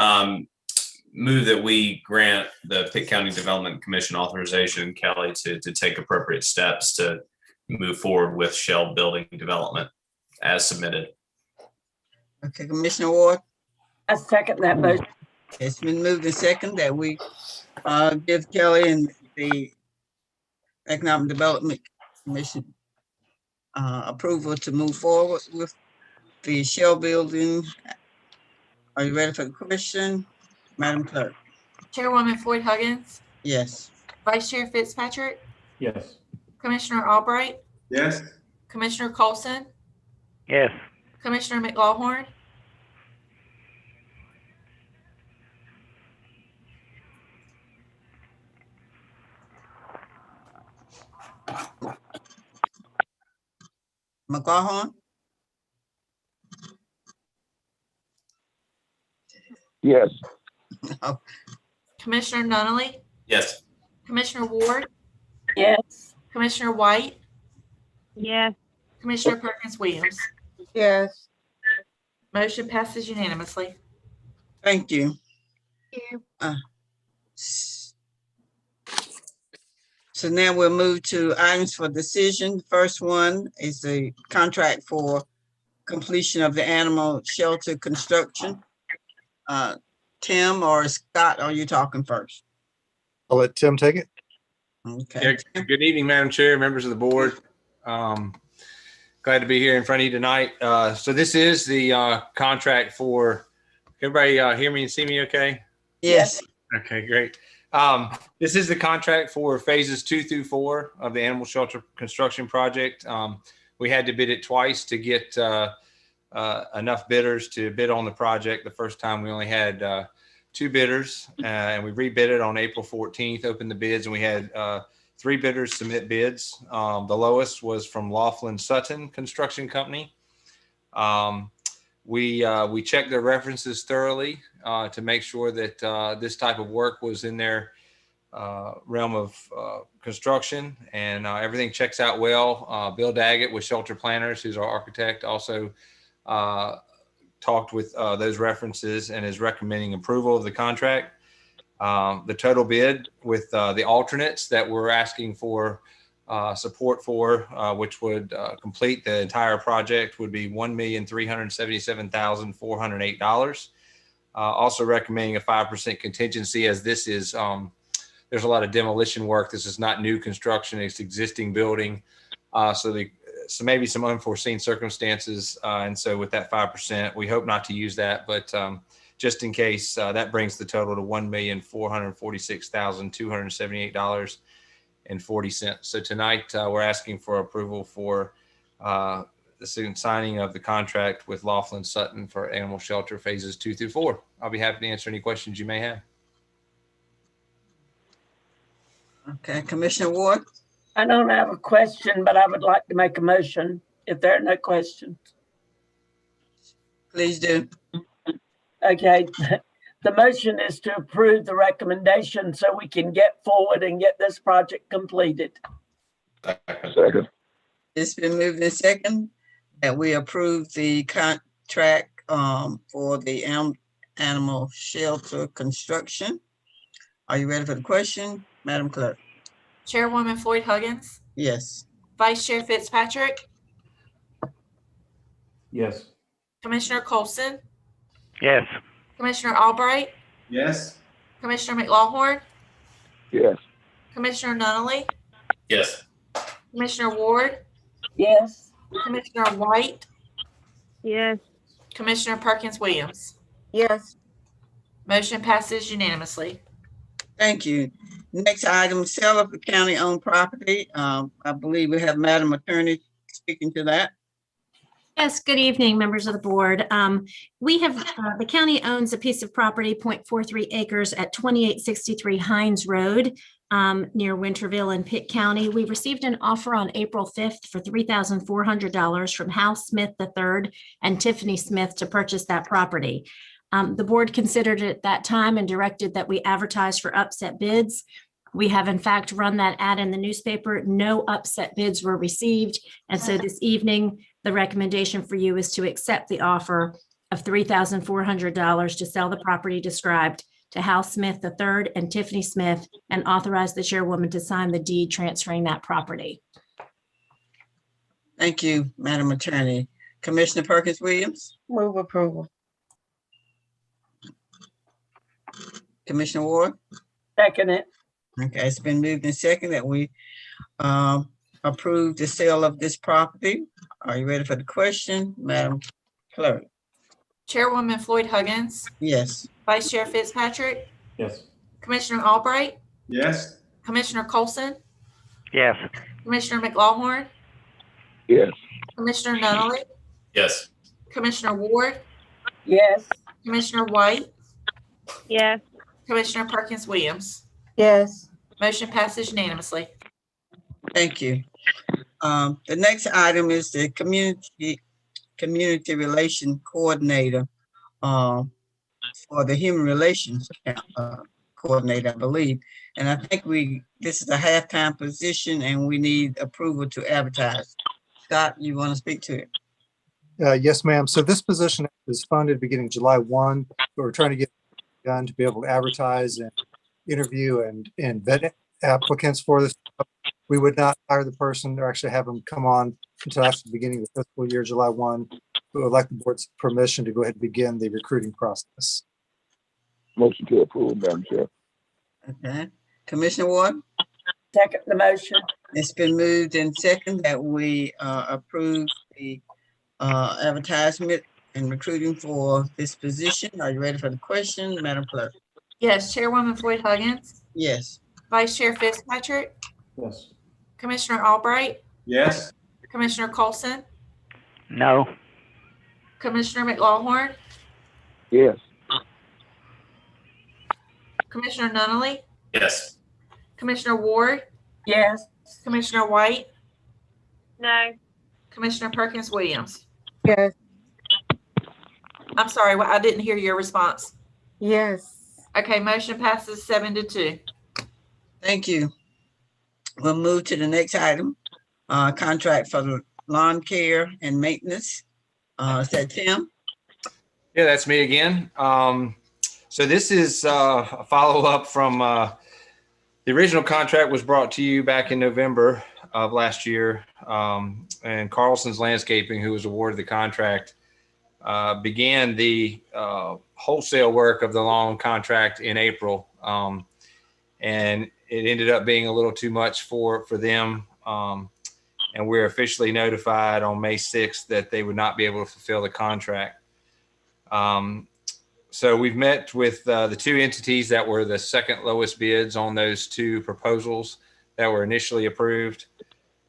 Move that we grant the Pitt County Development Commission authorization, Kelly, to take appropriate steps to move forward with shell building development as submitted. Okay, Commissioner Ward. I second that motion. It's been moved and second that we give Kelly and the Economic Development Commission approval to move forward with the shell building. Are you ready for the question, Madam Clerk? Chairwoman Floyd Huggins. Yes. Vice Chair Fitzpatrick. Yes. Commissioner Albright. Yes. Commissioner Colson. Yes. Commissioner McLawhorn. McLawhorn. Yes. Commissioner Nunley. Yes. Commissioner Ward. Yes. Commissioner White. Yes. Commissioner Perkins Williams. Yes. Motion passes unanimously. Thank you. So now we'll move to items for decision. The first one is the contract for completion of the animal shelter construction. Tim or Scott, are you talking first? I'll let Tim take it. Okay. Yeah, good evening, Madam Chair, members of the board. Glad to be here in front of you tonight. So this is the contract for, everybody hear me and see me okay? Yes. Okay, great. This is the contract for phases 2 through 4 of the animal shelter construction project. We had to bid it twice to get enough bidders to bid on the project. The first time we only had 2 bidders, and we rebid it on April 14th, opened the bids, and we had 3 bidders submit bids. The lowest was from Laughlin Sutton Construction Company. We checked their references thoroughly to make sure that this type of work was in their realm of construction, and everything checks out well. Bill Daggett with Shelter Planners, who's our architect, also talked with those references and is recommending approval of the contract. The total bid with the alternates that we're asking for support for, which would complete the entire project, would be $1,377,408. Also recommending a 5% contingency, as this is, there's a lot of demolition work. This is not new construction, it's existing building. So maybe some unforeseen circumstances. And so with that 5%, we hope not to use that, but just in case, that brings the total to $1,446,278.40. So tonight we're asking for approval for the signing of the contract with Laughlin Sutton for animal shelter phases 2 through 4. I'll be happy to answer any questions you may have. Okay, Commissioner Ward. I don't have a question, but I would like to make a motion if there are no questions. Please do. Okay, the motion is to approve the recommendation so we can get forward and get this project completed. Second. It's been moved in second that we approve the contract for the animal shelter construction. Are you ready for the question, Madam Clerk? Chairwoman Floyd Huggins, Yes. Vice Chair Fitzpatrick, Yes. Commissioner Colson, Yes. Commissioner Albright, Yes. Commissioner McLaughlin, Yes. Commissioner Nunley, Yes. Commissioner Ward, Yes. Commissioner White, Yes. Commissioner Perkins Williams. Yes. Motion passes unanimously. Thank you. Next item, sale of the county-owned property. I believe we have Madam Attorney speaking to that. Yes, good evening, members of the board. We have, the county owns a piece of property, 0.43 acres at 2863 Hines Road, near Winterville in Pitt County. We received an offer on April 5th for $3,400 from Hal Smith III and Tiffany Smith to purchase that property. The board considered it at that time and directed that we advertise for upset bids. We have in fact run that ad in the newspaper. No upset bids were received. And so this evening, the recommendation for you is to accept the offer of $3,400 to sell the property described to Hal Smith III and Tiffany Smith and authorize the chairwoman to sign the deed transferring that property. Thank you, Madam Attorney. Commissioner Perkins Williams, Move approval. Commissioner Ward. Second it. Okay, it's been moved in second that we approve the sale of this property. Are you ready for the question, Madam Clerk? Chairwoman Floyd Huggins, Yes. Vice Chair Fitzpatrick, Yes. Commissioner Albright, Yes. Commissioner Colson, Yes. Commissioner McLaughlin, Yes. Commissioner Nunley, Yes. Commissioner Ward, Yes. Commissioner White, Yes. Commissioner Perkins Williams. Yes. Motion passes unanimously. Thank you. The next item is the community relation coordinator for the human relations coordinator, I believe. And I think this is a half-time position and we need approval to advertise. Scott, you want to speak to it? Yes, ma'am. So this position is funded beginning July 1. But we're trying to get it done to be able to advertise and interview and vet applicants for this. We would not hire the person or actually have them come on until after the beginning of the fiscal year, July 1. We would like the board's permission to go ahead and begin the recruiting process. Motion to approve, Madam Chair. Okay. Commissioner Ward? Second the motion. It's been moved in second that we approve the advertisement and recruiting for this position. Are you ready for the question, Madam Clerk? Yes, Chairwoman Floyd Huggins, Yes. Vice Chair Fitzpatrick, Yes. Commissioner Albright, Yes. Commissioner Colson, No. Commissioner McLaughlin, Yes. Commissioner Nunley, Yes. Commissioner Ward, Yes. Commissioner White, No. Commissioner Perkins Williams. Yes. I'm sorry, I didn't hear your response. Yes. Okay, motion passes 7-2. Thank you. We'll move to the next item, contract for the lawn care and maintenance. Is that Tim? Yeah, that's me again. So this is a follow-up from the original contract was brought to you back in November of last year. And Carlson's Landscaping, who was awarded the contract, began the wholesale work of the loan contract in April. And it ended up being a little too much for them. And we're officially notified on May 6th that they would not be able to fulfill the contract. So we've met with the two entities that were the second lowest bids on those two proposals that were initially approved,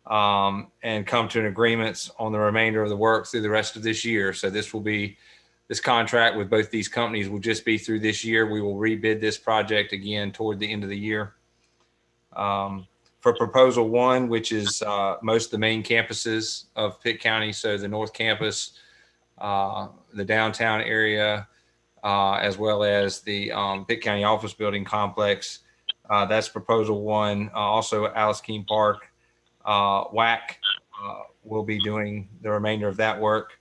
and come to an agreement on the remainder of the work through the rest of this year. So this contract with both these companies will just be through this year. We will rebid this project again toward the end of the year. For proposal one, which is most of the main campuses of Pitt County, so the North Campus, the downtown area, as well as the Pitt County Office Building Complex. That's proposal one. Also, Alice Keene Park, WAC will be doing the remainder of that work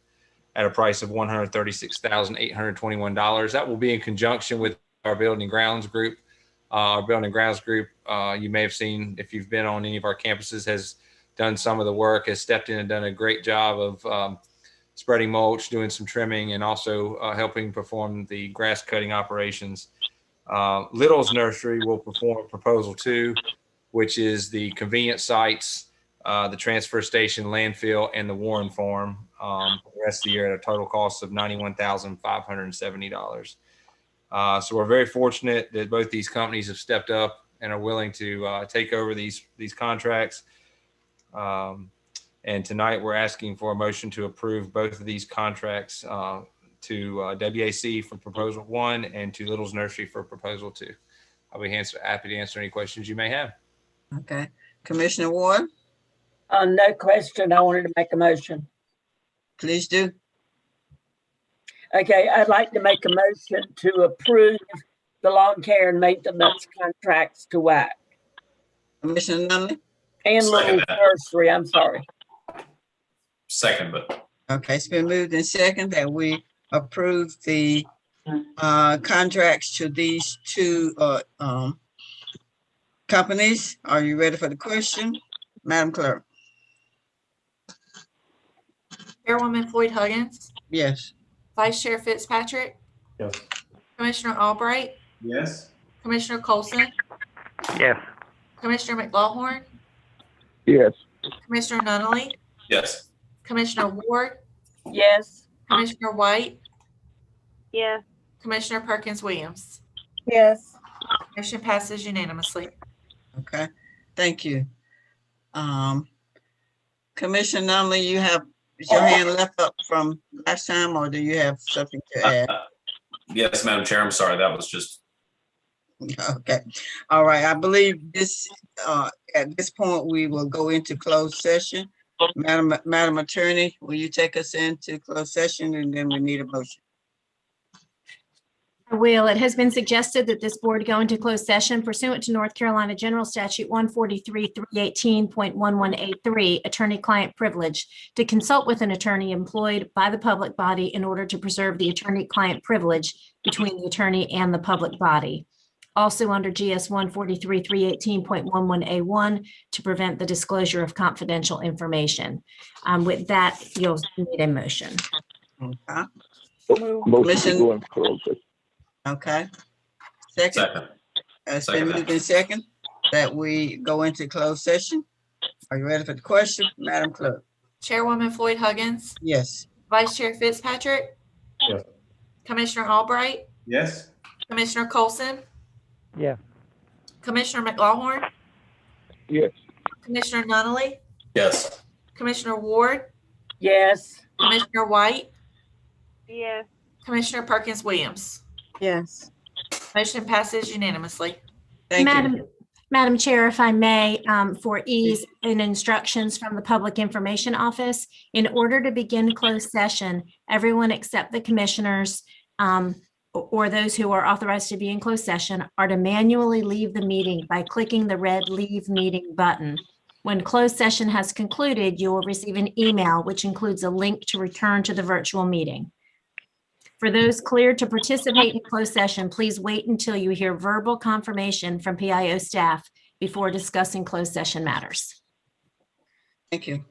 at a price of $136,821. That will be in conjunction with our Building and Grounds group. Our Building and Grounds group, you may have seen if you've been on any of our campuses, has done some of the work, has stepped in and done a great job of spreading mulch, doing some trimming, and also helping perform the grass cutting operations. Little's Nursery will perform proposal two, which is the convenience sites, the transfer station, landfill, and the Warren Farm for the rest of the year at a total cost of $91,570. So we're very fortunate that both these companies have stepped up and are willing to take over these contracts. And tonight we're asking for a motion to approve both of these contracts to WAC for proposal one and to Little's Nursery for proposal two. I'll be happy to answer any questions you may have. Okay. Commissioner Ward? No question. I wanted to make a motion. Please do. Okay, I'd like to make a motion to approve the lawn care and maintenance contracts to WAC. Commissioner Nunley? And Little's Nursery, I'm sorry. Second, but. Okay, it's been moved in second that we approve the contracts to these two companies. Are you ready for the question? Madam Clerk? Chairwoman Floyd Huggins, Yes. Vice Chair Fitzpatrick, Yes. Commissioner Albright, Yes. Commissioner Colson, Yes. Commissioner McLaughlin, Yes. Commissioner Nunley, Yes. Commissioner Ward, Yes. Commissioner White, Yes. Commissioner Perkins Williams. Yes. Motion passes unanimously. Okay, thank you. Commissioner Nunley, you have your hand left up from last time, or do you have something to add? Yes, Madam Chair, I'm sorry. That was just. Okay, all right. I believe this at this point we will go into closed session. Madam Attorney, will you take us into closed session, and then we need a motion? I will. It has been suggested that this board go into closed session pursuant to North Carolina General Statute 143-318.1183, attorney-client privilege, to consult with an attorney employed by the public body in order to preserve the attorney-client privilege between the attorney and the public body. Also under GS 143-318.11A1 to prevent the disclosure of confidential information. With that, you'll need a motion. Okay. Motion to go into closed session. Okay. Second. It's been moved in second that we go into closed session. Are you ready for the question, Madam Clerk? Chairwoman Floyd Huggins, Yes. Vice Chair Fitzpatrick, Yes. Commissioner Albright, Yes. Commissioner Colson, Yeah. Commissioner McLaughlin, Yes. Commissioner Nunley, Yes. Commissioner Ward, Yes. Commissioner White, Yes. Commissioner Perkins Williams. Yes. Motion passes unanimously. Thank you. Madam Chair, if I may, for ease and instructions from the Public Information Office, in order to begin closed session, everyone except the commissioners or those who are authorized to be in closed session are to manually leave the meeting by clicking the red Leave Meeting button. When closed session has concluded, you will receive an email which includes a link to return to the virtual meeting. For those cleared to participate in closed session, please wait until you hear verbal confirmation from PIO staff before discussing closed session matters. Thank you.